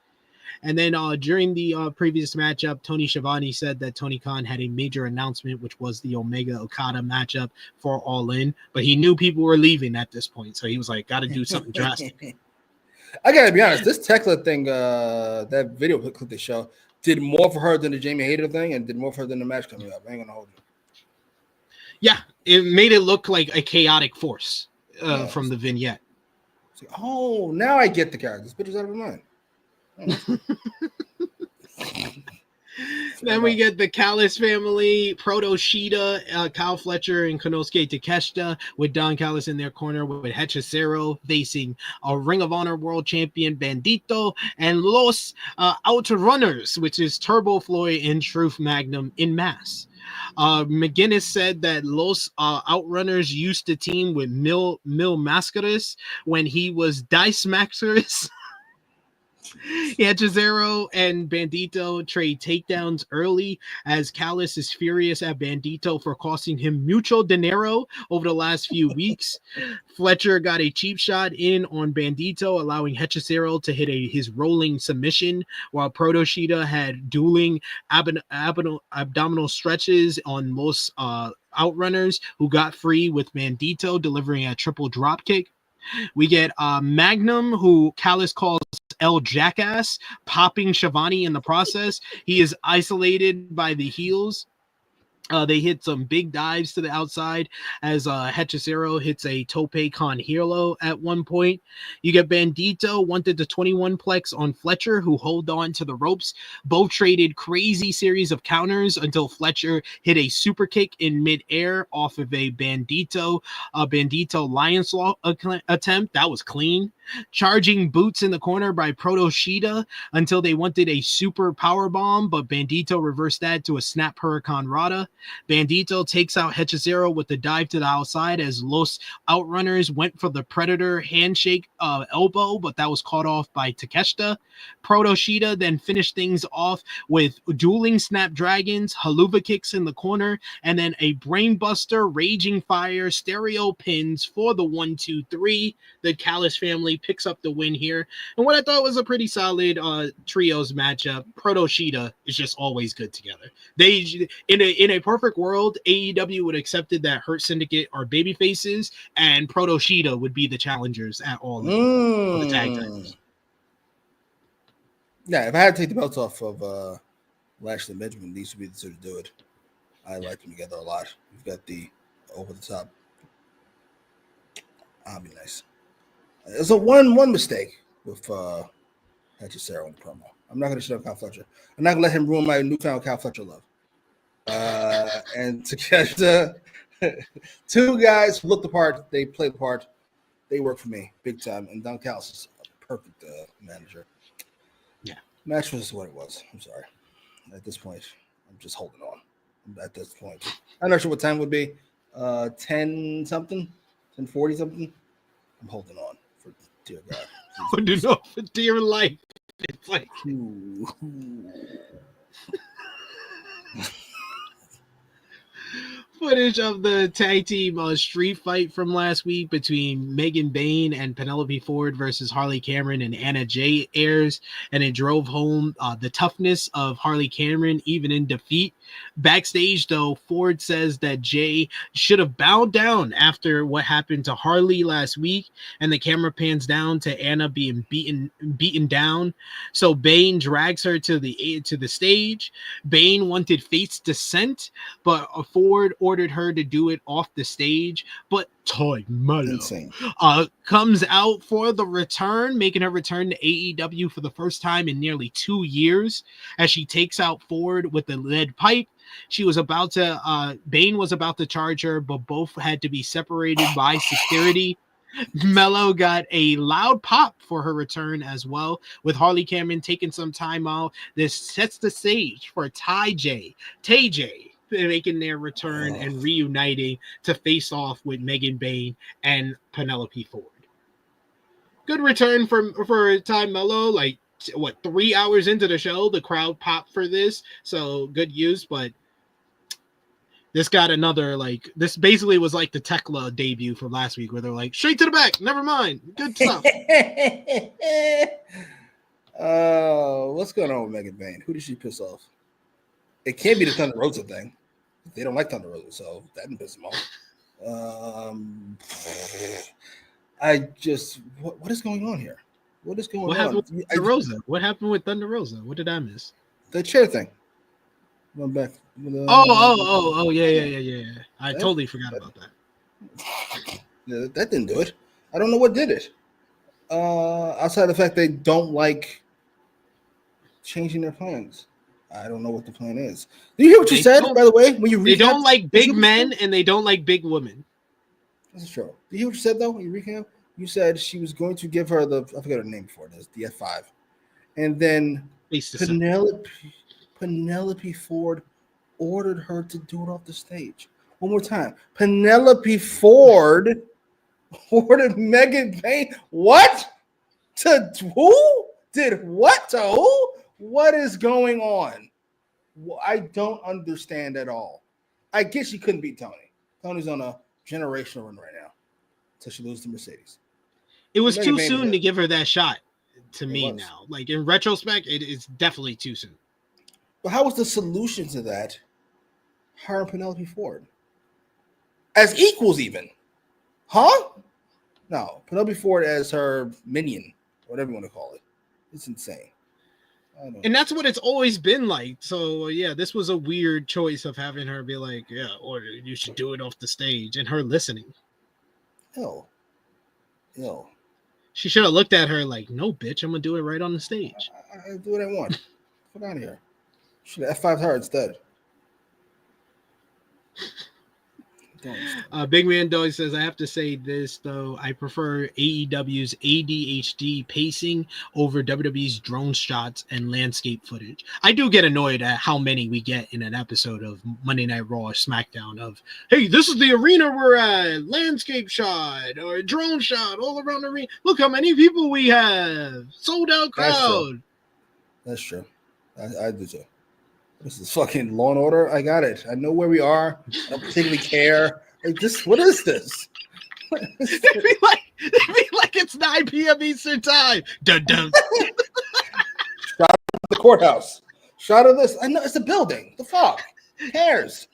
And then during the previous matchup, Tony Schiavone said that Tony Khan had a major announcement, which was the Omega Okada matchup for All In. But he knew people were leaving at this point, so he was like, got to do something drastic. I got to be honest, this Tekla thing, that video clip they show, did more for her than the Jamie Hayter thing and did more for her than the match coming up. I ain't going to hold you. Yeah, it made it look like a chaotic force from the vignette. Oh, now I get the character. This bitch is out of her mind. Then we get the Callis family, Proto Shida, Kyle Fletcher, and Konosuke Takeshita with Don Callis in their corner with Hechicero facing a Ring of Honor World Champion Bandito and Los Outrunners, which is Turbo Floyd and Truth Magnum in mass. McGinnis said that Los Outrunners used to team with Mil Mascaras when he was Dice Mascaras. Yeah, Cesaro and Bandito trade takedowns early as Callis is furious at Bandito for costing him mucho dinero over the last few weeks. Fletcher got a cheap shot in on Bandito, allowing Hechicero to hit his rolling submission, while Proto Shida had dueling abdominal stretches on most Outrunners, who got free with Bandito delivering a triple dropkick. We get Magnum, who Callis calls El Jackass, popping Schiavone in the process. He is isolated by the heels. They hit some big dives to the outside as Hechicero hits a tope con hilo at one point. You get Bandito wanted the 21 plex on Fletcher, who hold on to the ropes. Both traded crazy series of counters until Fletcher hit a super kick in midair off of a Bandito Lion's Law attempt. That was clean. Charging boots in the corner by Proto Shida until they wanted a super power bomb, but Bandito reversed that to a snap Hurricane Rada. Bandito takes out Hechicero with the dive to the outside as Los Outrunners went for the Predator handshake elbow, but that was caught off by Takeshita. Proto Shida then finished things off with dueling Snapdragons, haluva kicks in the corner, and then a brainbuster, raging fire, stereo pins for the 1-2-3. The Callis family picks up the win here. And what I thought was a pretty solid trios matchup. Proto Shida is just always good together. They in a perfect world, AEW would have accepted that Hurt Syndicate are baby faces and Proto Shida would be the challengers at all for the tag titles. Yeah, if I had to take the belts off of Lashley and Benjamin, these would be the two to do it. I like them together a lot. You've got the over the top. That'll be nice. There's a one mistake with Hechicero in the promo. I'm not going to shut up Kyle Fletcher. I'm not going to let him ruin my newfound Kyle Fletcher love. And Takeshita, two guys who look the part, they play the part, they work for me big time. And Don Callis is a perfect manager. Yeah, match was what it was. I'm sorry. At this point, I'm just holding on. at this point. I'm not sure what time it would be. 10 something, 10:40 something. I'm holding on for dear God. Holding on for dear life. It's like footage of the tag team street fight from last week between Megan Bayne and Penelope Ford versus Harley Cameron and Anna Jay airs, and it drove home the toughness of Harley Cameron even in defeat. Backstage, though, Ford says that Jay should have bowed down after what happened to Harley last week, and the camera pans down to Anna being beaten down. So Bayne drags her to the stage. Bayne wanted face descent, but Ford ordered her to do it off the stage. But Toni comes out for the return, making her return to AEW for the first time in nearly 2 years, as she takes out Ford with the lead pipe. She was about to, Bayne was about to charge her, but both had to be separated by security. Mello got a loud pop for her return as well, with Harley Cameron taking some time out. This sets the stage for Tay J making their return and reuniting to face off with Megan Bayne and Penelope Ford. Good return for Ty Mello. Like, 3 hours into the show, the crowd popped for this, so good use. But this got another, this basically was like the Tekla debut from last week, where they're like, straight to the back, never mind, good stuff. What's going on with Megan Bayne? Who did she piss off? It can't be the Thunder Rosa thing. They don't like Thunder Rosa, so that didn't piss them off. What is going on here? What is going on? What happened with Thunder Rosa? What happened with Thunder Rosa? What did I miss? The chair thing. Went back. Yeah. I totally forgot about that. Yeah, that didn't do it. I don't know what did it. Outside of the fact they don't like changing their plans. I don't know what the plan is. Do you hear what you said, by the way? When you they don't like big men and they don't like big women. That's true. Do you hear what you said though? When you recap, you said she was going to give her I forgot her name before this, the F5, and then Penelope Ford ordered her to do it off the stage. One more time. Penelope Ford ordered Megan Bayne. What? To who? Did what to who? What is going on? Well, I don't understand at all. I guess she couldn't beat Toni. Toni's on a generational run right now until she loses to Mercedes. It was too soon to give her that shot to me now. Like, in retrospect, it's definitely too soon. But how was the solution to that? Her and Penelope Ford. As equals even. Huh? No. Penelope Ford as her minion, whatever you want to call it. It's insane. And that's what it's always been like. So, yeah, this was a weird choice of having her be like, yeah, or you should do it off the stage, and her listening. Ew. She should have looked at her like, no, bitch, I'm going to do it right on the stage. I do what I want. Get out of here. Should have F5'd her instead. Big Man Dog says, I have to say this, though. I prefer AEW's ADHD pacing over WWE's drone shots and landscape footage. I do get annoyed at how many we get in an episode of Monday Night Raw or SmackDown of, hey, this is the arena we're at, landscape shot or drone shot all around the arena. Look how many people we have. Sold out crowd. That's true. I do too. This is fucking Law and Order. I got it. I know where we are. I don't particularly care. Like this. What is this? It'd be like it's 9 p.m. Eastern time. Dun dun. Shot of the courthouse. Shot of this. I know it's a building. The fuck? Who cares?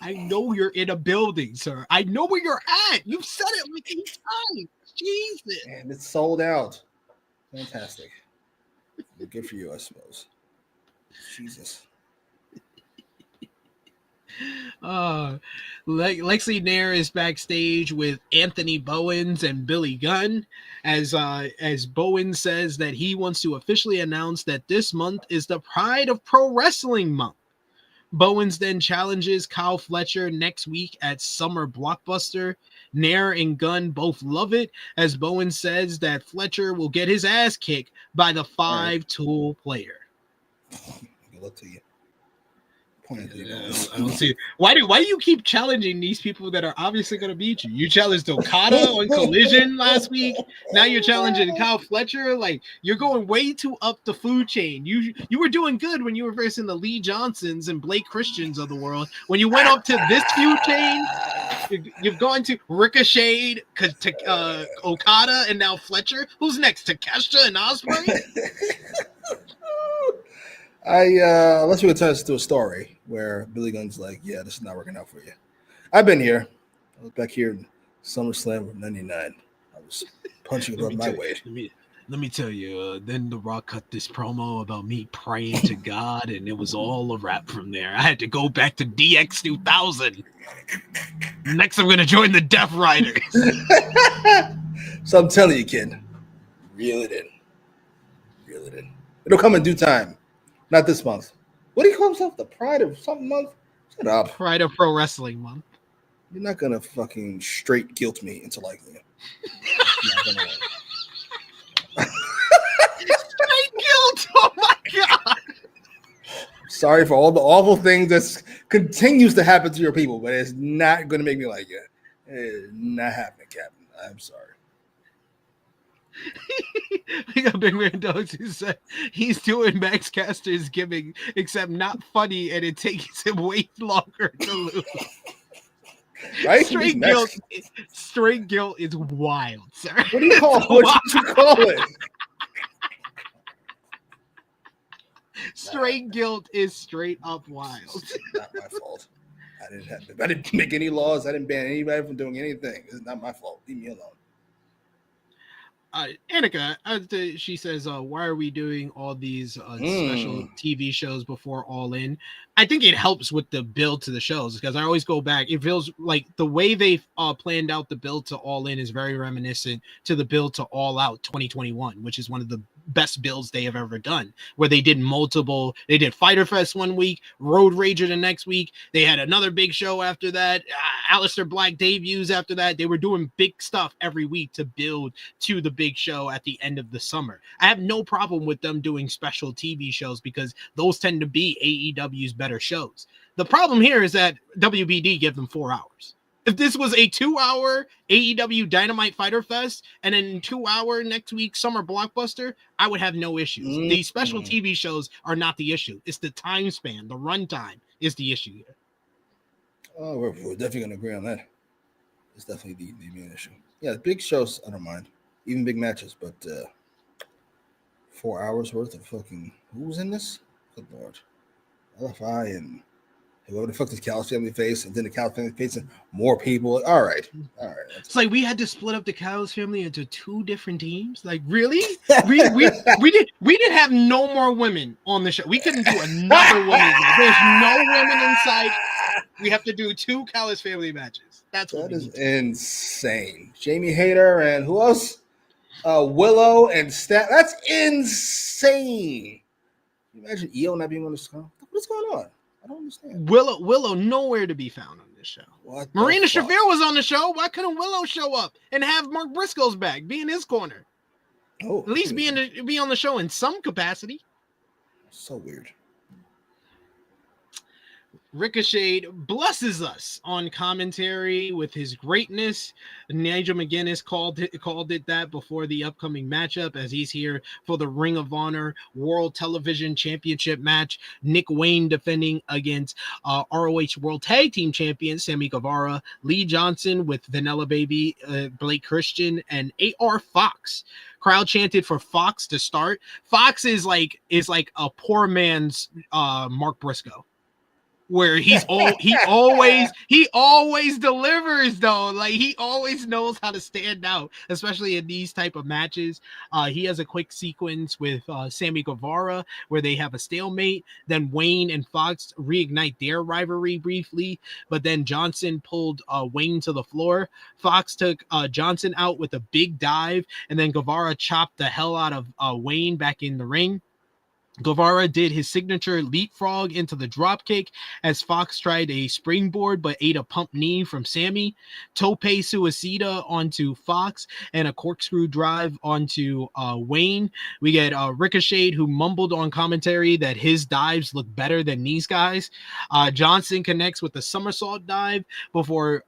I know you're in a building, sir. I know where you're at. You've said it like 8 times. Jesus. And it's sold out. Fantastic. Good for you, I suppose. Jesus. Lexi Nair is backstage with Anthony Bowens and Billy Gunn as Bowens says that he wants to officially announce that this month is the Pride of Pro Wrestling Month. Bowens then challenges Kyle Fletcher next week at Summer Blockbuster. Nair and Gunn both love it, as Bowens says that Fletcher will get his ass kicked by the 5-tool player. Good luck to you. I don't see. Why do you keep challenging these people that are obviously going to beat you? You challenged Okada on Collision last week. Now you're challenging Kyle Fletcher. Like, you're going way too up the food chain. You were doing good when you were facing the Lee Johnsons and Blake Christians of the world. When you went up to this food chain, you've gone to Ricochet, to Okada, and now Fletcher. Who's next? Takeshita and Ospreay? Unless we could tell us to a story where Billy Gunn's like, yeah, this is not working out for you. I've been here. I was back here in SummerSlam of '99. I was punching above my weight. Let me tell you, then The Rock cut this promo about me praying to God, and it was all a wrap from there. I had to go back to DX 2000. Next, I'm going to join the Death Riders. So I'm telling you, kid, reel it in. Reel it in. It'll come in due time. Not this month. What do you call himself? The Pride of something month? Shut up. Pride of Pro Wrestling month. You're not going to fucking straight guilt me into liking you. Not gonna Straight guilt. Oh my God. Sorry for all the awful things that continues to happen to your people, but it's not going to make me like you. It is not happening, Captain. I'm sorry. We got Big Man Dogs who said he's doing Max Caster's gimmick, except not funny, and it takes him way longer to lose. Right? Straight guilt is wild, sir. What do you call it? What you call it? Straight guilt is straight up wild. It's not my fault. I didn't make any laws. I didn't ban anybody from doing anything. It's not my fault. Leave me alone. Annika, she says, why are we doing all these special TV shows before All In? I think it helps with the build to the shows, because I always go back. It feels like the way they've planned out the build to All In is very reminiscent to the build to All Out 2021, which is one of the best builds they have ever done, where they did Fyter Fest one week, Road Rager the next week. They had another big show after that. Aleister Black debuts after that. They were doing big stuff every week to build to the big show at the end of the summer. I have no problem with them doing special TV shows, because those tend to be AEW's better shows. The problem here is that WBD give them 4 hours. If this was a 2-hour AEW Dynamite Fyter Fest and then 2-hour next week Summer Blockbuster, I would have no issues. These special TV shows are not the issue. It's the time span, the runtime is the issue here. Oh, we're definitely going to agree on that. It's definitely the main issue. Yeah, the big shows, I don't mind. Even big matches, but 4 hours worth of fucking... Who's in this? Good Lord. LFI and... whoever the fuck this Callis family face, and then the Callis family facing more people. All right. It's like we had to split up the Callis family into 2 different teams. Like, really? we didn't have no more women on the show. We couldn't do another women. There's no women inside. We have to do 2 Callis family matches. That is insane. Jamie Hayter and who else? Willow and Stat. That's insane. Can you imagine EO not being on the show? What's going on? I don't understand. Willow nowhere to be found on this show. Marina Shafir was on the show. Why couldn't Willow show up and have Mark Briscoe's back, be in his corner? Oh, at least be on the show in some capacity. So weird. Ricochet blesses us on commentary with his greatness. Nigel McGuinness called it that before the upcoming matchup, as he's here for the Ring of Honor World Television Championship match. Nick Wayne defending against ROH World Tag Team Champion Sammy Guevara, Lee Johnson with Vanilla Baby, Blake Christian, and AR Fox. Crowd chanted for Fox to start. Fox is like a poor man's Mark Briscoe, where he always delivers though. Like, he always knows how to stand out, especially in these type of matches. He has a quick sequence with Sammy Guevara where they have a stalemate. Then Wayne and Fox reignite their rivalry briefly, but then Johnson pulled Wayne to the floor. Fox took Johnson out with a big dive, and then Guevara chopped the hell out of Wayne back in the ring. Guevara did his signature leapfrog into the dropkick as Fox tried a springboard but ate a pump knee from Sammy. Tope suicida onto Fox and a corkscrew drive onto Wayne. We get Ricochet, who mumbled on commentary that his dives look better than these guys. Johnson connects with the somersault dive before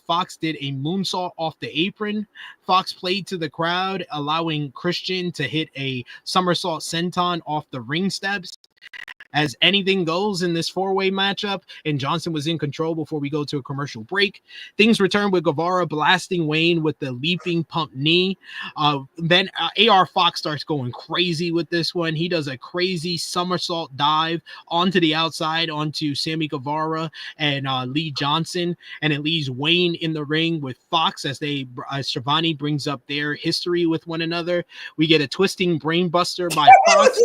Fox did a moonsault off the apron. Fox played to the crowd, allowing Christian to hit a somersault senton off the ring steps. As anything goes in this four-way matchup, and Johnson was in control before we go to a commercial break. Things return with Guevara blasting Wayne with the leaping pump knee. Then AR Fox starts going crazy with this one. He does a crazy somersault dive onto the outside, onto Sammy Guevara and Lee Johnson, and it leaves Wayne in the ring with Fox as Shivani brings up their history with one another. We get a twisting brainbuster by Fox,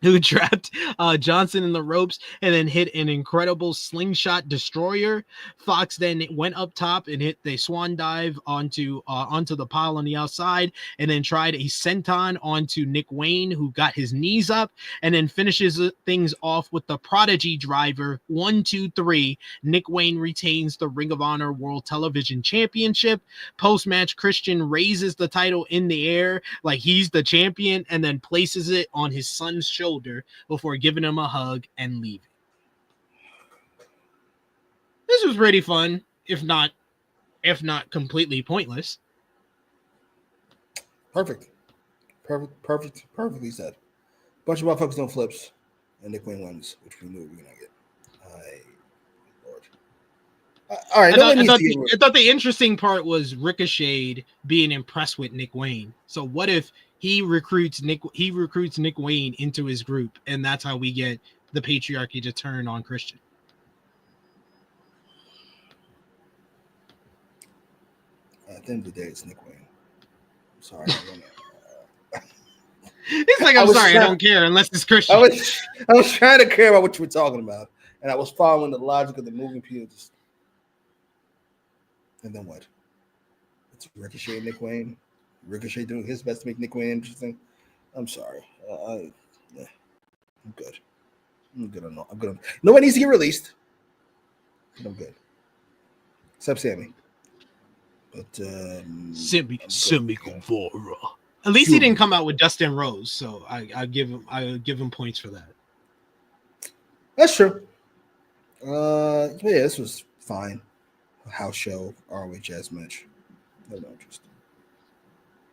who trapped Johnson in the ropes and then hit an incredible slingshot destroyer. Fox then went up top and hit the swan dive onto the pile on the outside, and then tried a senton onto Nick Wayne, who got his knees up, and then finishes things off with the Prodigy driver. 1, 2, 3. Nick Wayne retains the Ring of Honor World Television Championship. Post-match, Christian raises the title in the air like he's the champion and then places it on his son's shoulder before giving him a hug and leaving. This was pretty fun, if not completely pointless. Perfectly said. Bunch of motherfuckers doing flips, and Nick Wayne wins, which we knew we were gonna get. Lord. All right. I thought the interesting part was Ricochet being impressed with Nick Wayne. So what if he recruits Nick Wayne into his group, and that's how we get the patriarchy to turn on Christian? At the end of the day, it's Nick Wayne. I'm sorry. He's like, I'm sorry, I don't care unless it's Christian. I was trying to care about what you were talking about, and I was following the logic of the moving pieces. And then what? It's Ricochet and Nick Wayne. Ricochet doing his best to make Nick Wayne interesting. I'm sorry. I'm good. I'm good. No one needs to get released. I'm good. Except Sammy. But Sammy Guevara. At least he didn't come out with Dustin Rose, so I give him points for that. That's true. Yeah, this was fine. House show, ROH match. No interest.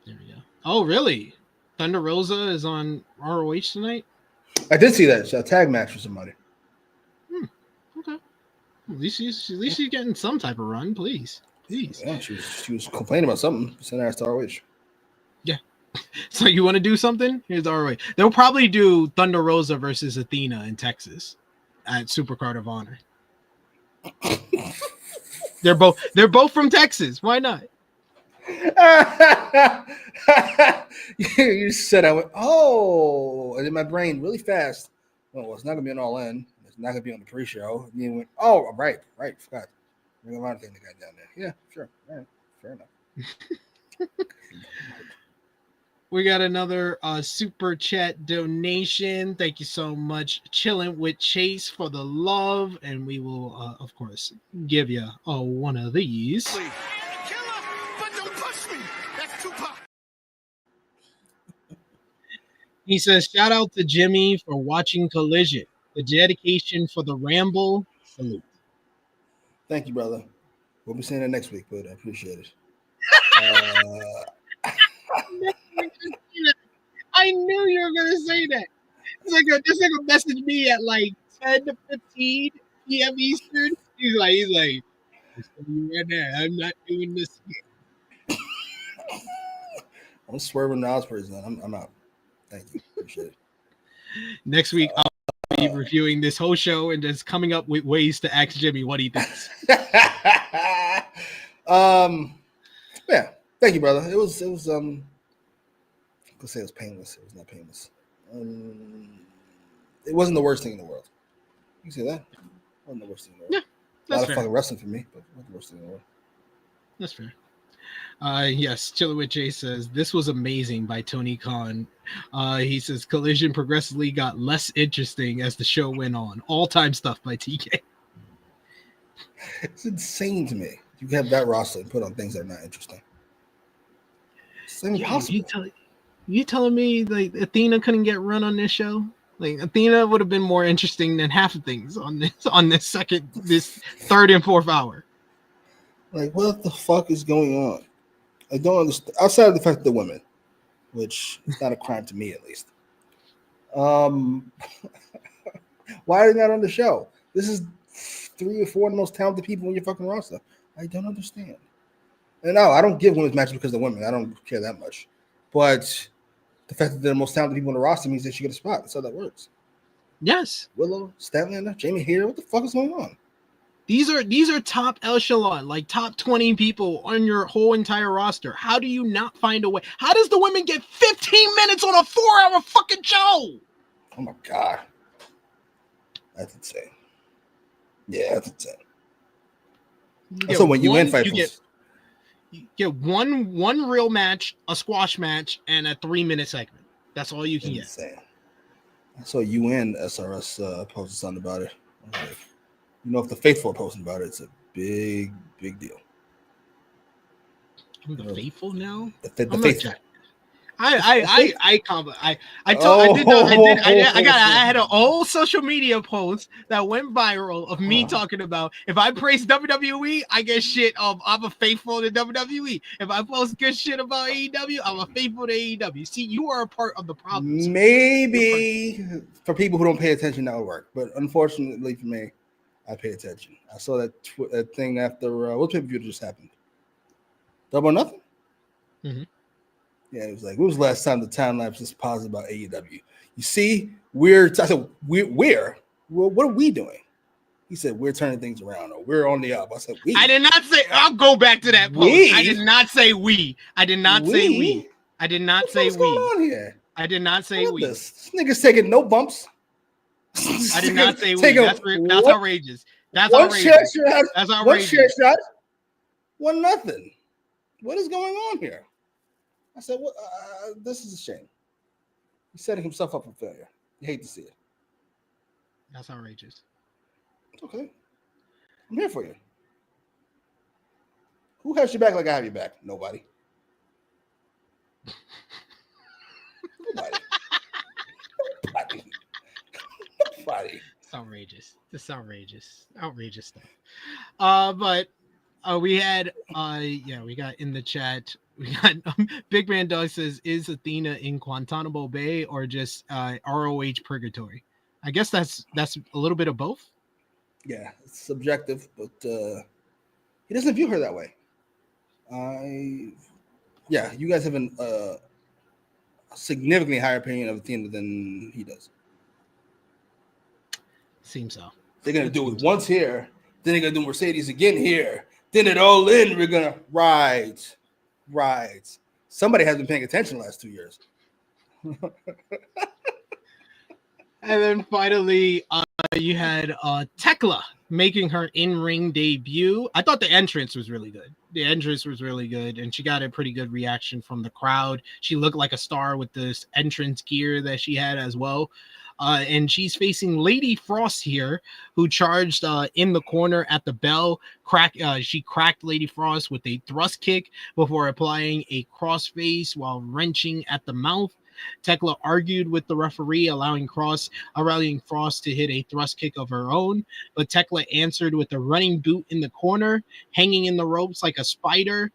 There we go. Oh, really? Thunder Rosa is on ROH tonight? I did see that. It's a tag match for somebody. Okay. At least she's getting some type of run, please. Yeah, she was complaining about something. Send her ass to ROH. Yeah. So you want to do something? Here's ROH. They'll probably do Thunder Rosa versus Athena in Texas at Supercard of Honor. They're both from Texas. Why not? You said I went, oh, and in my brain really fast. Well, it's not gonna be an all in. It's not gonna be on the pre-show. And then went, oh, right, forgot. Ring of Honor thing they got down there. Yeah, sure. All right, fair enough. We got another super chat donation. Thank you so much, Chilling with Chase, for the love, and we will, of course, give you one of these. Kill him, but don't push me. That's Tupac. He says, "Shout out to Jimmy for watching Collision. The dedication for the Ramble. Salute." Thank you, brother. We'll be saying that next week, but I appreciate it. I knew you were gonna say that. It's like a message me at like 10 to 15 p.m. Eastern. He's like, I'm telling you right now, I'm not doing this again. I'm swerving the Ospreays, then I'm out. Thank you. Appreciate it. Next week, I'll be reviewing this whole show and just coming up with ways to ask Jimmy what he thinks. Yeah. Thank you, brother. It was I could say it was painless. It was not painless. It wasn't the worst thing in the world. You can say that. It wasn't the worst thing in the world. Yeah, that's a lot fair. of fucking wrestling for me, but it wasn't the worst thing in the world. That's fair. Yes, Chiller with Jay says this was amazing by Tony Khan. He says Collision progressively got less interesting as the show went on. All-time stuff by TK. It's insane to me. You have that roster and put on things that are not interesting. It's impossible. You telling me like Athena couldn't get run on this show? Like Athena would have been more interesting than half of things on this third and fourth hour. Like, what the fuck is going on? I don't understand. Outside of the fact that the women, which is not a crime to me at least. Why are they not on the show? This is 3 or 4 of the most talented people in your fucking roster. I don't understand. And no, I don't give women's matches because of the women. I don't care that much. But the fact that they're the most talented people on the roster means they should get a spot. That's how that works. Yes. Willow, Statlander, Jamie Hayter. What the fuck is going on? These are top echelon, like top 20 people on your whole entire roster. How do you not find a way? How does the women get 15 minutes on a 4-hour fucking show? Oh my god. That's insane. Yeah, that's insane. So when you win fight, you get one real match, a squash match, and a 3-minute segment. That's all you can get. So UN SRS posted something about it. Like, you know, if the faithful are posting about it, it's a big deal. I'm the faithful now. The faithful. I had an old social media post that went viral of me talking about if I praise WWE, I get shit of I'm a faithful to WWE. If I post good shit about AEW, I'm a faithful to AEW. See, you are a part of the problem. Maybe for people who don't pay attention, that would work. But unfortunately for me, I pay attention. I saw that thing after what pay-per-view just happened? Double or Nothing? Mm-hmm. Yeah, it was like, when was the last time the time lapse was positive about AEW? You see, I said, we're well, what are we doing? He said, we're turning things around, or we're on the up. I said, we. I did not say, I'll go back to that post. I did not say we. I did not say we. I did not say we. What's going on here? I did not say we. This nigga's taking no bumps. I did not say we. That's outrageous. That's outrageous. That's outrageous. One chair shot. 1-0. What is going on here? I said, "What? This is a shame. He's setting himself up for failure. You hate to see it. That's outrageous. It's okay. I'm here for you. Who has your back like I have your back? Nobody. Nobody. It's outrageous. It's outrageous. Outrageous stuff. But we had we got in the chat. We got Big Man Dog says, is Athena in Guantanamo Bay or just ROH purgatory? I guess that's a little bit of both. Yeah, it's subjective, but he doesn't view her that way. You guys have a significantly higher opinion of Athena than he does. Seems so. They're gonna do it once here, then they're gonna do Mercedes again here, then it all in. We're gonna ride. Somebody has been paying attention the last 2 years. And then finally, you had Tekla making her in-ring debut. I thought the entrance was really good. And she got a pretty good reaction from the crowd. She looked like a star with this entrance gear that she had as well. And she's facing Lady Frost here, who charged in the corner at the bell. She cracked Lady Frost with a thrust kick before applying a crossface while wrenching at the mouth. Tekla argued with the referee, allowing Frost to hit a thrust kick of her own, but Tekla answered with a running boot in the corner, hanging in the ropes like a spider.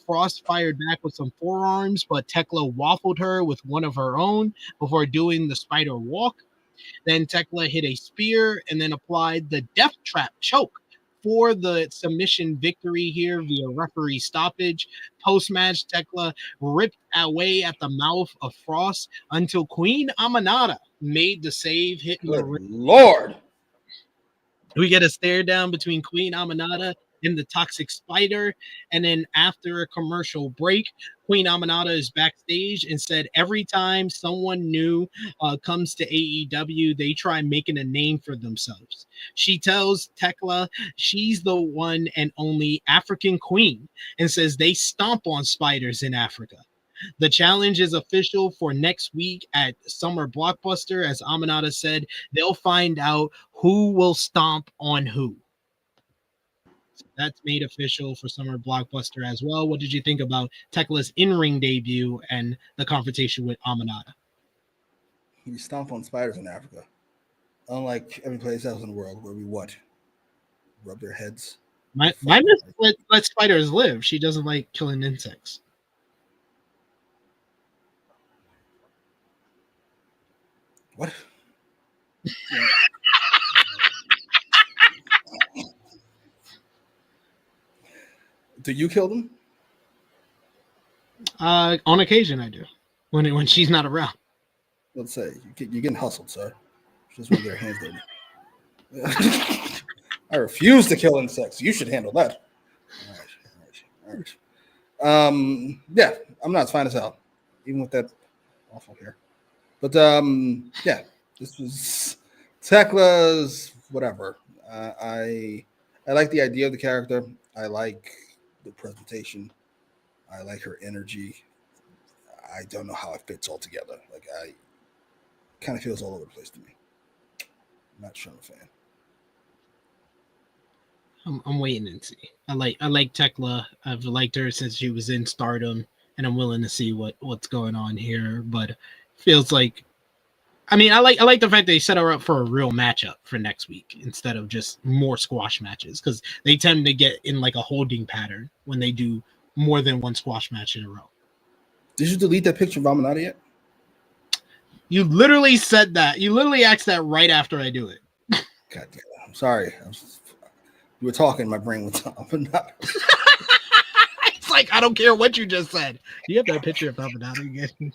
Frost fired back with some forearms, but Tekla waffled her with one of her own before doing the spider walk. Then Tekla hit a spear and then applied the death trap choke for the submission victory here via referee stoppage. Post-match, Tekla ripped away at the mouth of Frost until Queen Aminata made the save, hitting the ring. Lord. We get a stare down between Queen Aminata and the Toxic Spider. And then after a commercial break, Queen Aminata is backstage and said every time someone new comes to AEW, they try making a name for themselves. She tells Tekla she's the one and only African queen and says they stomp on spiders in Africa. The challenge is official for next week at Summer Blockbuster. As Aminata said, they'll find out who will stomp on who. So that's made official for Summer Blockbuster as well. What did you think about Tekla's in-ring debut and the confrontation with Aminata? We stomp on spiders in Africa. Unlike every place else in the world where we what? Rub their heads. My miss let spiders live. She doesn't like killing insects. What? Do you kill them? On occasion, I do. When she's not around. Let's say you're getting hustled, sir. Just want to get her hands dirty. I refuse to kill insects. You should handle that. All right. Yeah, I'm not. It's fine as hell, even with that awful hair. But yeah, this was Tekla's whatever. I like the idea of the character. I like the presentation. I like her energy. I don't know how it fits all together. Like I kind of feels all over the place to me. I'm not sure I'm a fan. I'm waiting and see. I like Tekla. I've liked her since she was in Stardom, and I'm willing to see what's going on here. But feels like, I mean, I like the fact they set her up for a real matchup for next week instead of just more squash matches, because they tend to get in like a holding pattern when they do more than one squash match in a row. Did you delete that picture of Aminata yet? You literally said that. You literally asked that right after I do it. God damn it. I'm sorry. You were talking, my brain was up. It's like, I don't care what you just said. You have that picture of Aminata again.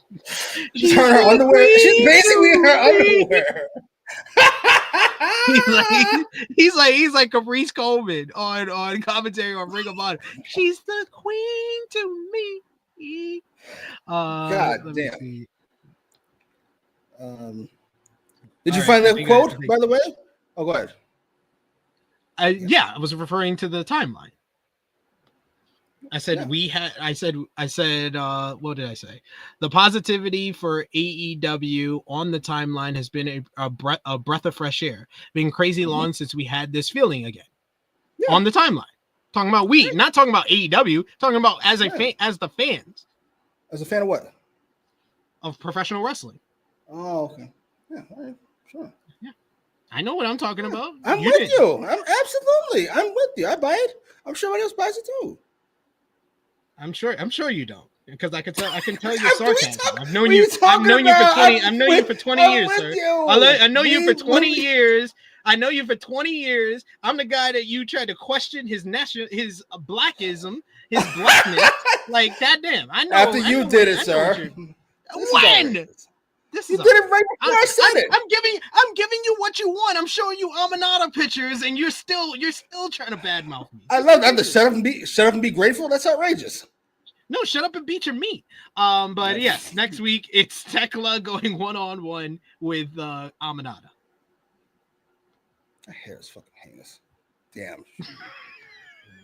She's in her underwear. She's basically in her underwear. he's like Caprice Coleman on commentary on Ring of Honor. She's the queen to me. God damn. Did you All find right, that quote, by the way? Oh, go ahead. Yeah, I was referring to the timeline. I said what did I say? The positivity for AEW on the timeline has been a breath of fresh air. Been crazy long since we had this feeling again. Yeah. On the timeline. Talking about not talking about AEW, talking about as a fan, as the fans. As a fan of what? Of professional wrestling. Oh, okay. Yeah, all right, sure. Yeah. I know what I'm talking about. I'm with you. I'm with you. I buy it. I'm sure everybody else buys it too. I'm sure you don't, because I can tell your sarcasm. I've known you for 20 years, sir. I know you for 20 years. I know you for 20 years. I'm the guy that you tried to question his blackism, his blackness. Like, goddamn. I know. After you did it, sir. When? You did it right before I said it. I'm giving you what you want. I'm showing you Aminata pictures, and you're still trying to badmouth me. I love that. To shut up and be grateful. That's outrageous. No, shut up and beat your meat. But yes, next week it's Tekla going 1-on-1 with Aminata. That hair is fucking heinous. Damn.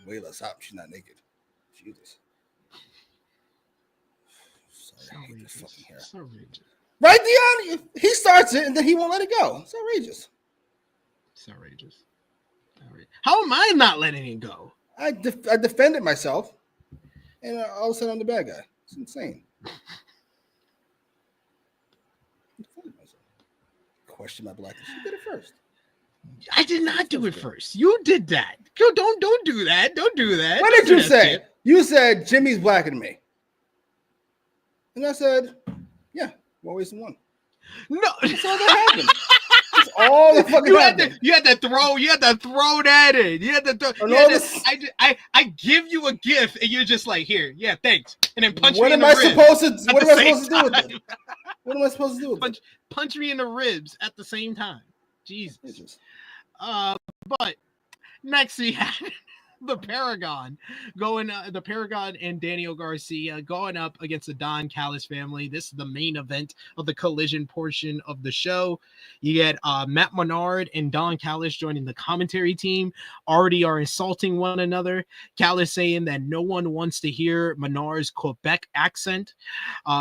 Way less out. She's not naked. Jesus. Sorry, I hate this fucking hair. So outrageous. Right, Dion? He starts it and then he won't let it go. It's outrageous. It's outrageous. How am I not letting it go? I defended myself, and all of a sudden I'm the bad guy. It's insane. Question my blackness. You did it first. I did not do it first. You did that. Don't do that. Don't do that. What did you say? You said Jimmy's blacker than me. And I said, yeah, one ways to one. No. That's all that happened. That's all that fucking happened. You had to throw that in. You had to throw. I give you a gift and you're just like, here, yeah, thanks. And then punch me in the ribs. What am I supposed to do with it? What am I supposed to do with it? Punch me in the ribs at the same time. Jesus. But next we had the Paragon the Paragon and Daniel Garcia going up against the Don Callis family. This is the main event of the Collision portion of the show. You get Matt Menard and Don Callis joining the commentary team. Already are insulting one another. Callis saying that no one wants to hear Menard's Quebec accent.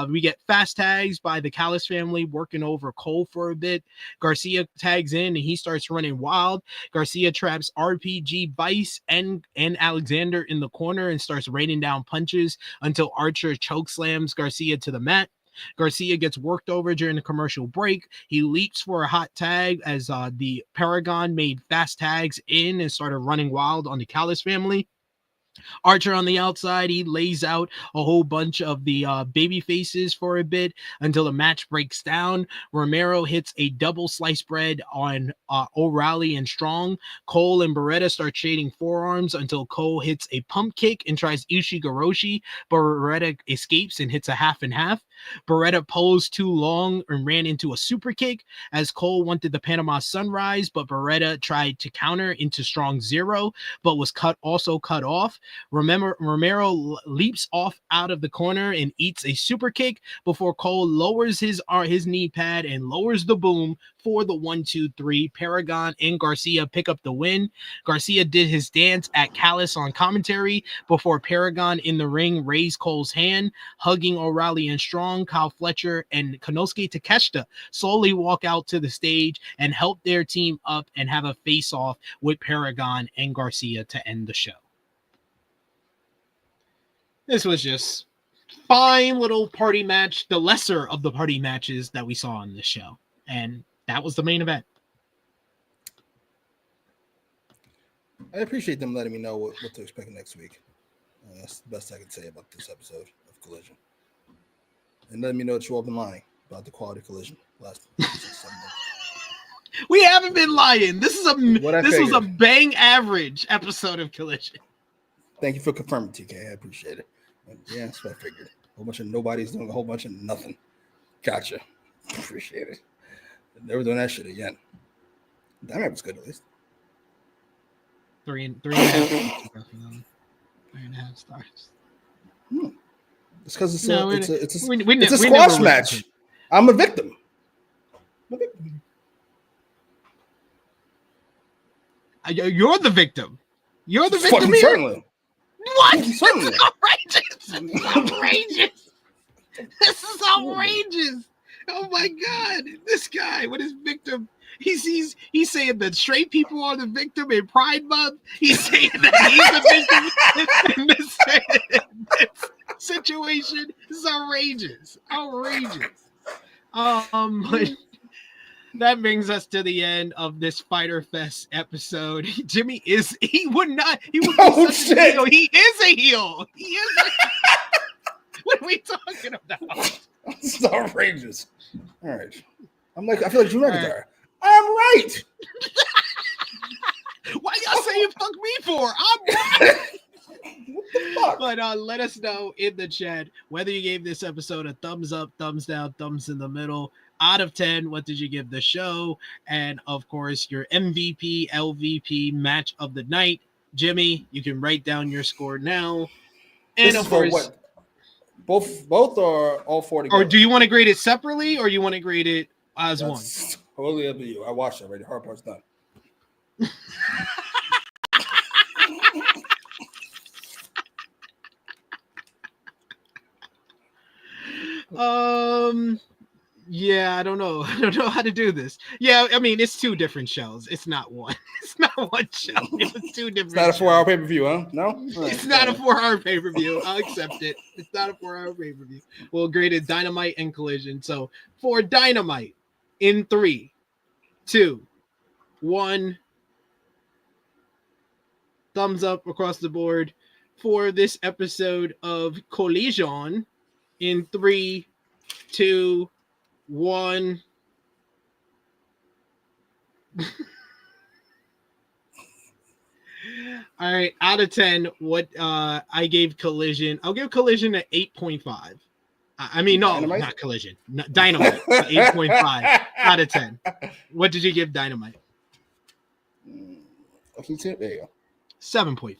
We get fast tags by the Callis family working over Cole for a bit. Garcia tags in and he starts running wild. Garcia traps RPG Vice and Alexander in the corner and starts raining down punches until Archer chokeslams Garcia to the mat. Garcia gets worked over during the commercial break. He leaps for a hot tag as the Paragon made fast tags in and started running wild on the Callis family. Archer on the outside, he lays out a whole bunch of the baby faces for a bit until the match breaks down. Romero hits a double sliced bread on O'Reilly and Strong. Cole and Beretta start trading forearms until Cole hits a pump kick and tries Ushigoroshi, but Beretta escapes and hits a half and half. Beretta posed too long and ran into a super kick as Cole wanted the Panama Sunrise, but Beretta tried to counter into Strong Zero, but was cut off. Romero leaps off out of the corner and eats a super kick before Cole lowers his knee pad and lowers the boom for the 1-2-3. Paragon and Garcia pick up the win. Garcia did his dance at Callis on commentary before Paragon in the ring raised Cole's hand, hugging O'Reilly and Strong. Kyle Fletcher and Konosuke Takeshita slowly walk out to the stage and help their team up and have a face-off with Paragon and Garcia to end the show. This was just fine little party match, the lesser of the party matches that we saw on this show. And that was the main event. I appreciate them letting me know what to expect next week. That's the best I can say about this episode of Collision. And letting me know that you all been lying about the quality of Collision last 6-7 months. We haven't been lying. This was a bang average episode of Collision. Thank you for confirming, TK. I appreciate it. Yeah, that's what I figured. A whole bunch of nobody's doing a whole bunch of nothing. Gotcha. Appreciate it. Never doing that shit again. Dynamite was good at least. 3.5 stars. It's because it's a we squash match. I'm a victim. You're the victim. You're the victim here. Certainly. What? This is outrageous. This is outrageous. Oh my God. This guy with his victim. He's saying that straight people are the victim in Pride Month. He's saying that he's the victim in this situation. This is outrageous. But that brings us to the end of this Fyter Fest episode. Jimmy he is a heel. He is a heel. What are we talking about? It's outrageous. All right. I feel like Drew McIntyre. I'm right. Why y'all saying fuck me for? I'm right. What the fuck? But let us know in the chat whether you gave this episode a thumbs up, thumbs down, thumbs in the middle. Out of 10, what did you give the show? And of course, your MVP, LVP match of the night. Jimmy, you can write down your score now. And of course, what? Both or all 40? Or do you want to grade it separately, or you want to grade it as one? Totally up to you. I watched it already. The hard part's done. Yeah, I don't know. I don't know how to do this. Yeah, I mean, it's two different shows. It's not one. It's not one show. It's two different. It's not a 4-hour pay-per-view, huh? No, it's not a 4-hour pay-per-view. I'll accept it. It's not a 4-hour pay-per-view. We'll grade it Dynamite and Collision. So for Dynamite, in 3, 2, 1, thumbs up across the board. For this episode of Collision, in 3, 2, 1. All right, out of 10, what I gave Collision, I'll give Collision an 8.5. I mean, no, Dynamite? Not Collision. Dynamite, 8.5 out of 10. What did you give Dynamite? There you go. 7.5.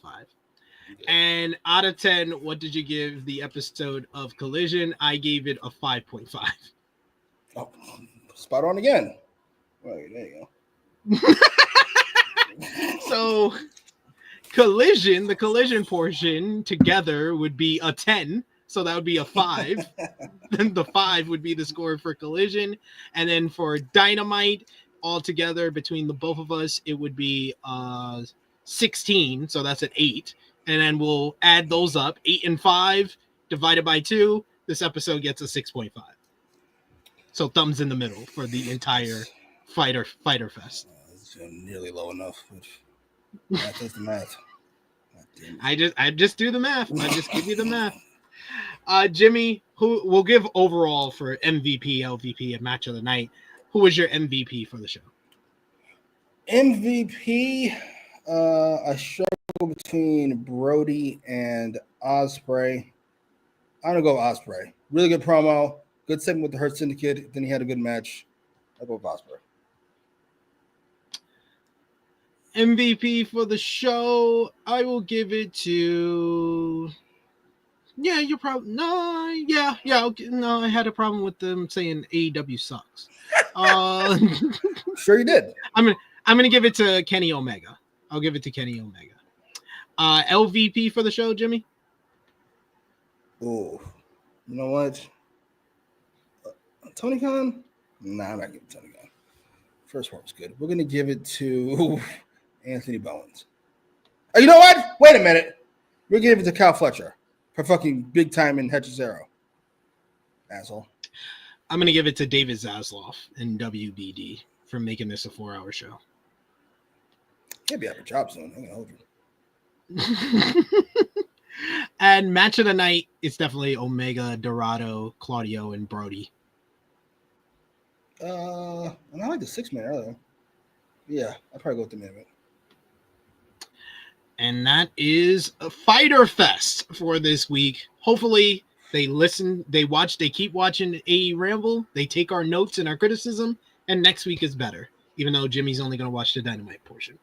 And out of 10, what did you give the episode of Collision? I gave it a 5.5. Oh, spot on again. Right, there you go. So Collision, the Collision portion together would be a 10. So that would be a 5. Then the 5 would be the score for Collision. And then for Dynamite, altogether between the both of us, it would be 16. So that's an 8. And then we'll add those up. 8 and 5 divided by 2. This episode gets a 6.5. So thumbs in the middle for the entire Fyter Fest. It's nearly low enough. Math is the math. I just do the math. I just give you the math. Jimmy, who we'll give overall for MVP, LVP, and match of the night. Who was your MVP for the show? MVP, I struggle between Brody and Ospreay. I'm gonna go with Ospreay. Really good promo, good segment with the Hurt Syndicate. Then he had a good match. I'll go with Ospreay. MVP for the show, I will give it to. Yeah, you're probably no. Yeah. Okay. No, I had a problem with them saying AEW sucks. Sure, you did. I'm gonna give it to Kenny Omega. I'll give it to Kenny Omega. LVP for the show, Jimmy. Oh, you know what? Tony Khan? Nah, I'm not giving Tony Khan. First one was good. We're gonna give it to Anthony Bowens. Oh, you know what? Wait a minute. We're gonna give it to Kyle Fletcher for fucking big time in Hechizero. Asshole. I'm gonna give it to David Zasloff and WBD for making this a 4-hour show. He'll be out of a job soon. I'm gonna hold you. And match of the night, it's definitely Omega, Dorado, Claudio, and Brody. And I like the 6-man earlier. Yeah, I'll probably go with the main event. And that is a Fyter Fest for this week. Hopefully they listen, they watch, they keep watching AEWramble. They take our notes and our criticism, and next week is better, even though Jimmy's only going to watch the Dynamite portion.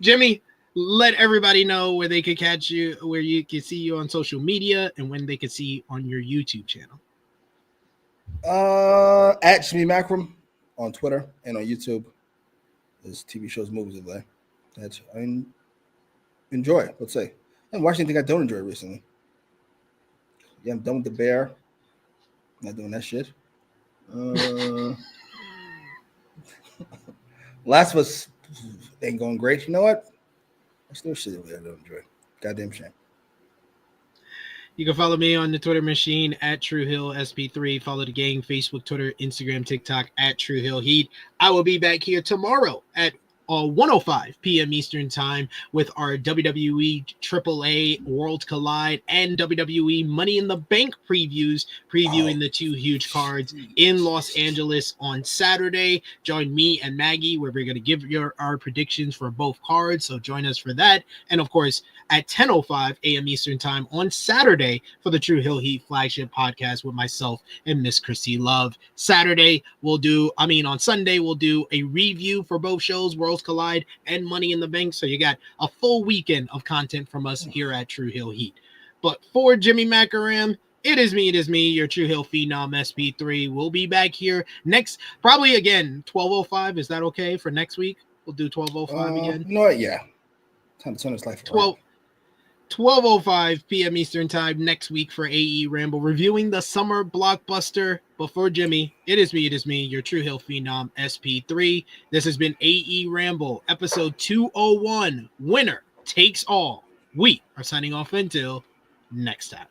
Jimmy, let everybody know where they could catch you, where you can see you on social media, and when they can see you on your YouTube channel. At Jimmy Macram on Twitter and on YouTube. There's TV shows, movies of that. That's I enjoy. Let's say I haven't watched anything I don't enjoy recently. Yeah, I'm done with The Bear. Not doing that shit. Last of Us ain't going great. You know what? There's no shit that I don't enjoy. Goddamn shame. You can follow me on the Twitter machine at TrueHillSP3. Follow the gang, Facebook, Twitter, Instagram, TikTok at TrueHillHeat. I will be back here tomorrow at 1:05 p.m. Eastern Time with our WWE AAA World Collide and WWE Money in the Bank previews, previewing the two huge cards in Los Angeles on Saturday. Join me and Maggie where we're going to give our predictions for both cards, so join us for that. And of course, at 10:05 a.m. Eastern Time on Saturday for the True Hill Heat flagship podcast with myself and Miss Chrissy Love. On Sunday, we'll do a review for both shows, Worlds Collide and Money in the Bank. So you got a full weekend of content from us here at True Hill Heat. But for Jimmy Macram, it is me, your True Hill Phenom SP3. We'll be back here next, probably again, 12:05. Is that okay for next week? We'll do 12:05 again. You know what? Yeah. Time to turn this life around. 12:05 p.m. Eastern Time next week for AEWramble, reviewing the summer blockbuster. But for Jimmy, it is me, your True Hill Phenom SP3. This has been AEWramble, episode 201. Winner takes all. We are signing off until next time.